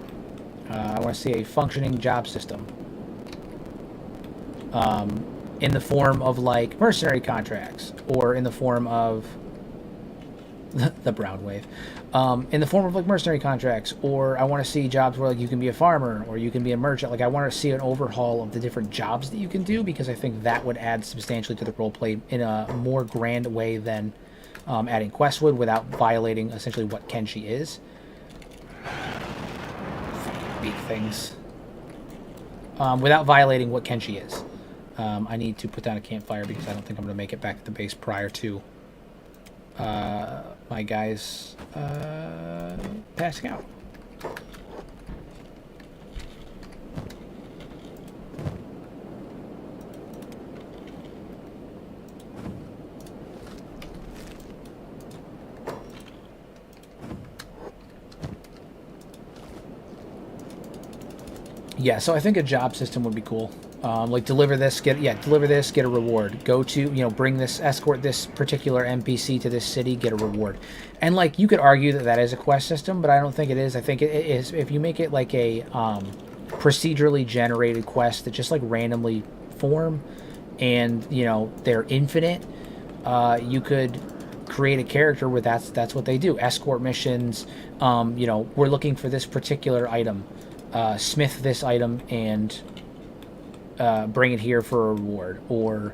I want to see a functioning job system. In the form of like mercenary contracts, or in the form of the brown wave, in the form of like mercenary contracts, or I want to see jobs where like you can be a farmer or you can be a merchant. Like I want to see an overhaul of the different jobs that you can do, because I think that would add substantially to the roleplay in a more grand way than adding quest would, without violating essentially what Kenshi is. Fucking big things. Without violating what Kenshi is. I need to put down a campfire because I don't think I'm going to make it back to the base prior to my guys passing out. Yeah, so I think a job system would be cool. Like deliver this, get a reward. Go to, you know, bring this, escort this particular NPC to this city, get a reward. And like you could argue that that is a quest system, but I don't think it is. I think it is if you make it like a procedurally generated quest that just like randomly form, and you know they're infinite. You could create a character where that's what they do. Escort missions. You know, we're looking for this particular item. Smith this item and bring it here for a reward, or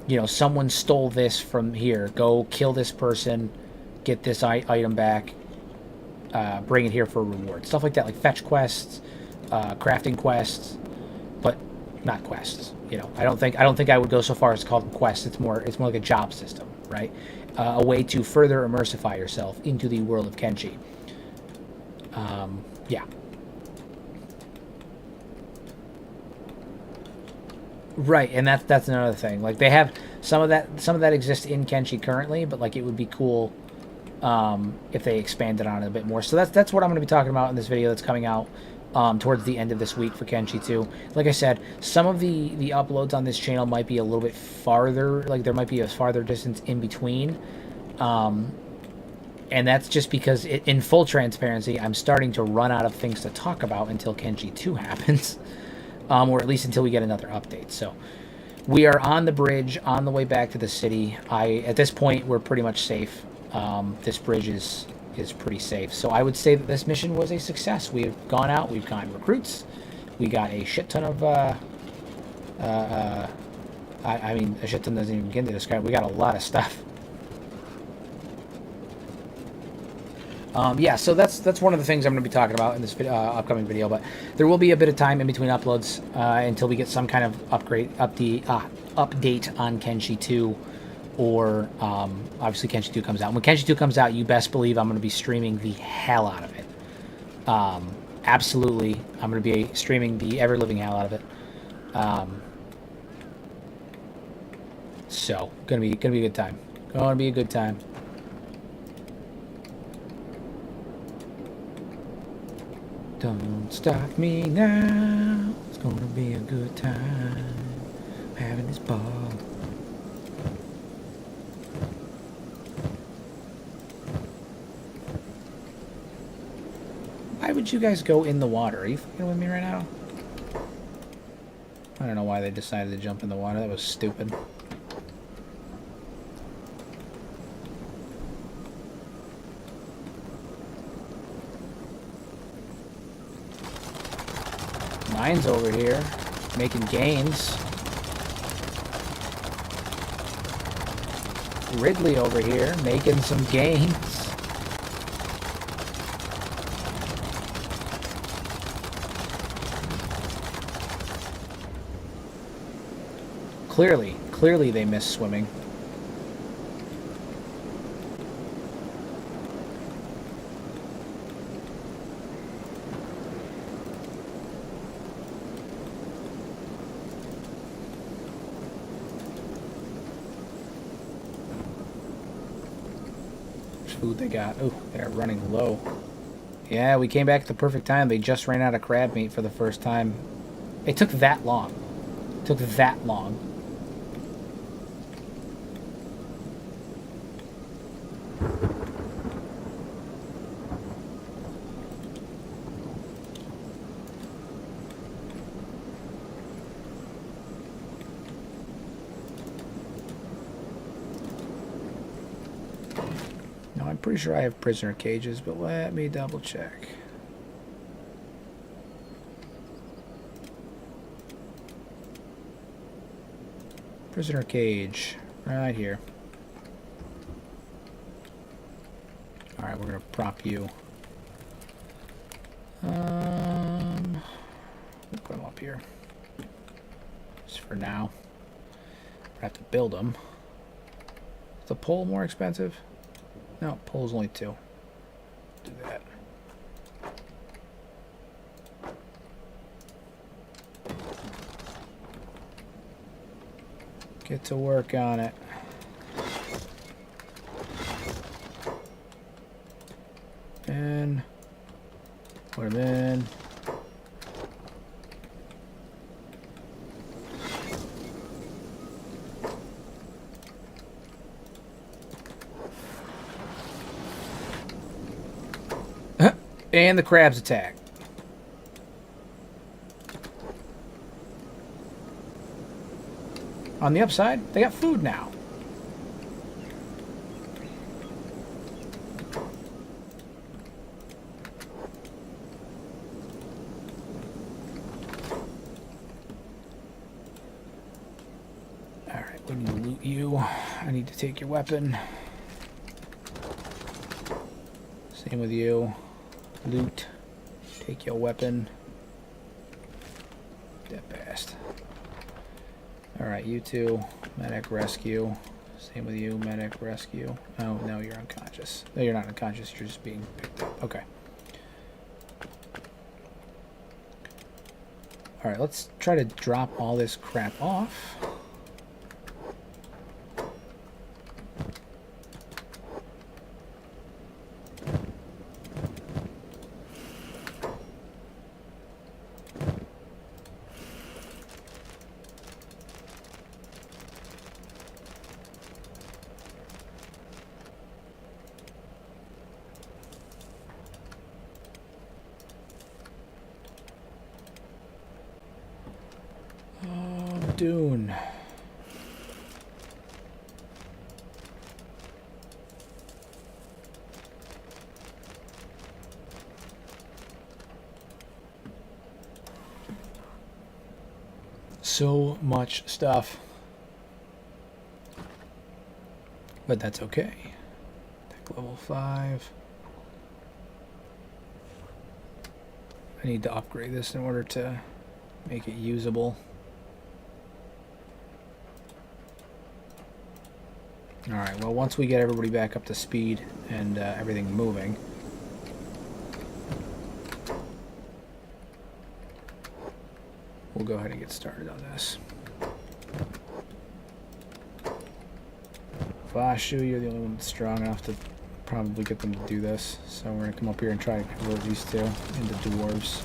you know, someone stole this from here, go kill this person, get this item back, bring it here for a reward. Stuff like that, like fetch quests, crafting quests, but not quests. You know, I don't think I would go so far as to call them quests. It's more like a job system, right? A way to further immersify yourself into the world of Kenshi. Yeah. Right, and that's another thing. Like they have some of that exists in Kenshi currently, but like it would be cool if they expanded on it a bit more. So that's what I'm going to be talking about in this video that's coming out towards the end of this week for Kenshi 2. Like I said, some of the uploads on this channel might be a little bit farther. Like there might be a farther distance in between, and that's just because in full transparency, I'm starting to run out of things to talk about until Kenshi 2 happens. Or at least until we get another update. So we are on the bridge on the way back to the city. At this point, we're pretty much safe. This bridge is pretty safe. So I would say that this mission was a success. We've gone out, we've gotten recruits, we got a shit ton of I mean, a shit ton doesn't even begin to describe. We got a lot of stuff. Yeah, so that's one of the things I'm going to be talking about in this upcoming video, but there will be a bit of time in between uploads until we get some kind of update on Kenshi 2, or obviously Kenshi 2 comes out. When Kenshi 2 comes out, you best believe I'm going to be streaming the hell out of it. Absolutely, I'm going to be streaming the ever-living hell out of it. So, gonna be a good time. Gonna be a good time. Don't stop me now. It's gonna be a good time. Having this ball. Why would you guys go in the water? Are you fucking with me right now? I don't know why they decided to jump in the water. That was stupid. Mine's over here, making gains. Ridley over here, making some gains. Clearly they miss swimming. Food they got. Oh, they're running low. Yeah, we came back at the perfect time. They just ran out of crab meat for the first time. It took that long. It took that long. No, I'm pretty sure I have prisoner cages, but let me double check. Prisoner cage, right here. Alright, we're gonna prop you. We'll put them up here. Just for now. I have to build them. Is the pole more expensive? No, pole's only 2. Do that. Get to work on it. And put them in. And the crabs attack. On the upside, they got food now. Alright, we need to loot you. I need to take your weapon. Same with you. Loot. Take your weapon. That passed. Alright, you two. Medic rescue. Same with you. Medic rescue. Oh, no, you're unconscious. No, you're not unconscious. You're just being picked up. Okay. Alright, let's try to drop all this crap off. Dune. So much stuff. But that's okay. Tech level 5. I need to upgrade this in order to make it usable. Alright, well, once we get everybody back up to speed and everything moving, we'll go ahead and get started on this. Vashu, you're the only one that's strong enough to probably get them to do this, so we're going to come up here and try to convert these two into dwarves.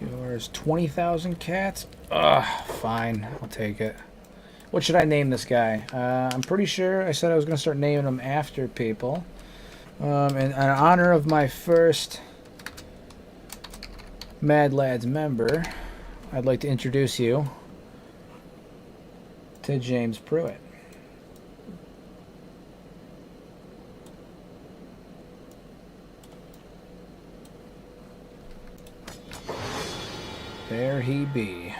Yours, 20,000 cats? Ugh, fine. I'll take it. What should I name this guy? I'm pretty sure I said I was going to start naming them after people. In honor of my first Mad Lads member, I'd like to introduce you to James Pruitt. There he be.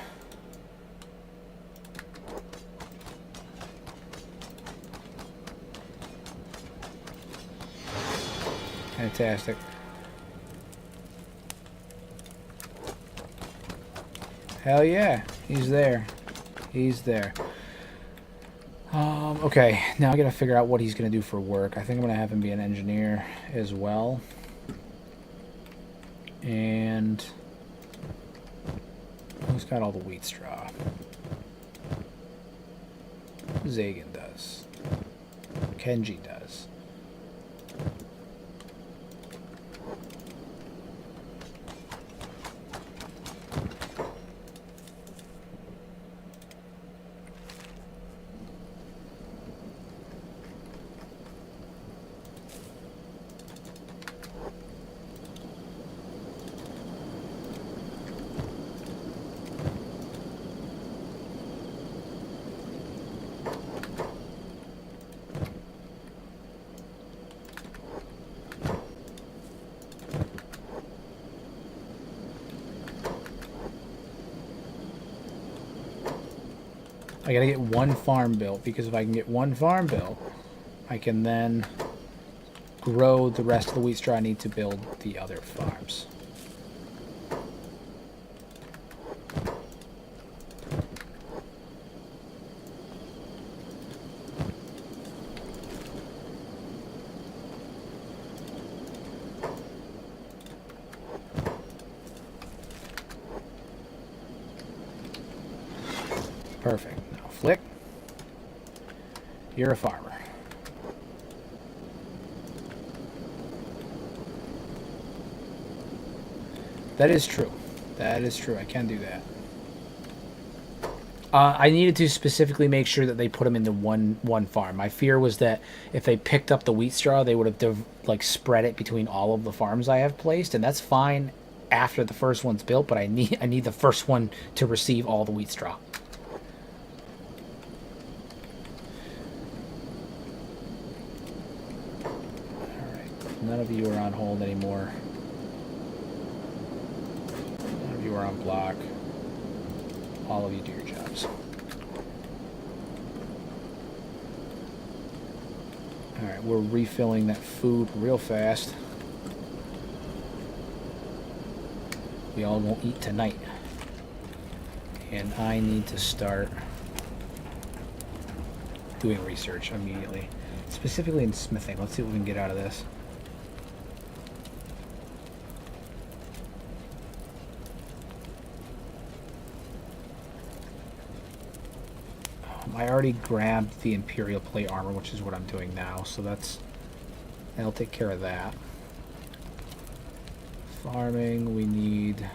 Fantastic. Hell yeah, he's there. He's there. Okay, now I gotta figure out what he's gonna do for work. I think I'm gonna have him be an engineer as well. And he's got all the wheat straw. Zagan does. Kenshi does. I gotta get one farm built, because if I can get one farm built, I can then grow the rest of the wheat straw I need to build the other farms. Perfect. Now flick. You're a farmer. That is true. That is true. I can do that. I needed to specifically make sure that they put them into one farm. My fear was that if they picked up the wheat straw, they would have like spread it between all of the farms I have placed, and that's fine after the first one's built. But I need the first one to receive all the wheat straw. None of you are on hold anymore. None of you are on block. All of you do your jobs. Alright, we're refilling that food real fast. We all won't eat tonight. And I need to start doing research immediately. Specifically in smithing. Let's see what we can get out of this. I already grabbed the Imperial plate armor, which is what I'm doing now, so that'll take care of that. Farming, we need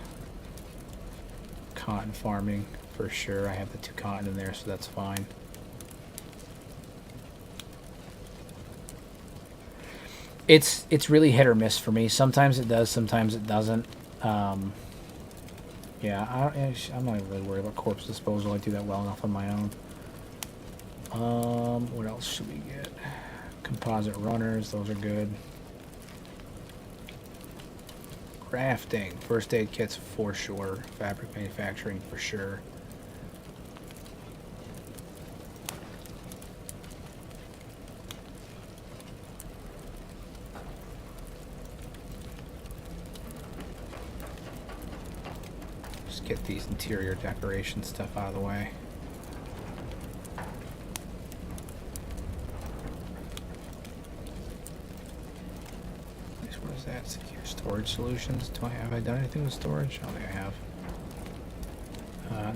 cotton farming for sure. I have the 2 cotton in there, so that's fine. It's really hit or miss for me. Sometimes it does, sometimes it doesn't. Yeah, I'm not really worried about corpse disposal. I do that well enough on my own. What else should we get? Composite runners, those are good. Crafting, first aid kits for sure. Fabric manufacturing for sure. Just get these interior decoration stuff out of the way. That secure storage solutions. Have I done anything with storage? I don't think I have.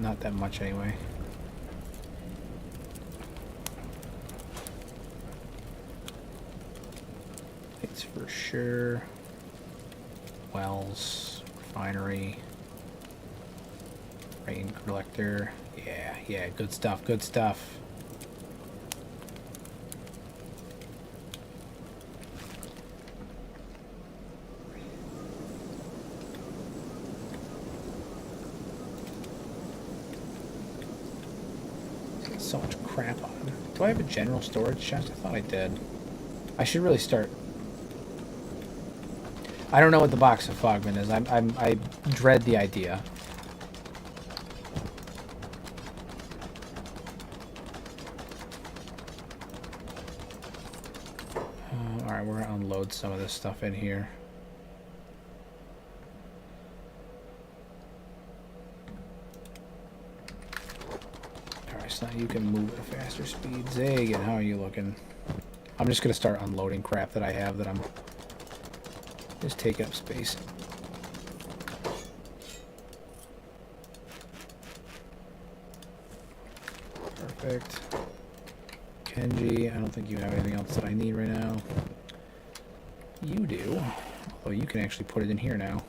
Not that much anyway. It's for sure. Wells, refinery, rain collector. Yeah, good stuff, good stuff. So much crap on him. Do I have a general storage chest? I thought I did. I should really start. I don't know what the box of Fogman is. I dread the idea. Alright, we're gonna unload some of this stuff in here. So you can move at a faster speed. Zig, and how are you looking? I'm just going to start unloading crap that I have that I'm just taking up space. Perfect. Kenshi, I don't think you have anything else that I need right now. You do. Oh, you can actually put it in here now.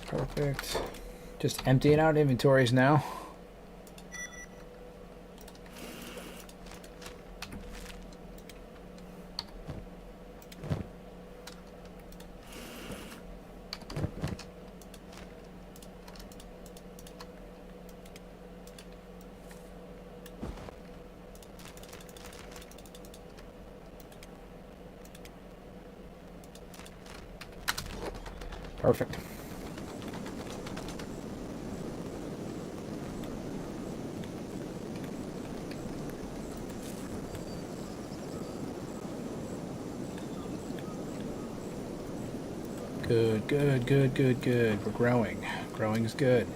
Perfect. Just emptying out inventories now. Perfect. Good, good, good, good, good. We're growing. Growing is good.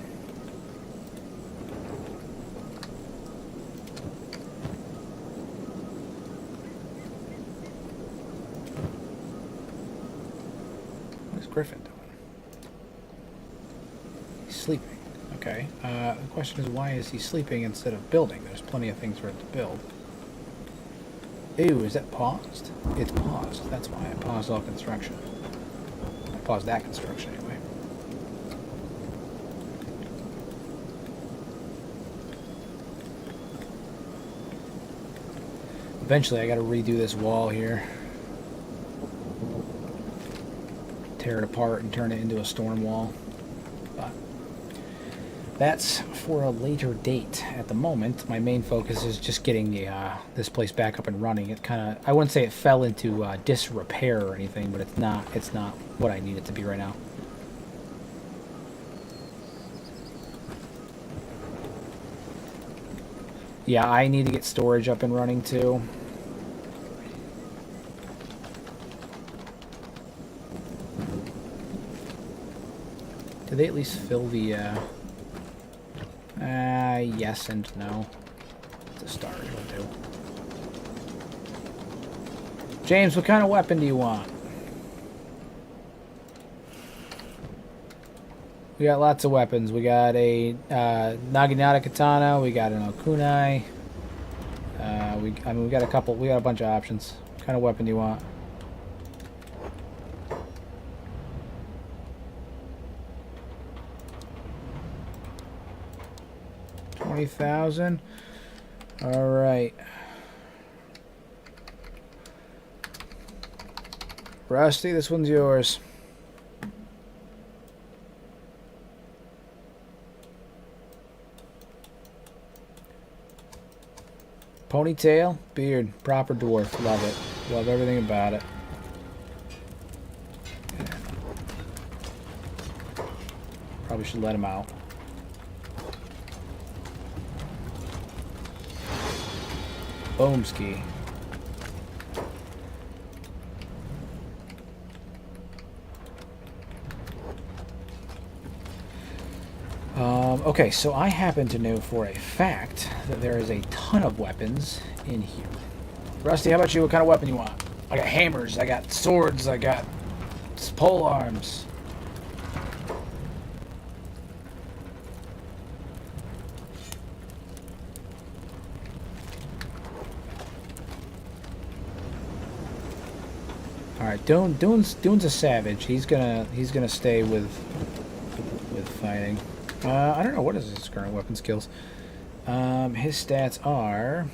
What's Griffin doing? He's sleeping. Okay. The question is, why is he sleeping instead of building? There's plenty of things for it to build. Ew, is that paused? It's paused. That's why I paused all construction. Pause that construction anyway. Eventually I gotta redo this wall here. Tear it apart and turn it into a storm wall. But that's for a later date. At the moment, my main focus is just getting the this place back up and running. It kind of, I wouldn't say it fell into disrepair or anything, but it's not what I need it to be right now. Yeah, I need to get storage up and running too. Did they at least fill the yes and no. To start, it'll do. James, what kind of weapon do you want? We got lots of weapons. We got a Naginata katana. We got an okunai. We got a couple. We got a bunch of options. What kind of weapon do you want? $20,000. All right. Rusty, this one's yours. Ponytail, beard, proper dwarf. Love it. Love everything about it. Probably should let him out. Boomski. Okay, so I happen to know for a fact that there is a ton of weapons in here. Rusty, how about you? What kind of weapon you want? I got hammers, I got swords, I got pole arms. Alright, Dune's a savage. He's gonna stay with fighting. I don't know, what is his current weapon skills? His stats are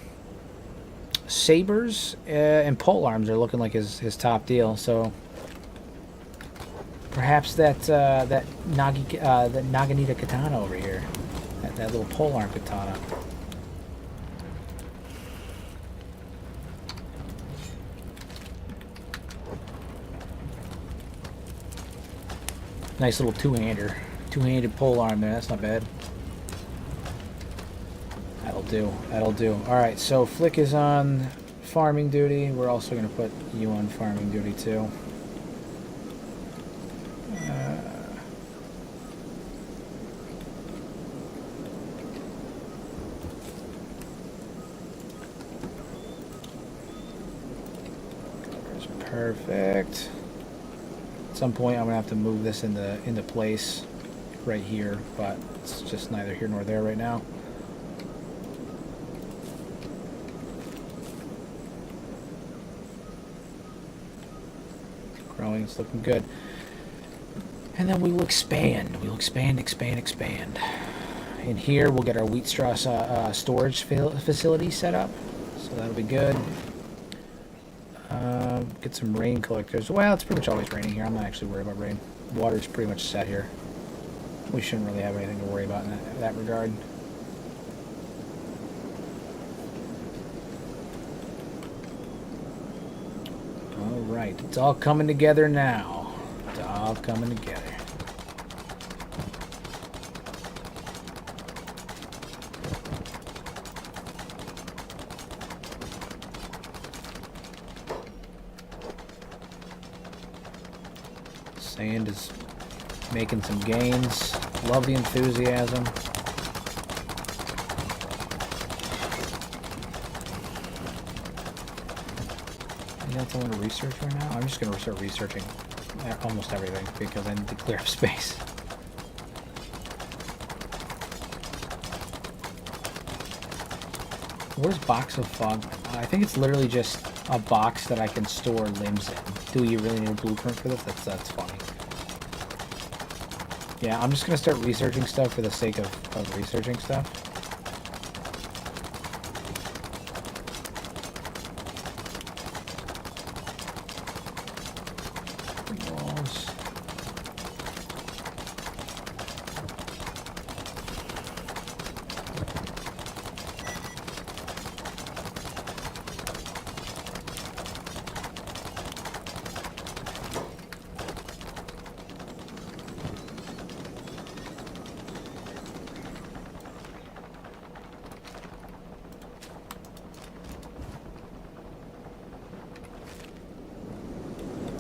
sabers and pole arms are looking like his top deal. So perhaps that Naginata katana over here, that little pole arm katana. Nice little two-handed pole arm there. That's not bad. That'll do. That'll do. All right. So Flick is on farming duty. We're also going to put you on farming duty too. Perfect. At some point, I'm gonna have to move this into place right here, but it's just neither here nor there right now. Growing, it's looking good. And then we will expand. We'll expand. In here, we'll get our wheat straw storage facility set up, so that'll be good. Get some rain collectors. Well, it's pretty much always raining here. I'm not actually worried about rain. Water's pretty much set here. We shouldn't really have anything to worry about in that regard. Alright, it's all coming together now. It's all coming together. Sand is making some gains. Love the enthusiasm. You know what I want to research right now? I'm just going to start researching almost everything because I need to clear up space. Where's box of fog? I think it's literally just a box that I can store limbs in. Do you really need a blueprint for this? That's funny. Yeah, I'm just going to start researching stuff for the sake of researching stuff. Walls.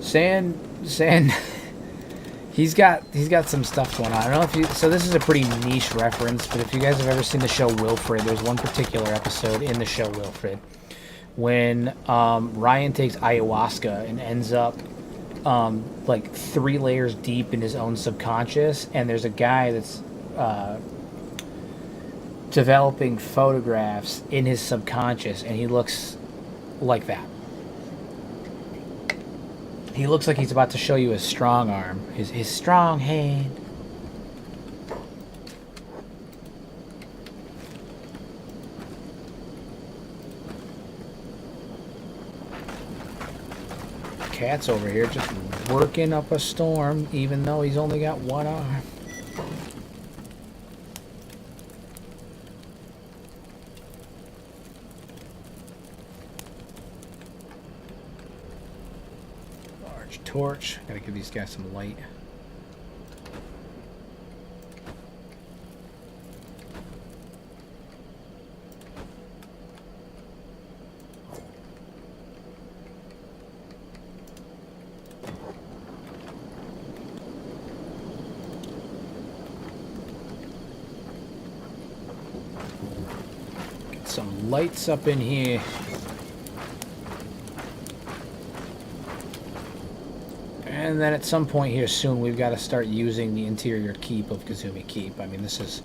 Sand. He's got some stuff going on. I don't know if you. So this is a pretty niche reference, but if you guys have ever seen the show Wilfred, there's one particular episode in the show Wilfred when Ryan takes ayahuasca and ends up like 3 layers deep in his own subconscious, and there's a guy that's developing photographs in his subconscious, and he looks like that. He looks like he's about to show you his strong arm, his strong hand. Cat's over here just working up a storm, even though he's only got one arm. Torch. Gotta give these guys some light. Get some lights up in here. And then at some point here soon, we've got to start using the interior keep of Kazumi Keep. I mean, this is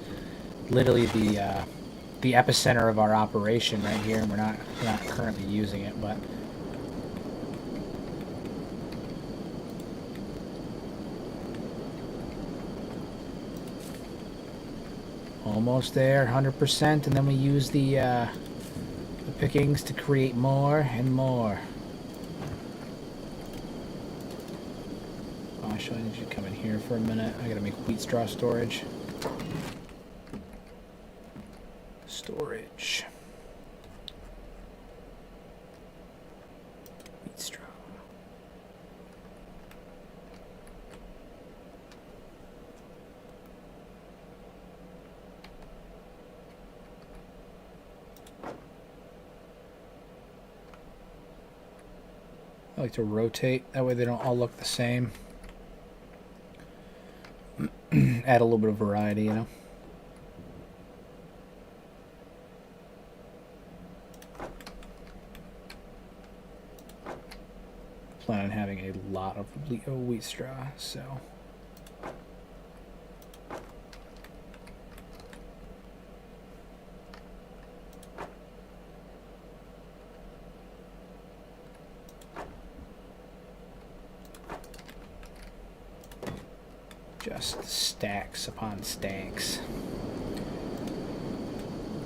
literally the epicenter of our operation right here, and we're not currently using it, but almost there, 100%. And then we use the pickings to create more and more. Actually, I need you to come in here for a minute. I gotta make wheat straw storage. Storage. Wheat straw. I like to rotate, that way they don't all look the same. Add a little bit of variety, you know. plan on having a lot of wheat straw, so. Just stacks upon stacks.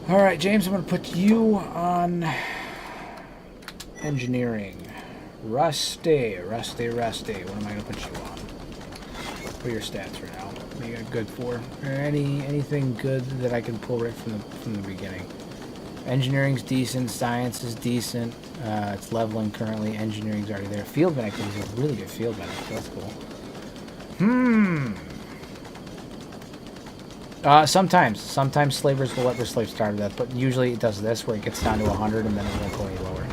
All right, James, I'm going to put you on engineering. Rusty. What am I going to put you on? What are your stats right now? What are you good for? Or anything good that I can pull right from the beginning? Engineering's decent. Science is decent. It's leveling currently. Engineering's already there. Field medic is a really good field medic. So that's cool. Sometimes slavers will let their slaves starve to death, but usually it does this, where it gets down to 100 and then it won't go any lower.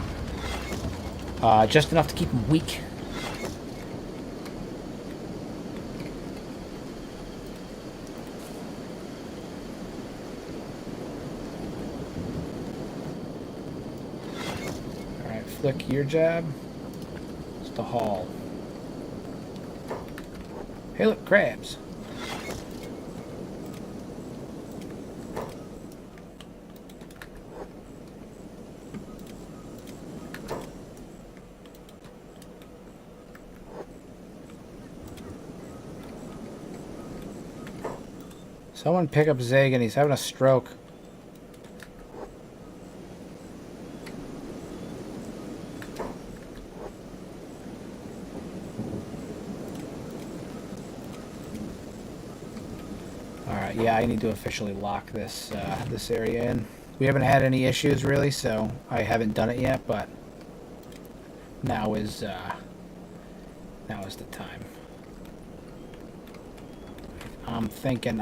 Just enough to keep them weak. Alright, Flick, your job. It's the haul. Hey look, crabs. Someone pick up Zagan, he's having a stroke. Alright, yeah, I need to officially lock this this area in. We haven't had any issues really, so I haven't done it yet, but now is the time. I'm thinking.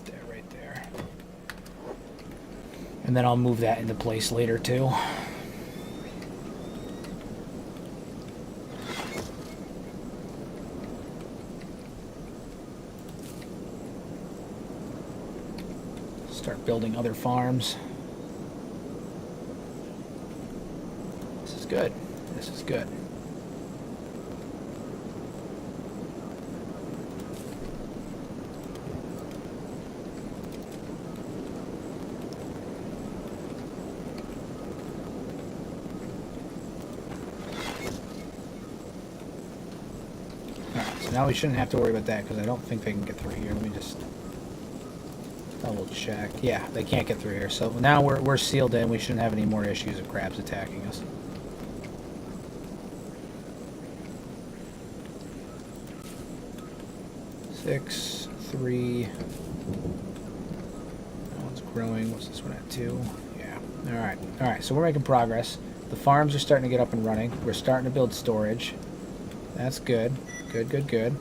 There, right there. And then I'll move that into place later too. Start building other farms. This is good. This is good. Alright, so now we shouldn't have to worry about that because I don't think they can get through here. Let me just double check. Yeah, they can't get through here. So now we're sealed in. We shouldn't have any more issues of crabs attacking us. Six, 3. That one's growing. What's this one at? 2. Yeah. All right. All right. So we're making progress. The farms are starting to get up and running. We're starting to build storage. That's good. Good.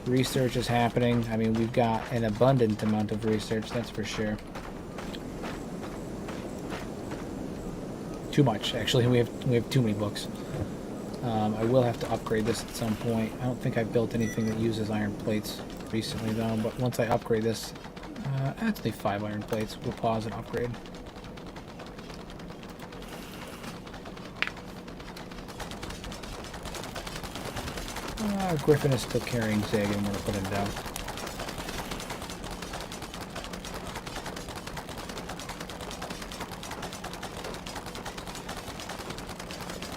Research is happening. I mean, we've got an abundant amount of research, that's for sure. Too much, actually. We have too many books. I will have to upgrade this at some point. I don't think I've built anything that uses iron plates recently, though. But once I upgrade this, actually 5 iron plates. We'll pause and upgrade. Griffin is still carrying Zig, and I'm going to put him down.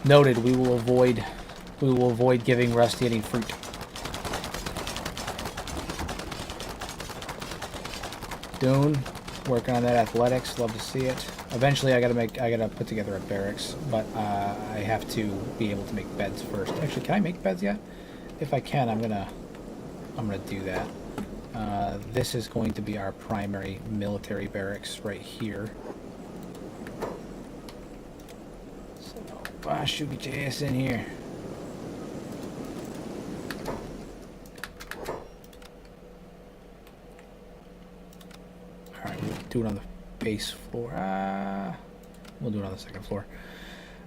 Noted. We will avoid giving Rusty any fruit. Dune, working on that athletics. Love to see it. Eventually, I gotta put together a barracks, but I have to be able to make beds first. Actually, can I make beds yet? If I can, I'm gonna do that. This is going to be our primary military barracks right here. So, shoot, get your ass in here. All right, we'll do it on the base floor. We'll do it on the second floor.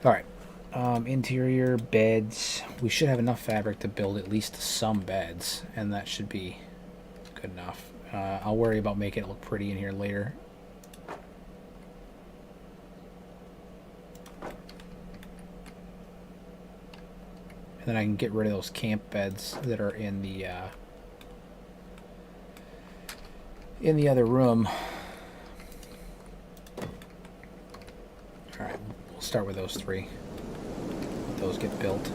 All right. Interior beds. We should have enough fabric to build at least some beds, and that should be good enough. I'll worry about making it look pretty in here later. And then I can get rid of those camp beds that are in the other room. All right, we'll start with those three. Let those get built.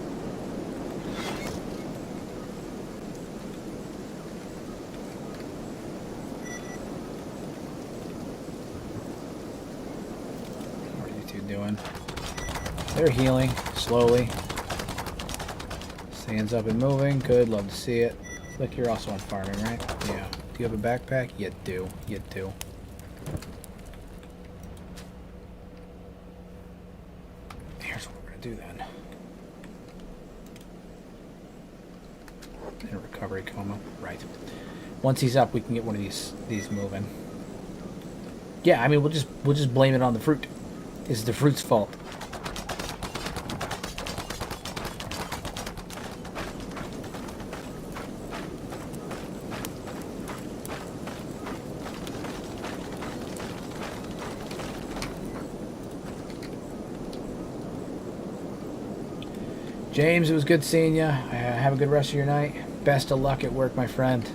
What are you two doing? They're healing slowly. Stands up and moving. Good, love to see it. Look, you're also on farming, right? Yeah. Do you have a backpack? You do. You do. Here's what we're gonna do then. In a recovery coma. Right. Once he's up, we can get one of these moving. Yeah, I mean we'll just blame it on the fruit. It's the fruit's fault. James, it was good seeing you. Have a good rest of your night. Best of luck at work, my friend.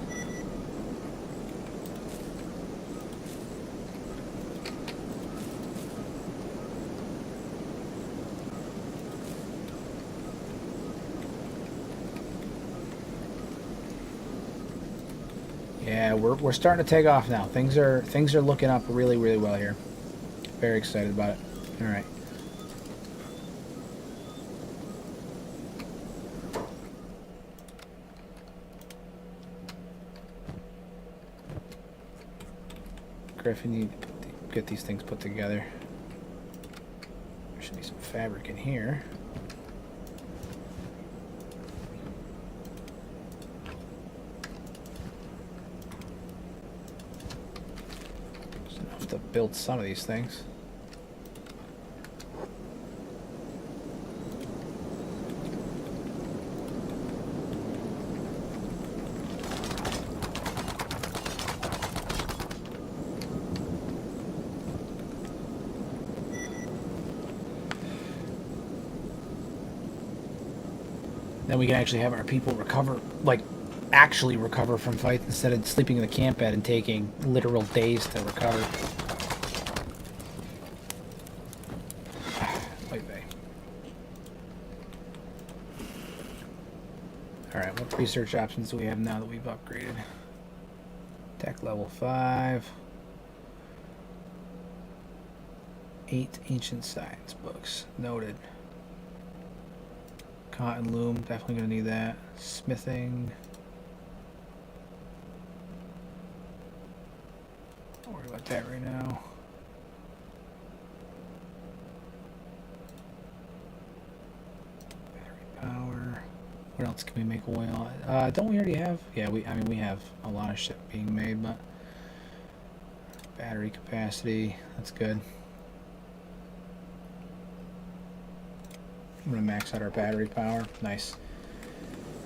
Yeah, we're starting to take off now. Things are looking up really, really well here. Very excited about it. All right. Griffin, you get these things put together. There should be some fabric in here. There's enough to build some of these things. Then we can actually have our people recover, like, actually recover from fights instead of sleeping in the camp bed and taking literal days to recover. Wait, Alright, what research options do we have now that we've upgraded? Tech level 5. 8 ancient science books. Noted. Cotton loom, definitely gonna need that. Smithing. Don't worry about that right now. Battery power. What else can we make oil? Don't we already have? Yeah, we have a lot of shit being made, but battery capacity, that's good. I'm going to max out our battery power. Nice.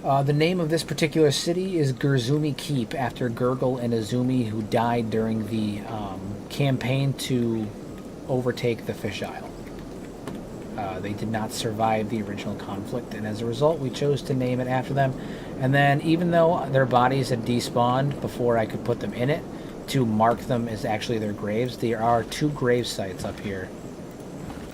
The name of this particular city is Gurzumi Keep, after Gurgle and Azumi, who died during the campaign to overtake the Fish Isle. They did not survive the original conflict, and as a result, we chose to name it after them. And then, even though their bodies had despawned before I could put them in it, to mark them as actually their graves, there are 2 grave sites up here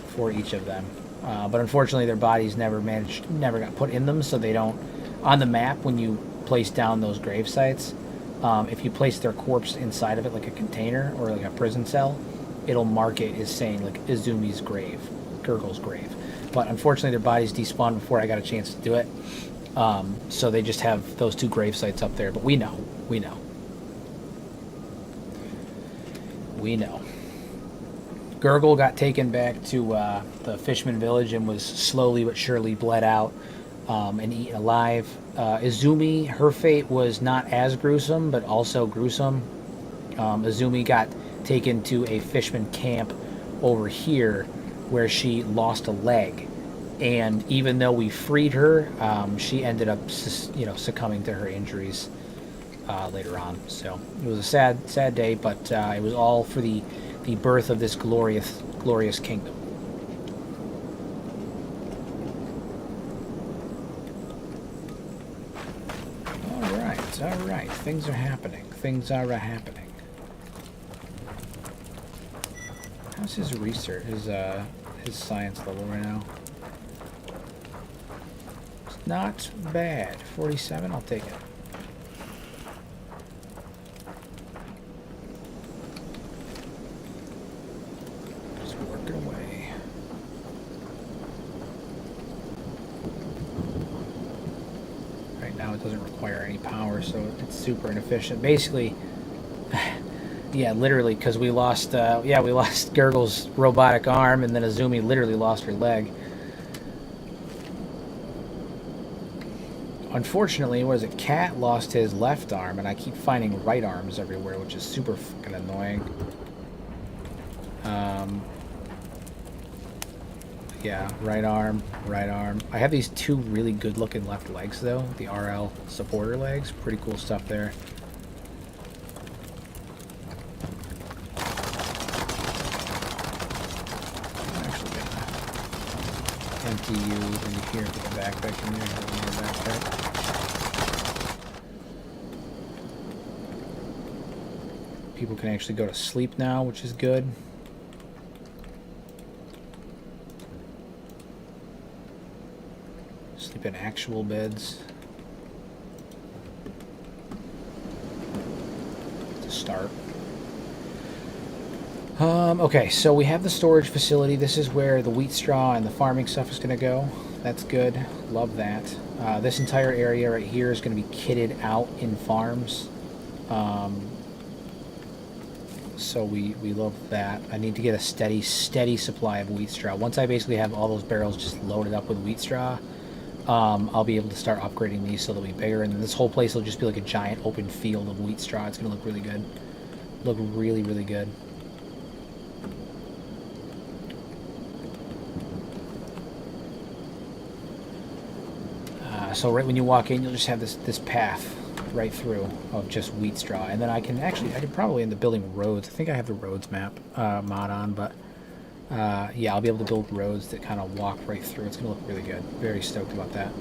for each of them. But unfortunately, their bodies never got put in them, so they don't. On the map, when you place down those grave sites, if you place their corpse inside of it, like a container or like a prison cell, it'll mark it as saying like Izumi's grave, Gurgle's grave. But unfortunately, their bodies despawned before I got a chance to do it, so they just have those 2 grave sites up there. But we know. Gurgle got taken back to the Fishman village and was slowly but surely bled out and eaten alive. Izumi, her fate was not as gruesome, but also gruesome. Izumi got taken to a Fishman camp over here where she lost a leg, and even though we freed her, she ended up succumbing to her injuries later on. So it was a sad day, but it was all for the birth of this glorious kingdom. All right, things are happening. Things are happening. How's his research, his science level right now? It's not bad. 47, I'll take it. Just working away. Right now it doesn't require any power, so it's super inefficient. Basically, yeah, literally, because we lost Gurgle's robotic arm, and then Azumi literally lost her leg. Unfortunately, what is it? Cat lost his left arm, and I keep finding right arms everywhere, which is super fucking annoying. Yeah, right arm. I have these two really good-looking left legs, though. The RL supporter legs. Pretty cool stuff there. I'm actually gonna empty you into here, put the backpack in there, have your backpack. People can actually go to sleep now, which is good. Sleep in actual beds. To start. Okay, so we have the storage facility. This is where the wheat straw and the farming stuff is going to go. That's good. Love that. This entire area right here is going to be kitted out in farms. So we love that. I need to get a steady supply of wheat straw. Once I basically have all those barrels just loaded up with wheat straw, I'll be able to start upgrading these so they'll be bigger, and then this whole place will just be like a giant open field of wheat straw. It's going to look really good. Look really, really good. So right when you walk in, you'll just have this path right through of just wheat straw, and then I could probably end up building roads. I think I have the roads map mod on, but yeah, I'll be able to build roads that kind of walk right through. It's gonna look really good. Very stoked about that.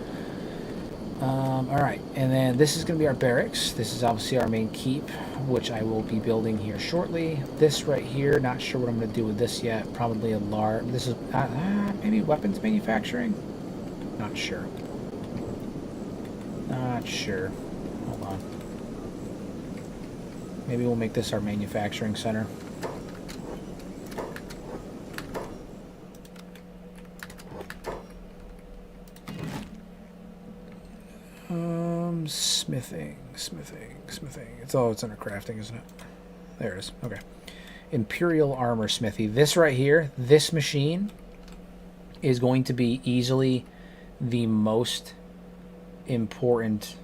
All right, and then this is gonna be our barracks. This is obviously our main keep, which I will be building here shortly. This right here, not sure what I'm gonna do with this yet. Probably a large. This is maybe weapons manufacturing. Not sure. Not sure. Hold on. Maybe we'll make this our manufacturing center. Smithing. It's under crafting, isn't it? There it is. Okay. Imperial armor smithy. This right here, this machine is going to be easily the most important.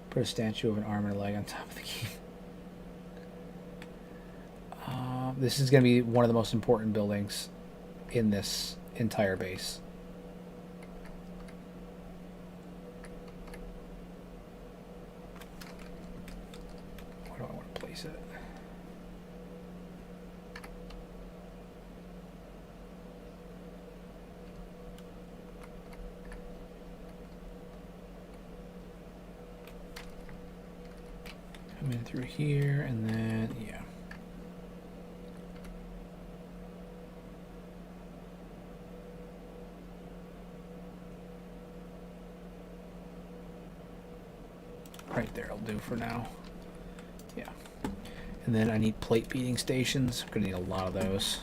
Put a statue of an arm and a leg on top of the key. This is going to be one of the most important buildings in this entire base. Where do I want to place it? Come in through here, and then, yeah. Right there will do for now. Yeah. And then I need plate beating stations. I'm going to need a lot of those.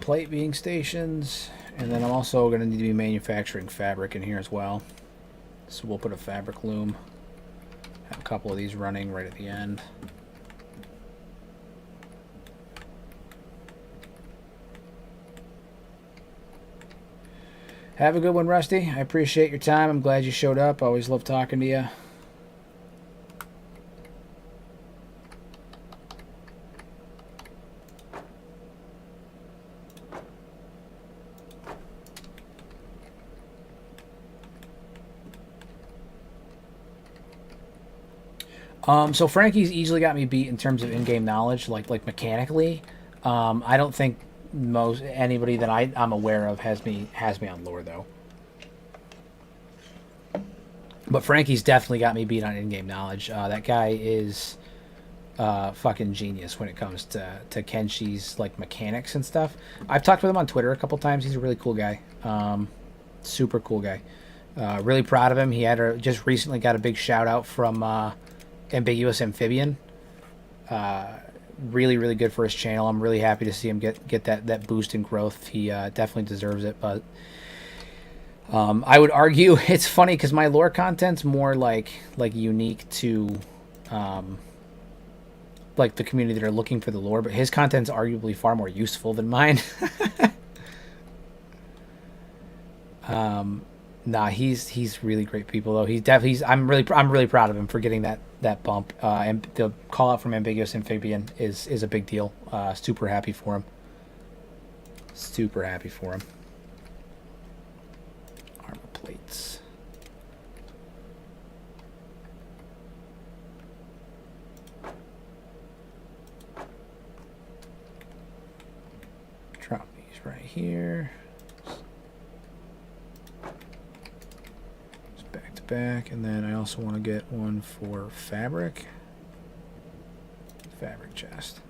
plate being stations. And then I'm also going to need to be manufacturing fabric in here as well. So we'll put a fabric loom. Have a couple of these running right at the end. Have a good one, Rusty. I appreciate your time. I'm glad you showed up. I always love talking to you. So Frankie's easily got me beat in terms of in-game knowledge, like mechanically. I don't think anybody that I'm aware of has me on lore though. But Frankie's definitely got me beat on in-game knowledge. That guy is fucking genius when it comes to Kenshi's like mechanics and stuff. I've talked with him on Twitter a couple times. He's a really cool guy. Super cool guy. Really proud of him. He had just recently got a big shout out from Ambiguous Amphibian. Really, really good for his channel. I'm really happy to see him get that boost in growth. He definitely deserves it. But I would argue it's funny because my lore content's more like unique to like the community that are looking for the lore, but his content's arguably far more useful than mine. Nah, he's really great people though. I'm really proud of him for getting that bump. And the call out from Ambiguous Amphibian is a big deal. Super happy for him. Super happy for him. Armor plates. Drop these right here. Back, and then I also want to get one for fabric chest.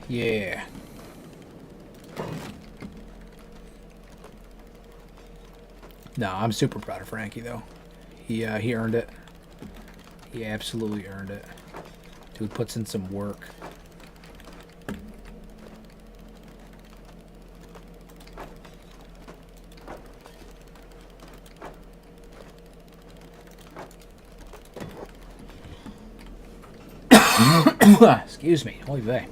Yeah. No, I'm super proud of Frankie though. He earned it. He absolutely earned it. Dude puts in some work. Excuse me. Holy vey.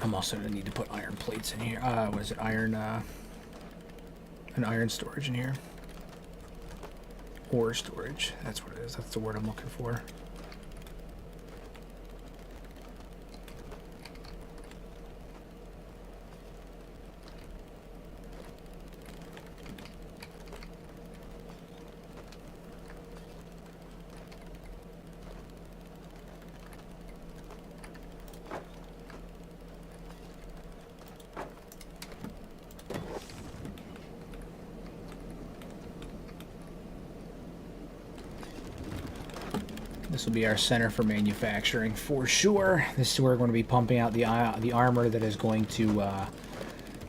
I'm also going to need to put iron plates in here. What is it? Iron, an iron storage in here. Ore storage. That's what it is. That's the word I'm looking for. This will be our center for manufacturing for sure. This is where we're going to be pumping out the armor that is going to. I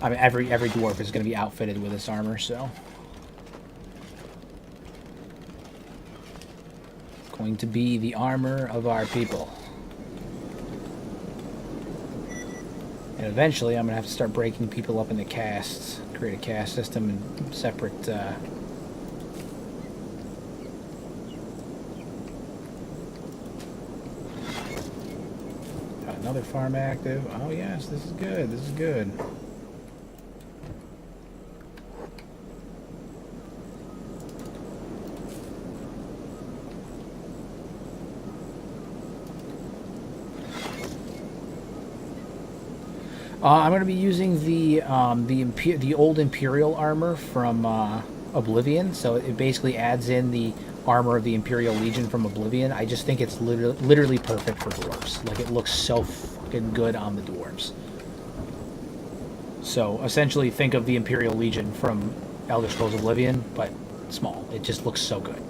mean, every dwarf is going to be outfitted with this armor, so it's going to be the armor of our people. And eventually, I'm going to have to start breaking people up into castes, create a caste system and separate. Another farm active. Oh yes, this is good. This is good. I'm going to be using the old Imperial armor from Oblivion. So it basically adds in the armor of the Imperial Legion from Oblivion. I just think it's literally perfect for dwarves. Like, it looks so fucking good on the dwarves. So, essentially, think of the Imperial Legion from Elder Scrolls Oblivion, but small. It just looks so good.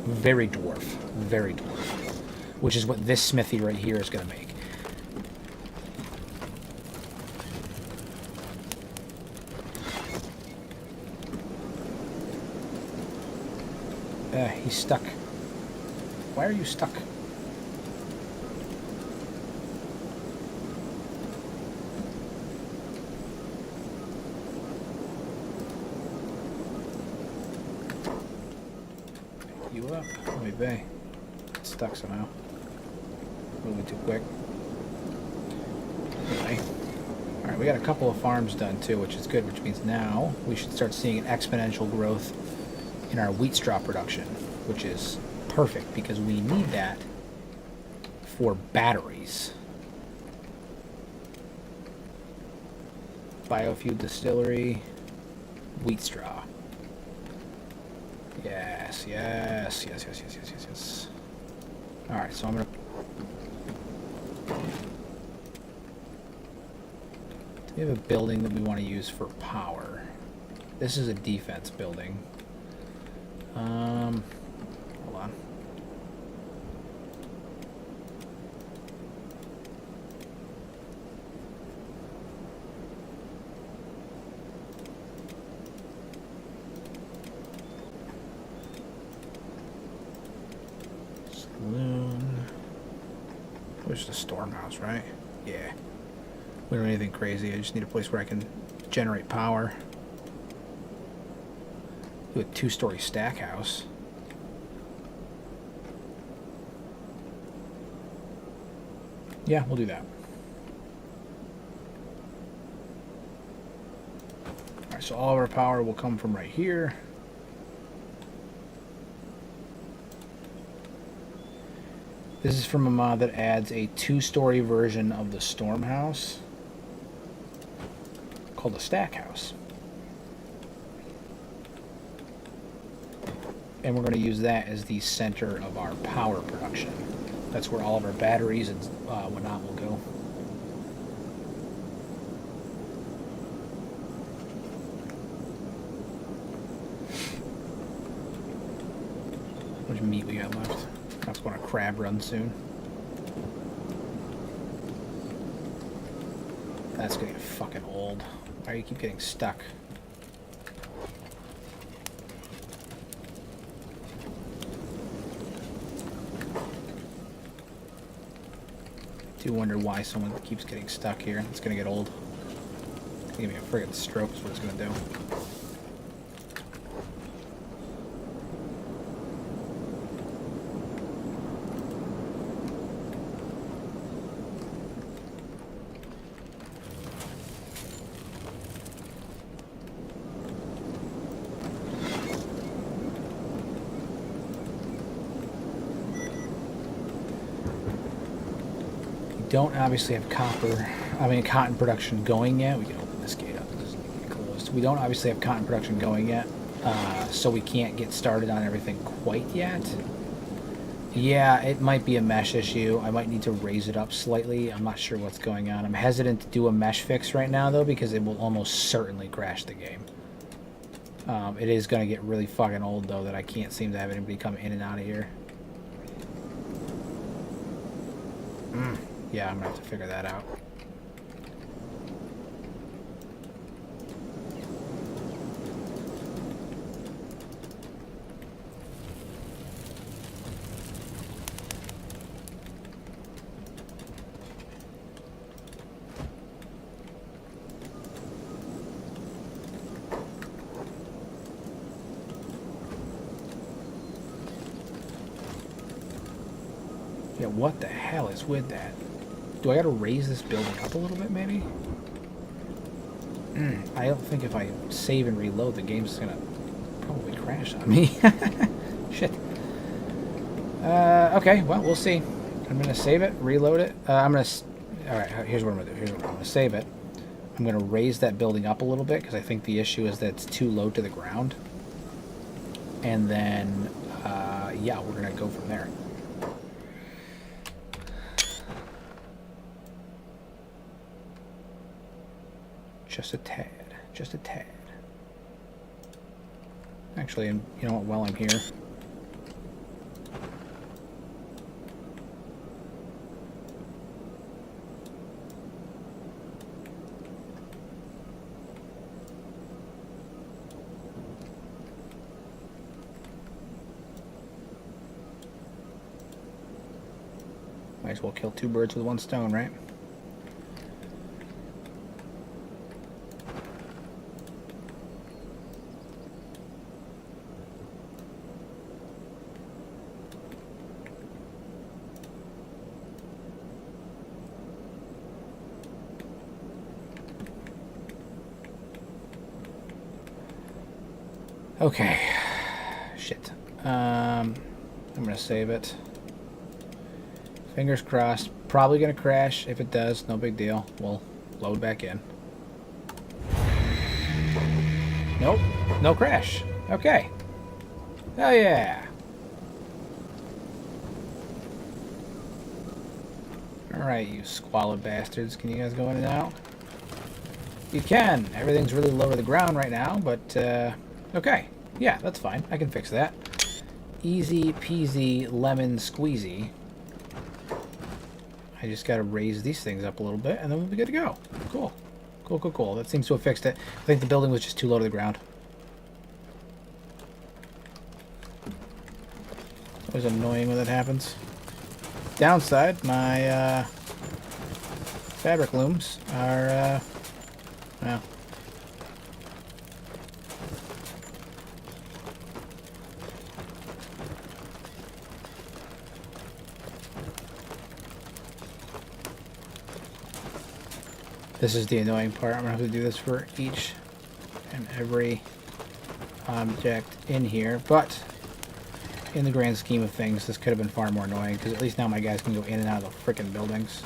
Very dwarf. Very dwarf. Which is what this smithy right here is going to make. He's stuck. Why are you stuck? Pick you up. Let me be. It's stuck somehow. Moving too quick. Anyway. Alright, we got a couple of farms done too, which is good, which means now we should start seeing an exponential growth in our wheat straw production, which is perfect because we need that for batteries. Biofuel distillery, wheat straw. Yes, yes, yes, yes, yes, yes, yes, yes. Alright, so I'm gonna... We have a building that we want to use for power. This is a defense building. Hold on. Saloon. Where's the stormhouse, right? Yeah. We don't need anything crazy. I just need a place where I can generate power. Do a 2-story stack house. Yeah, we'll do that. Alright, so all of our power will come from right here. This is from a mod that adds a 2-story version of the Stormhouse called a stack house. And we're going to use that as the center of our power production. That's where all of our batteries and whatnot will go. How much meat we got left? That's going to crab run soon. That's going to get fucking old. Why do you keep getting stuck? I do wonder why someone keeps getting stuck here. It's going to get old. It's going to give me a friggin' stroke is what it's going to do. Don't obviously have cotton production going yet. We can open this gate up. This is closed. We don't obviously have cotton production going yet, so we can't get started on everything quite yet. Yeah, it might be a mesh issue. I might need to raise it up slightly. I'm not sure what's going on. I'm hesitant to do a mesh fix right now, though, because it will almost certainly crash the game. It is going to get really fucking old, though, that I can't seem to have anybody come in and out of here. Yeah, I'm going to have to figure that out. Yeah, what the hell is with that? Do I gotta raise this building up a little bit, maybe? I don't think if I save and reload, the game's gonna probably crash on me. Shit. Okay, well, we'll see. I'm gonna save it, reload it. Alright, here's what I'm gonna do. I'm gonna save it. I'm going to raise that building up a little bit because I think the issue is that it's too low to the ground. And then, yeah, we're going to go from there. Just a tad. Just a tad. Actually, you know what, while I'm here... Might as well kill two birds with one stone, right? Okay. Shit. I'm gonna save it. Fingers crossed. Probably gonna crash. If it does, no big deal. We'll load back in. Nope. No crash. Okay. Hell yeah. Alright, you squalid bastards. Can you guys go in and out? You can. Everything's really low to the ground right now, but, okay. Yeah, that's fine. I can fix that. Easy peasy lemon squeezy. I just gotta raise these things up a little bit, and then we'll be good to go. Cool. Cool, cool, cool. That seems to have fixed it. I think the building was just too low to the ground. It's always annoying when that happens. Downside, my, fabric looms are, well... This is the annoying part. I'm going to have to do this for each and every object in here. But in the grand scheme of things, this could have been far more annoying because at least now my guys can go in and out of the frickin' buildings.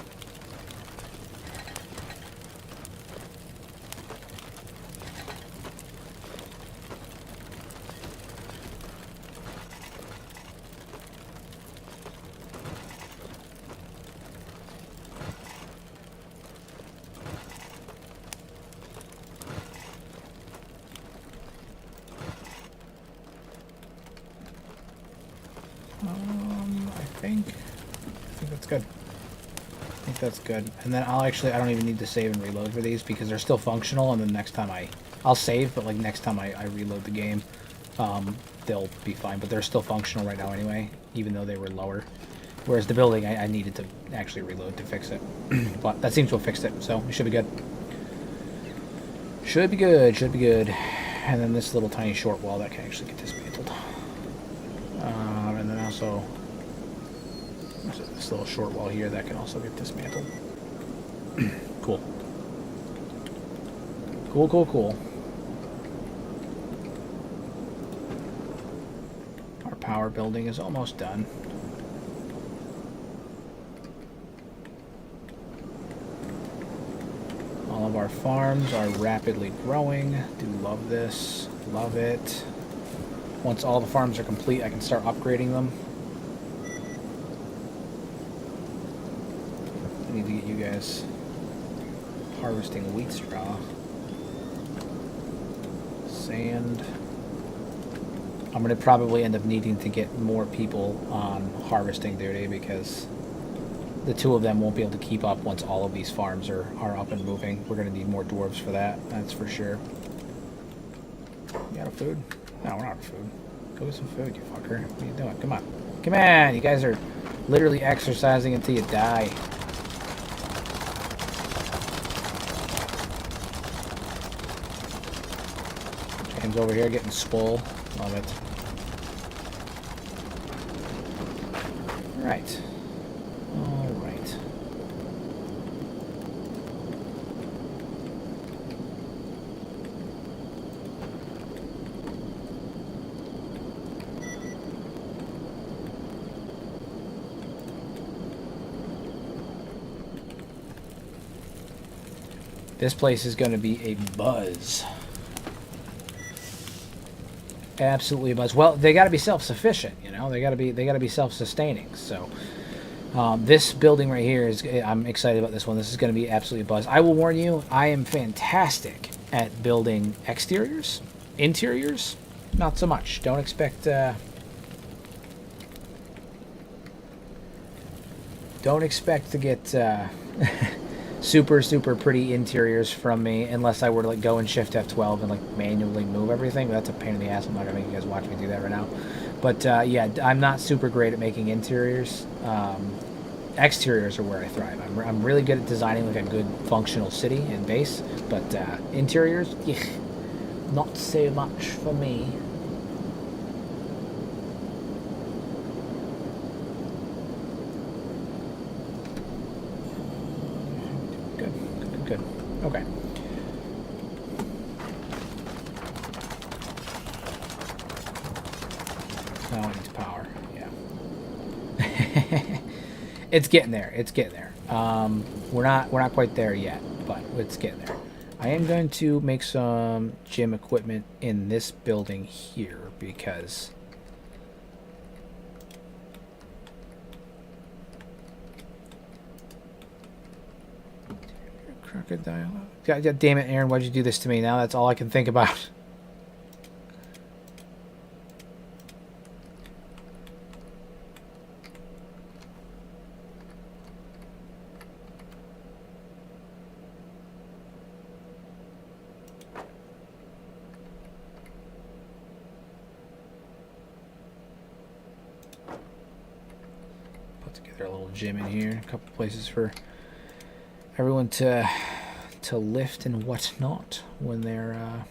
I think that's good. I think that's good. And then I don't even need to save and reload for these because they're still functional, and then next time I'll save, but like next time I reload the game, they'll be fine. But they're still functional right now anyway, even though they were lower. Whereas the building, I needed to actually reload to fix it. But that seems to have fixed it, so it should be good. Should be good, should be good. And then this little tiny short wall that can actually get dismantled. And then also this little short wall here that can also get dismantled. Cool. Cool, cool, cool. Our power building is almost done. All of our farms are rapidly growing. Do love this. Love it. Once all the farms are complete, I can start upgrading them. I need to get you guys harvesting wheat straw. Sand. I'm going to probably end up needing to get more people on harvesting duty because the two of them won't be able to keep up once all of these farms are up and moving. We're going to need more dwarves for that, that's for sure. You out of food? No, we're not out of food. Go get some food, you fucker. What are you doing? Come on. Come on! You guys are literally exercising until you die. James over here getting swole. Love it. Alright. Alright. This place is going to be a buzz. Absolutely a buzz. Well, they got to be self-sufficient, you know. They got to be self-sustaining. So this building right here is. I'm excited about this one. This is going to be absolutely a buzz. I will warn you, I am fantastic at building exteriors. Interiors, not so much. Don't expect. Don't expect to get super pretty interiors from me unless I were to like go and shift F12 and like manually move everything. But that's a pain in the ass. I'm not gonna make you guys watch me do that right now. But yeah, I'm not super great at making interiors. Exteriors are where I thrive. I'm really good at designing like a good functional city and base, but interiors, not so much for me. Good. Okay. Oh, it needs power. Yeah. It's getting there. It's getting there. We're not quite there yet, but it's getting there. I am going to make some gym equipment in this building here because crocodile. God damn it, Aaron! Why'd you do this to me? Now that's all I can think about. A little gym in here, a couple places for everyone to lift and whatnot when they're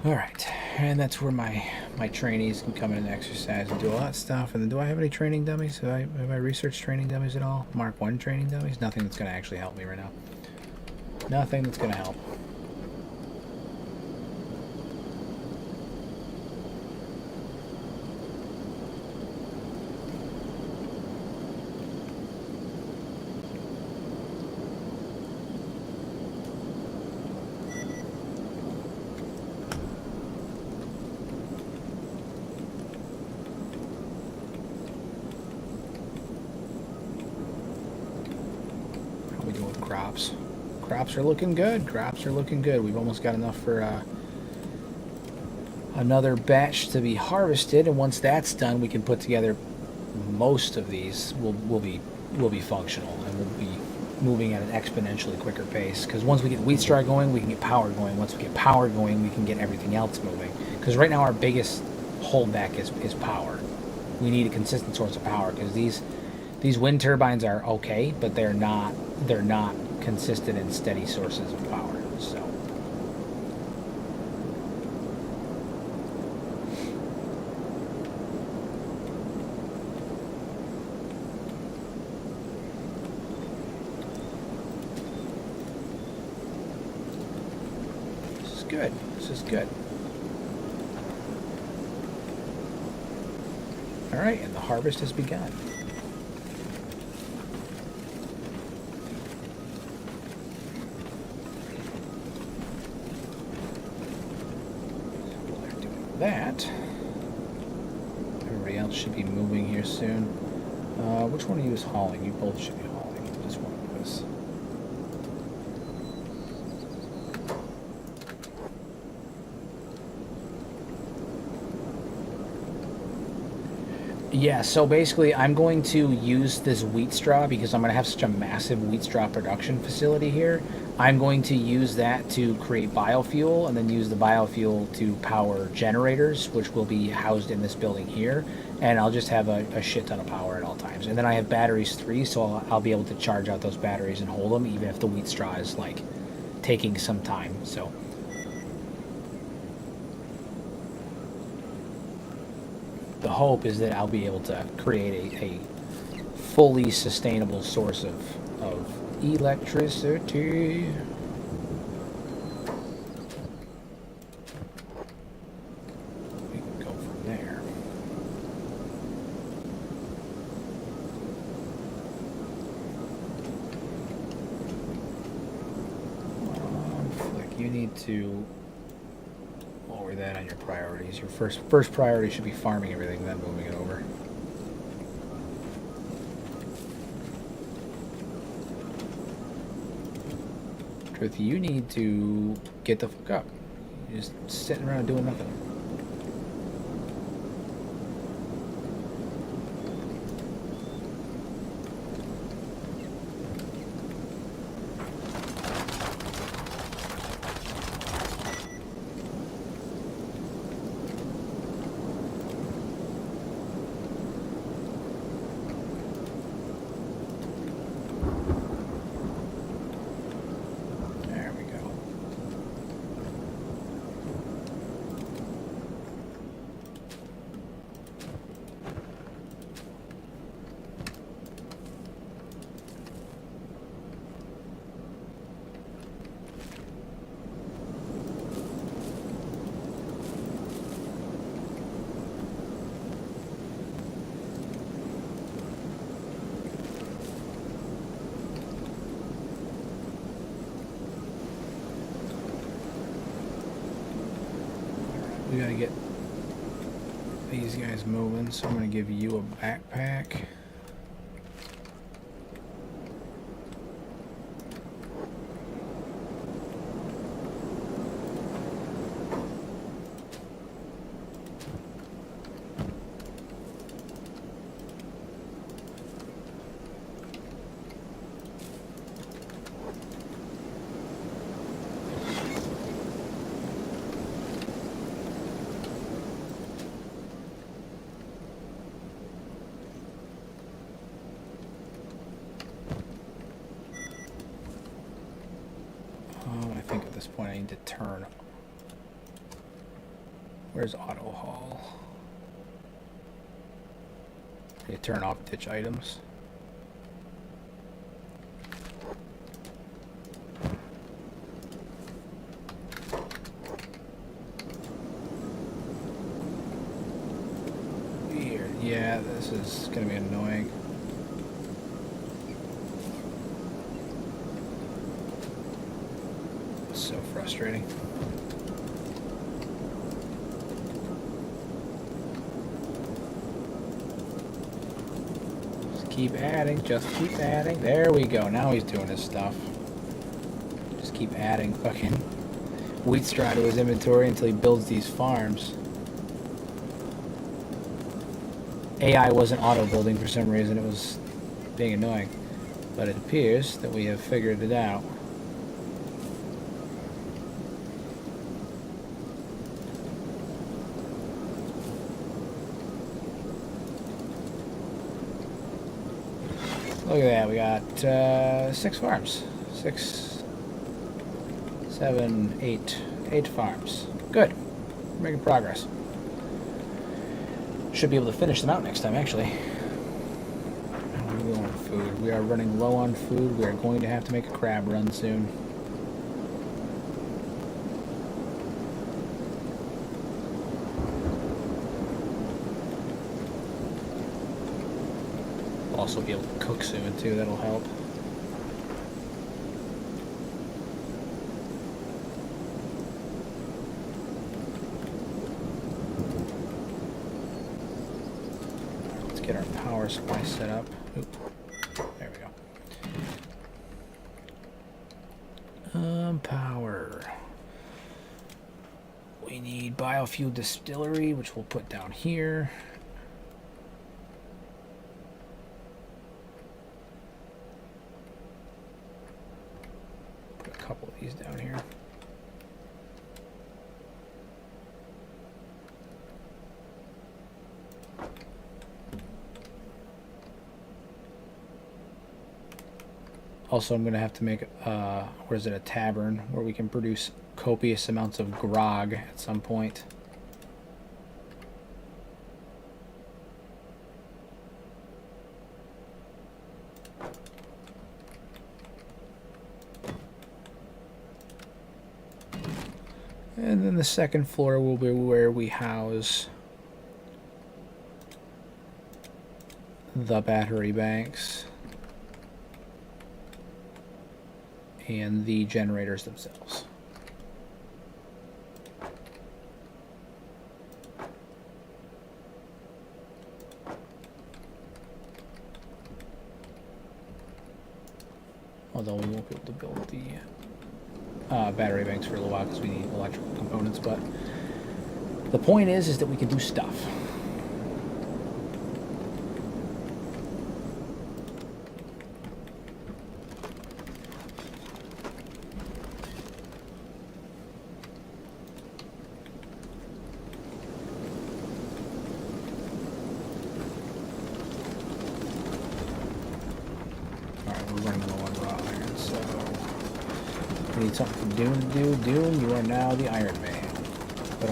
all right, and that's where my trainees can come in and exercise and do all that stuff. And then, do I have any training dummies? Have I researched training dummies at all? Mark 1 training dummies? Nothing that's going to actually help me right now. Nothing that's going to help. Crops are looking good. Crops are looking good. We've almost got enough for another batch to be harvested, and once that's done, we can put together most of these. We'll be functional, and we'll be moving at an exponentially quicker pace. Because once we get wheat straw going, we can get power going. Once we get power going, we can get everything else moving. Because right now our biggest holdback is power. We need a consistent source of power because these wind turbines are okay, but they're not consistent and steady sources of power. So this is good. This is good. All right, and the harvest has begun. That everybody else should be moving here soon. Which one of you is hauling? You both should be hauling. Just one of us. Yeah, so basically I'm going to use this wheat straw because I'm going to have such a massive wheat straw production facility here. I'm going to use that to create biofuel and then use the biofuel to power generators, which will be housed in this building here. And I'll just have a shit ton of power at all times. And then I have batteries 3, so I'll be able to charge out those batteries and hold them even if the wheat straw is like taking some time. So the hope is that I'll be able to create a fully sustainable source of electricity. We can go from there. Flick, you need to lower that on your priorities. Your first priority should be farming everything, then moving it over. Truth, you need to get the fuck up. You're just sitting around doing nothing. We gotta get these guys moving, so I'm gonna give you a backpack. Point I need to turn. Where's auto haul? You turn off ditch items. Weird. Yeah, this is gonna be annoying. So frustrating. Just keep adding, just keep adding. There we go. Now he's doing his stuff. Just keep adding fucking wheat straw to his inventory until he builds these farms. AI wasn't auto building for some reason. It was being annoying. But it appears that we have figured it out. Look at that, we got 6 farms. 6, 7, 8 farms. Good. We're making progress. Should be able to finish them out next time, actually. We're low on food. We are running low on food. We are going to have to make a crab run soon. Also be able to cook soon too, that'll help. get our power supply set up. Oop. There we go. Power. We need biofuel distillery, which we'll put down here. Put a couple of these down here. Also, I'm going to have to make, a tavern where we can produce copious amounts of grog at some point. And then the second floor will be where we house the battery banks and the generators themselves. Although we won't be able to build the battery banks for a little while because we need electrical components, but the point is that we can do stuff. Something for Dune to do. Dune, you are now the Iron Man. But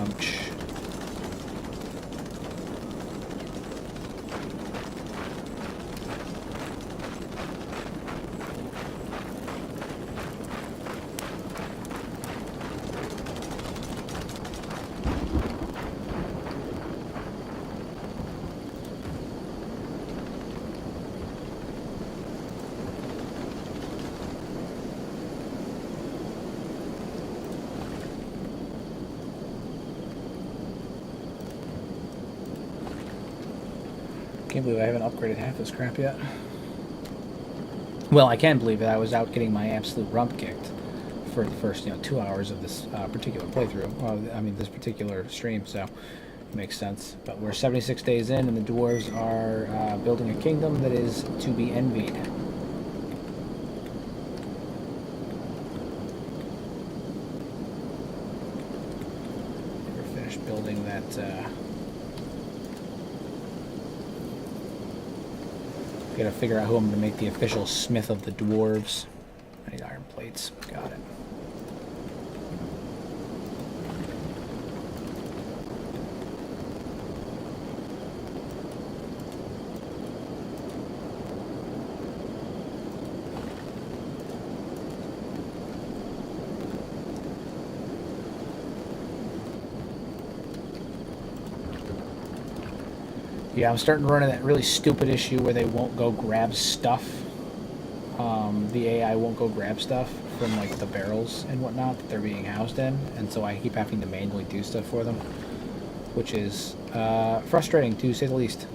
can't believe I haven't upgraded half this crap yet. Well, I can believe that I was out getting my absolute rump kicked for the first, 2 hours of this particular playthrough. Well, I mean, this particular stream, so it makes sense. But we're 76 days in, and the Dwarves are building a kingdom that is to be envied. Never finished building that... Gotta figure out who I'm gonna make the official smith of the Dwarves. I need iron plates. Got it. Yeah, I'm starting to run into that really stupid issue where they won't go grab stuff. The AI won't go grab stuff from like the barrels and whatnot that they're being housed in, and so I keep having to manually do stuff for them, which is frustrating to say the least.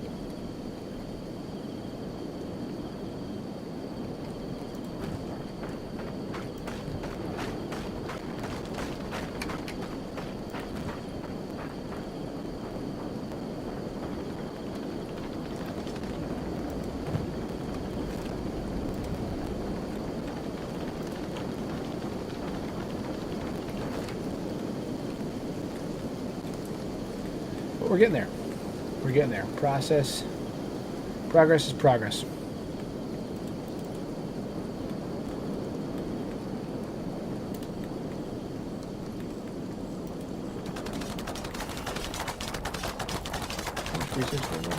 We're getting there. We're getting there. Progress is progress.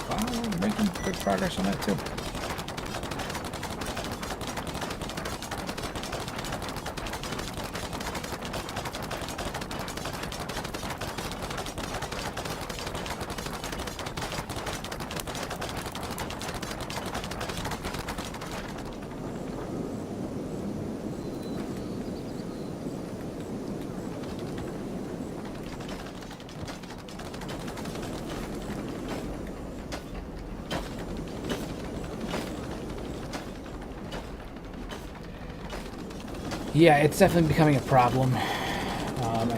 Wow, we're making good progress on that too. Yeah, it's definitely becoming a problem. I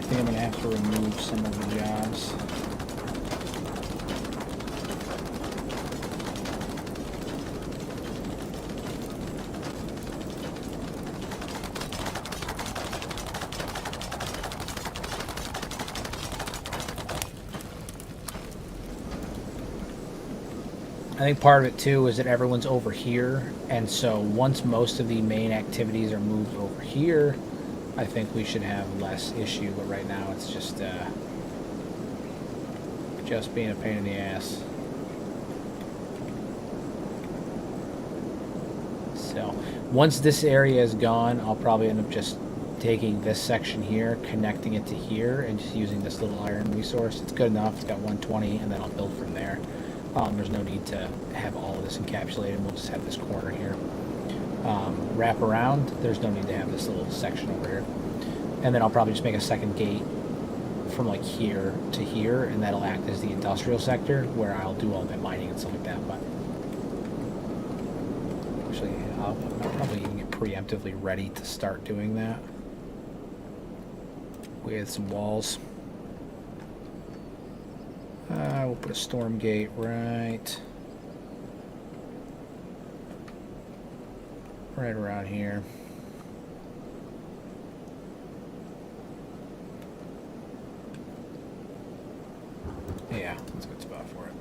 think I'm going to have to remove some of the jobs. I think part of it too is that everyone's over here, and so once most of the main activities are moved over here, I think we should have less issue. But right now, it's just being a pain in the ass. So once this area is gone, I'll probably end up just taking this section here, connecting it to here, and just using this little iron resource. It's good enough. It's got 120, and then I'll build from there. There's no need to have all of this encapsulated. We'll just have this corner here. Wrap around, there's no need to have this little section over here. And then I'll probably just make a second gate from like here to here, and that'll act as the industrial sector where I'll do all my mining and stuff like that. But actually, I'll probably even get preemptively ready to start doing that with some walls. We'll put a storm gate right around here. Yeah, that's a good spot for it.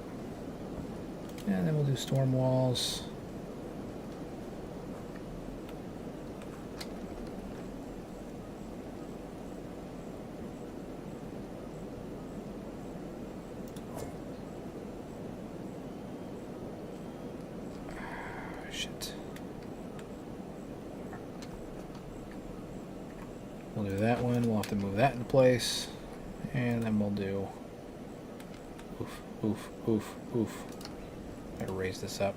And then we'll do storm walls. We'll do that one. We'll have to move that into place. And then we'll do... Oof, oof, oof, oof. Gotta raise this up.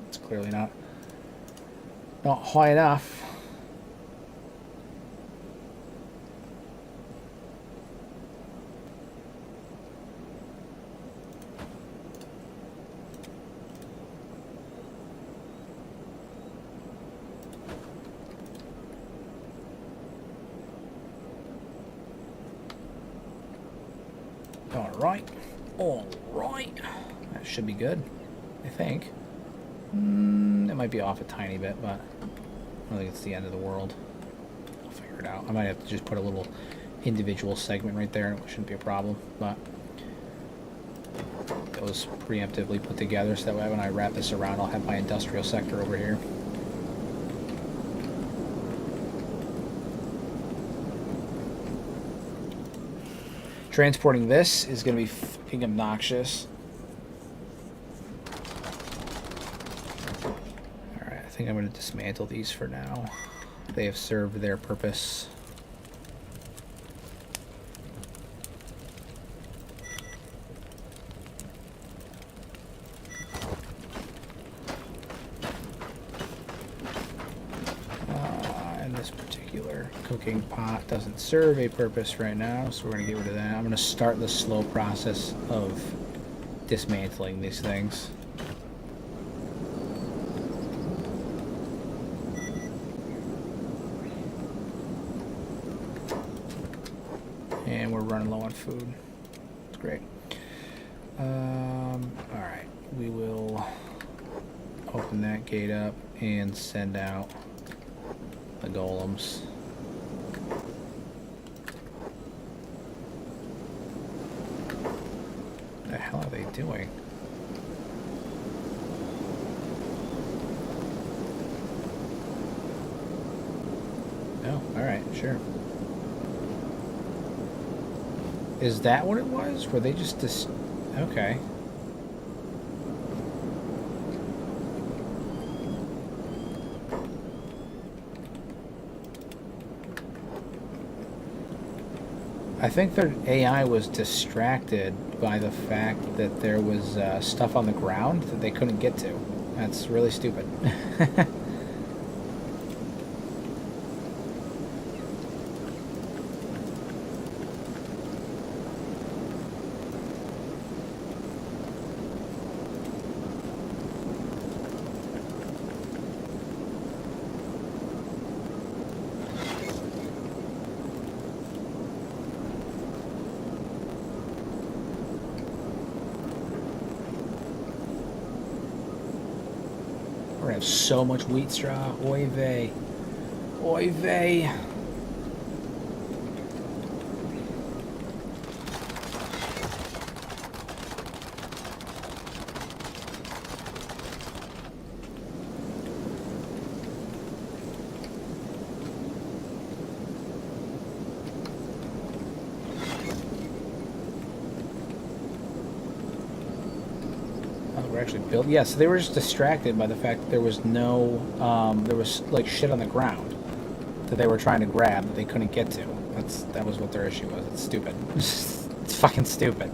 It's clearly not high enough. Alright. That should be good, I think. It might be off a tiny bit, but I don't think it's the end of the world. I'll figure it out. I might have to just put a little individual segment right there, and it shouldn't be a problem, but those preemptively put together so that way when I wrap this around, I'll have my industrial sector over here. Transporting this is going to be fucking obnoxious. Alright, I think I'm going to dismantle these for now. They have served their purpose. Cooking pot doesn't serve a purpose right now, so we're going to get rid of that. I'm going to start the slow process of dismantling these things. And we're running low on food. It's great. Alright, we will open that gate up and send out the golems. What the hell are they doing? Oh, alright, sure. Is that what it was? Were they just okay. I think their AI was distracted by the fact that there was stuff on the ground that they couldn't get to. That's really stupid. gonna have so much wheat straw. Oy vey. Oy vey. Actually built. Yeah, so they were just distracted by the fact that there was no there was like shit on the ground that they were trying to grab that they couldn't get to. That was what their issue was. It's stupid. It's fucking stupid.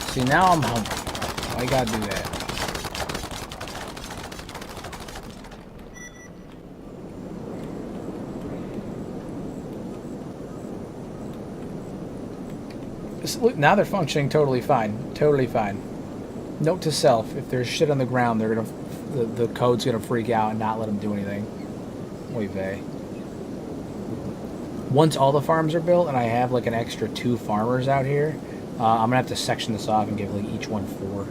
See, now I'm hungry. Why you gotta do that? Look, now they're functioning totally fine. Totally fine. Note to self, if there's shit on the ground, they're gonna the code's gonna freak out and not let them do anything. Oy vey. Once all the farms are built and I have like an extra 2 farmers out here, I'm gonna have to section this off and give like each one 4.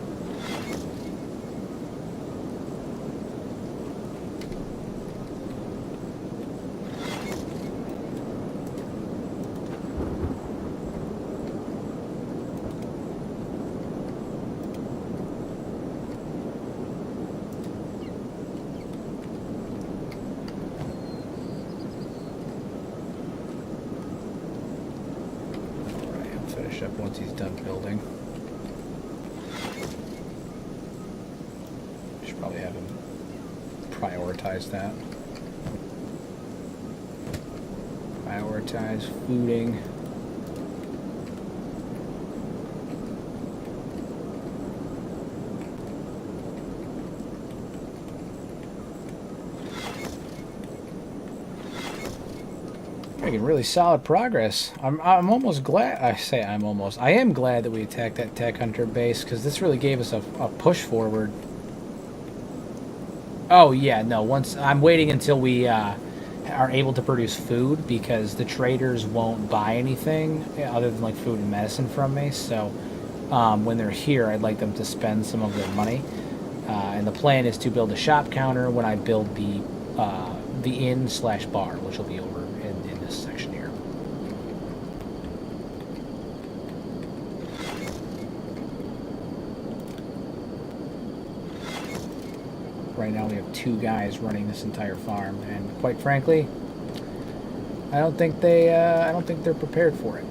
Up once he's done building. Should probably have him prioritize that. Prioritize fooding. Making really solid progress. I'm almost glad. I am glad that we attacked that tech hunter base because this really gave us a push forward. Oh yeah, no. Once I'm waiting until we are able to produce food because the traders won't buy anything other than like food and medicine from me. So when they're here, I'd like them to spend some of their money. And the plan is to build a shop counter when I build the inn/bar, which will be over in this section here. Right now we have 2 guys running this entire farm, and quite frankly, I don't think they're prepared for it.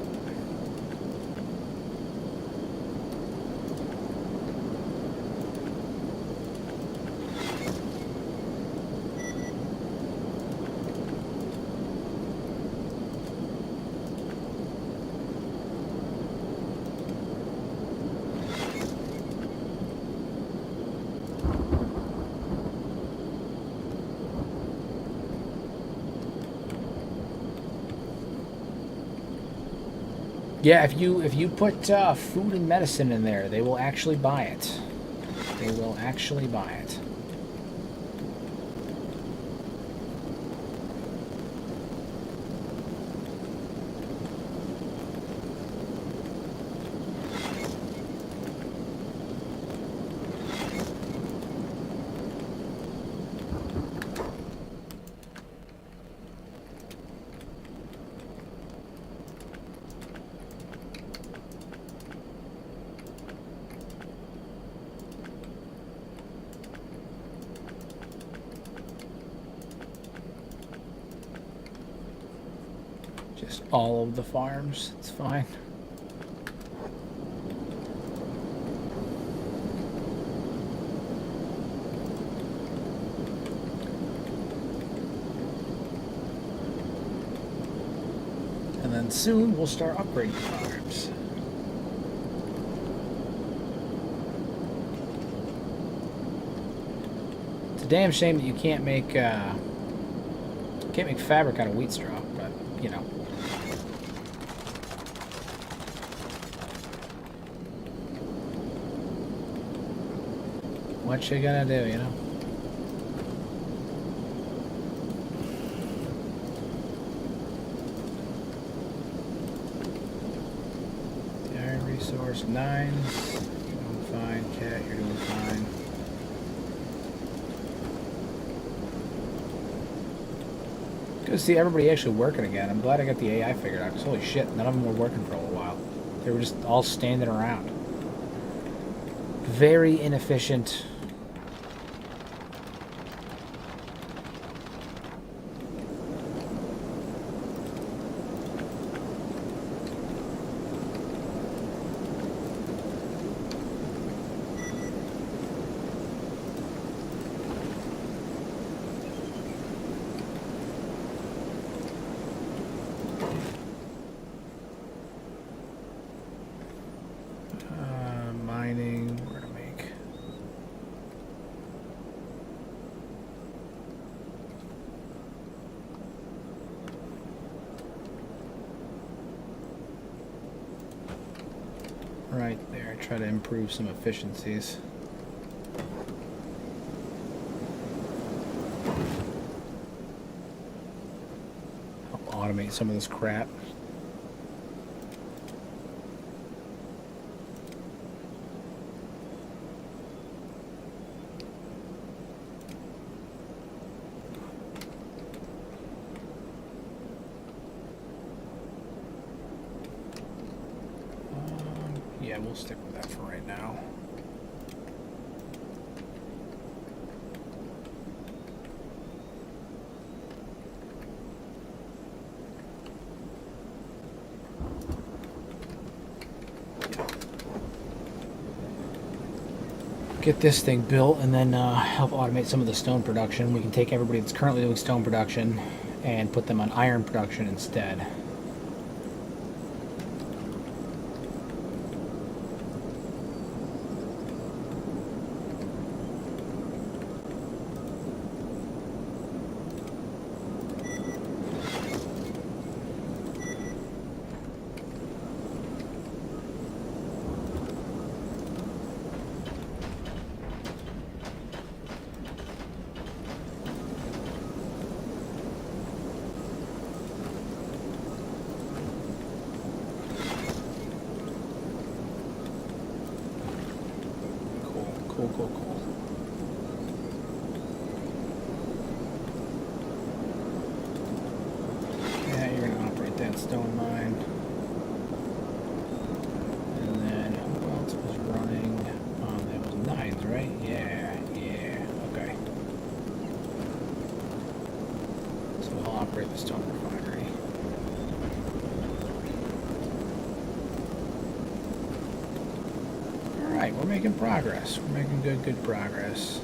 Yeah, if you put food and medicine in there, they will actually buy it. They will actually buy it. Just all of the farms. It's fine. And then soon we'll start upgrading farms. It's a damn shame that you can't make fabric out of wheat straw, but you know. What you gonna do, you know? Iron resource 9. You're doing fine, Cat. You're doing fine. Good to see everybody actually working again. I'm glad I got the AI figured out, because holy shit, none of them were working for a little while. They were just all standing around. Very inefficient. Mining, we're gonna make. Right there, try to improve some efficiencies. Help automate some of this crap. Yeah, we'll stick with that for right now. Get this thing built and then help automate some of the stone production. We can take everybody that's currently doing stone production and put them on iron production instead. Cool. Yeah, you're gonna operate that stone mine. And then who else was running? That was 9s, right? Yeah, okay. So we'll operate the stone refinery. Alright, we're making progress. We're making good progress.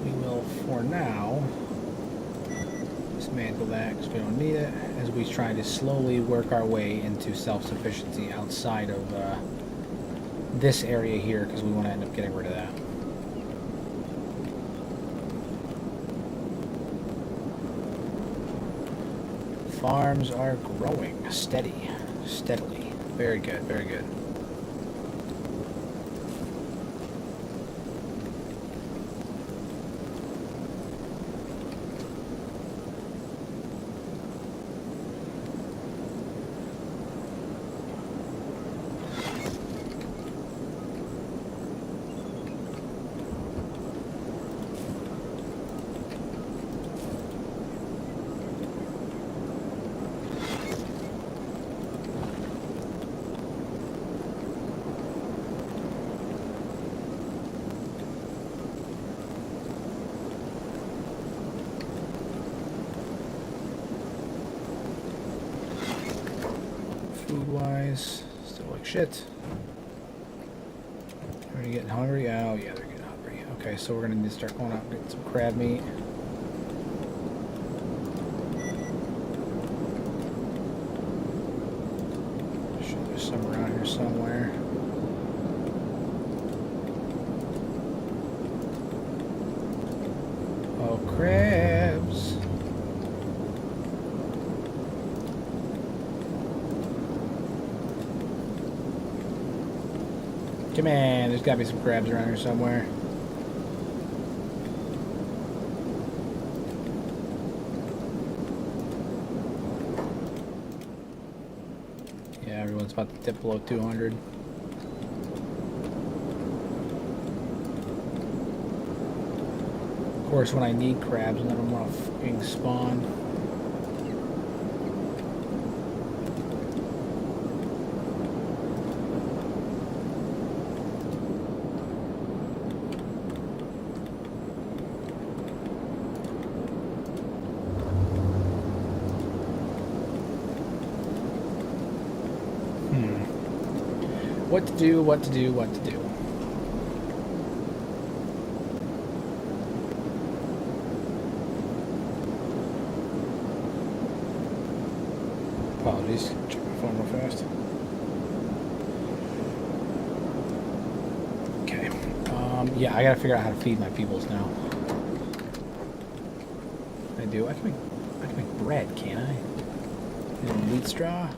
We will, for now, dismantle that because we don't need it, as we try to slowly work our way into self-sufficiency outside of this area here, because we want to end up getting rid of that. Farms are growing steadily. Very good. Food-wise, still like shit. Are you getting hungry? Oh, yeah, they're getting hungry. Okay, so we're gonna need to start going out and getting some crab meat. Sure, there's some around here somewhere. Oh, crabs. Come on, there's gotta be some crabs around here somewhere. Yeah, everyone's about to dip below 200. Of course, when I need crabs, none of them want to fucking spawn. What to do, what to do, what to do. Apologies. Check my phone real fast. Okay. Yeah, I gotta figure out how to feed my peoples now. I do. I can make bread, can't I? And wheat straw.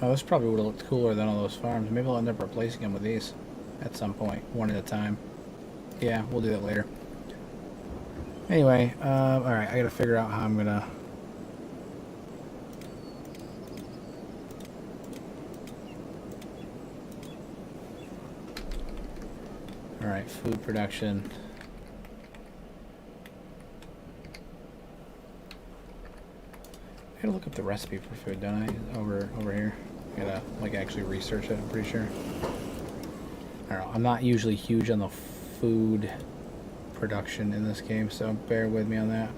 Oh, this probably would have looked cooler than all those farms. Maybe I'll end up replacing them with these at some point, one at a time. Yeah, we'll do that later. Anyway, alright, I gotta figure out how I'm gonna... Alright, food production. I gotta look up the recipe for food, don't I? Over here. I gotta like actually research it, I'm pretty sure. I don't know, I'm not usually huge on the food production in this game, so bear with me on that.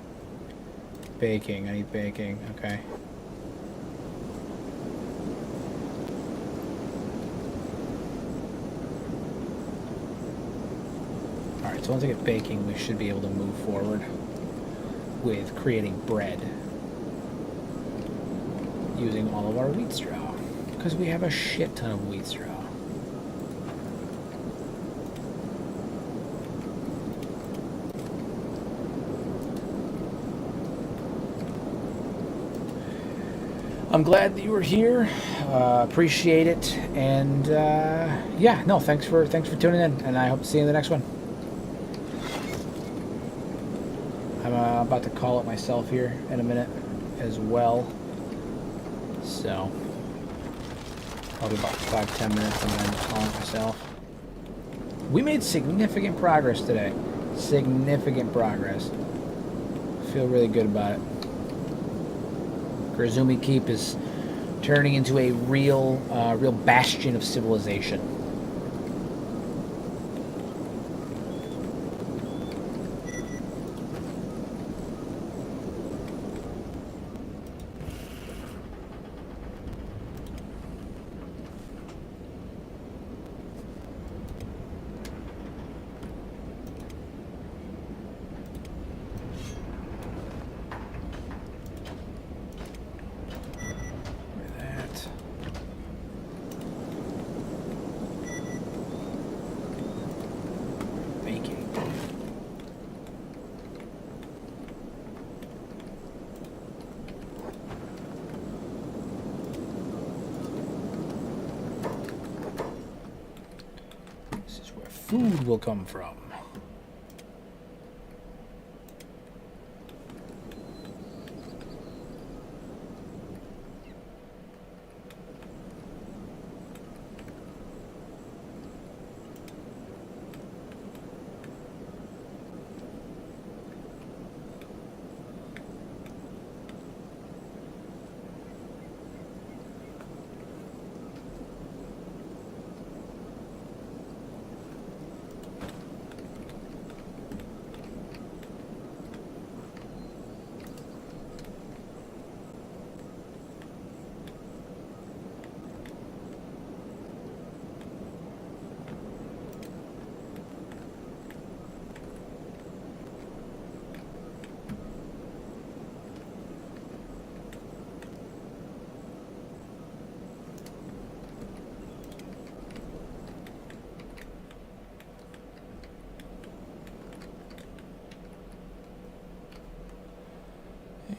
Baking, I need baking, okay. Alright, so once I get baking, we should be able to move forward with creating bread. Using all of our wheat straw, because we have a shit ton of wheat straw. I'm glad that you were here. Appreciate it, and yeah, no, thanks for tuning in, and I hope to see you in the next one. I'm about to call it myself here in a minute as well. So, probably about 5-10 minutes and then calling it myself. We made significant progress today. Significant progress. Feel really good about it. Grazumi Keep is turning into a real bastion of civilization. Food will come from.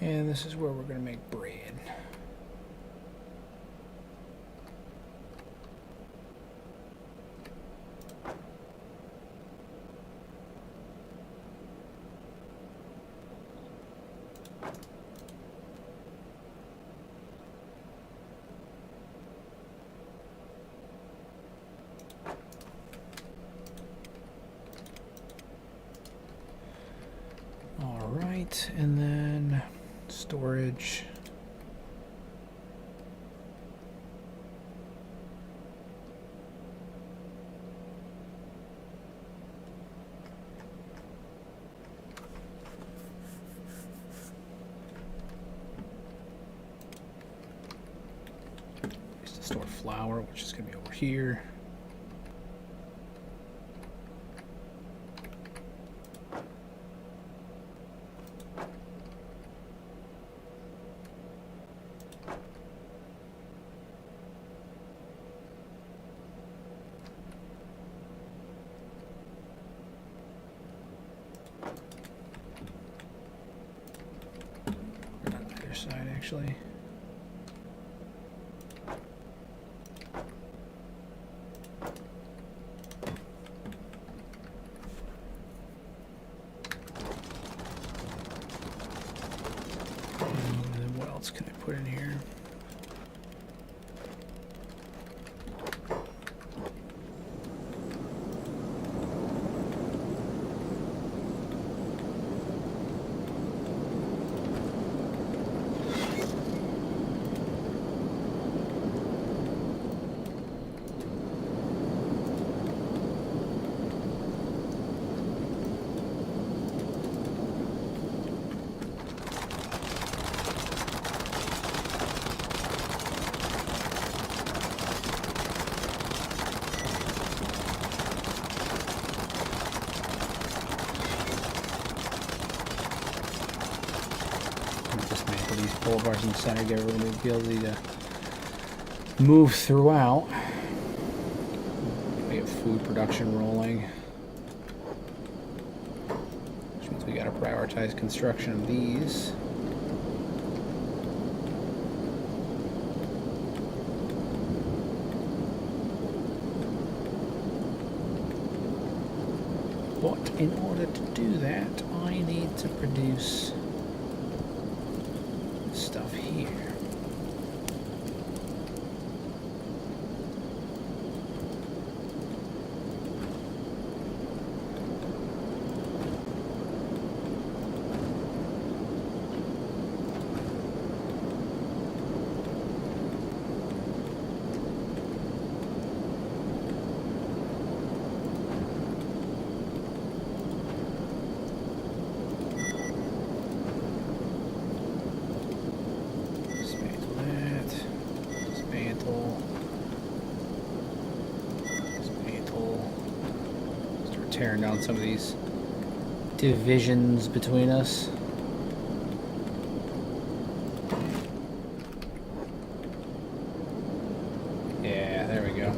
And this is where we're going to make bread. All right, and then storage. Just to store flour, which is going to be over here. On either side, actually. And then what else can I put in here? Dismantle these pole bars in the center, give everyone the ability to move throughout. We have food production rolling, which means we got to prioritize construction of these. But in order to do that, I need to produce stuff here. Tearing down some of these divisions between us. Yeah, there we go.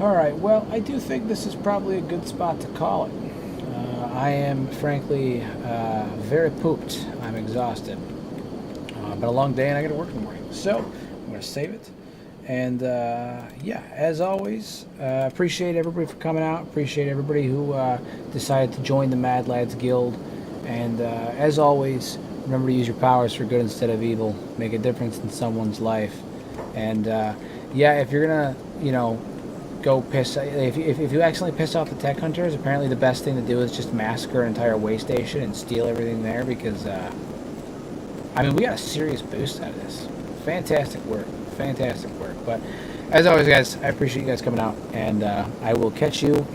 Alright, well, I do think this is probably a good spot to call it. I am, frankly, very pooped. I'm exhausted. Been a long day and I gotta work in the morning. So, I'm gonna save it. And yeah, as always, appreciate everybody for coming out. Appreciate everybody who decided to join the Mad Lads Guild. And as always, remember to use your powers for good instead of evil. Make a difference in someone's life. And yeah, if you're gonna, you know, go piss, if you accidentally piss off the tech hunters, apparently the best thing to do is just massacre an entire way station and steal everything there. Because I mean, we got a serious boost out of this. Fantastic work. Fantastic work. But as always, guys, I appreciate you guys coming out, and I will catch you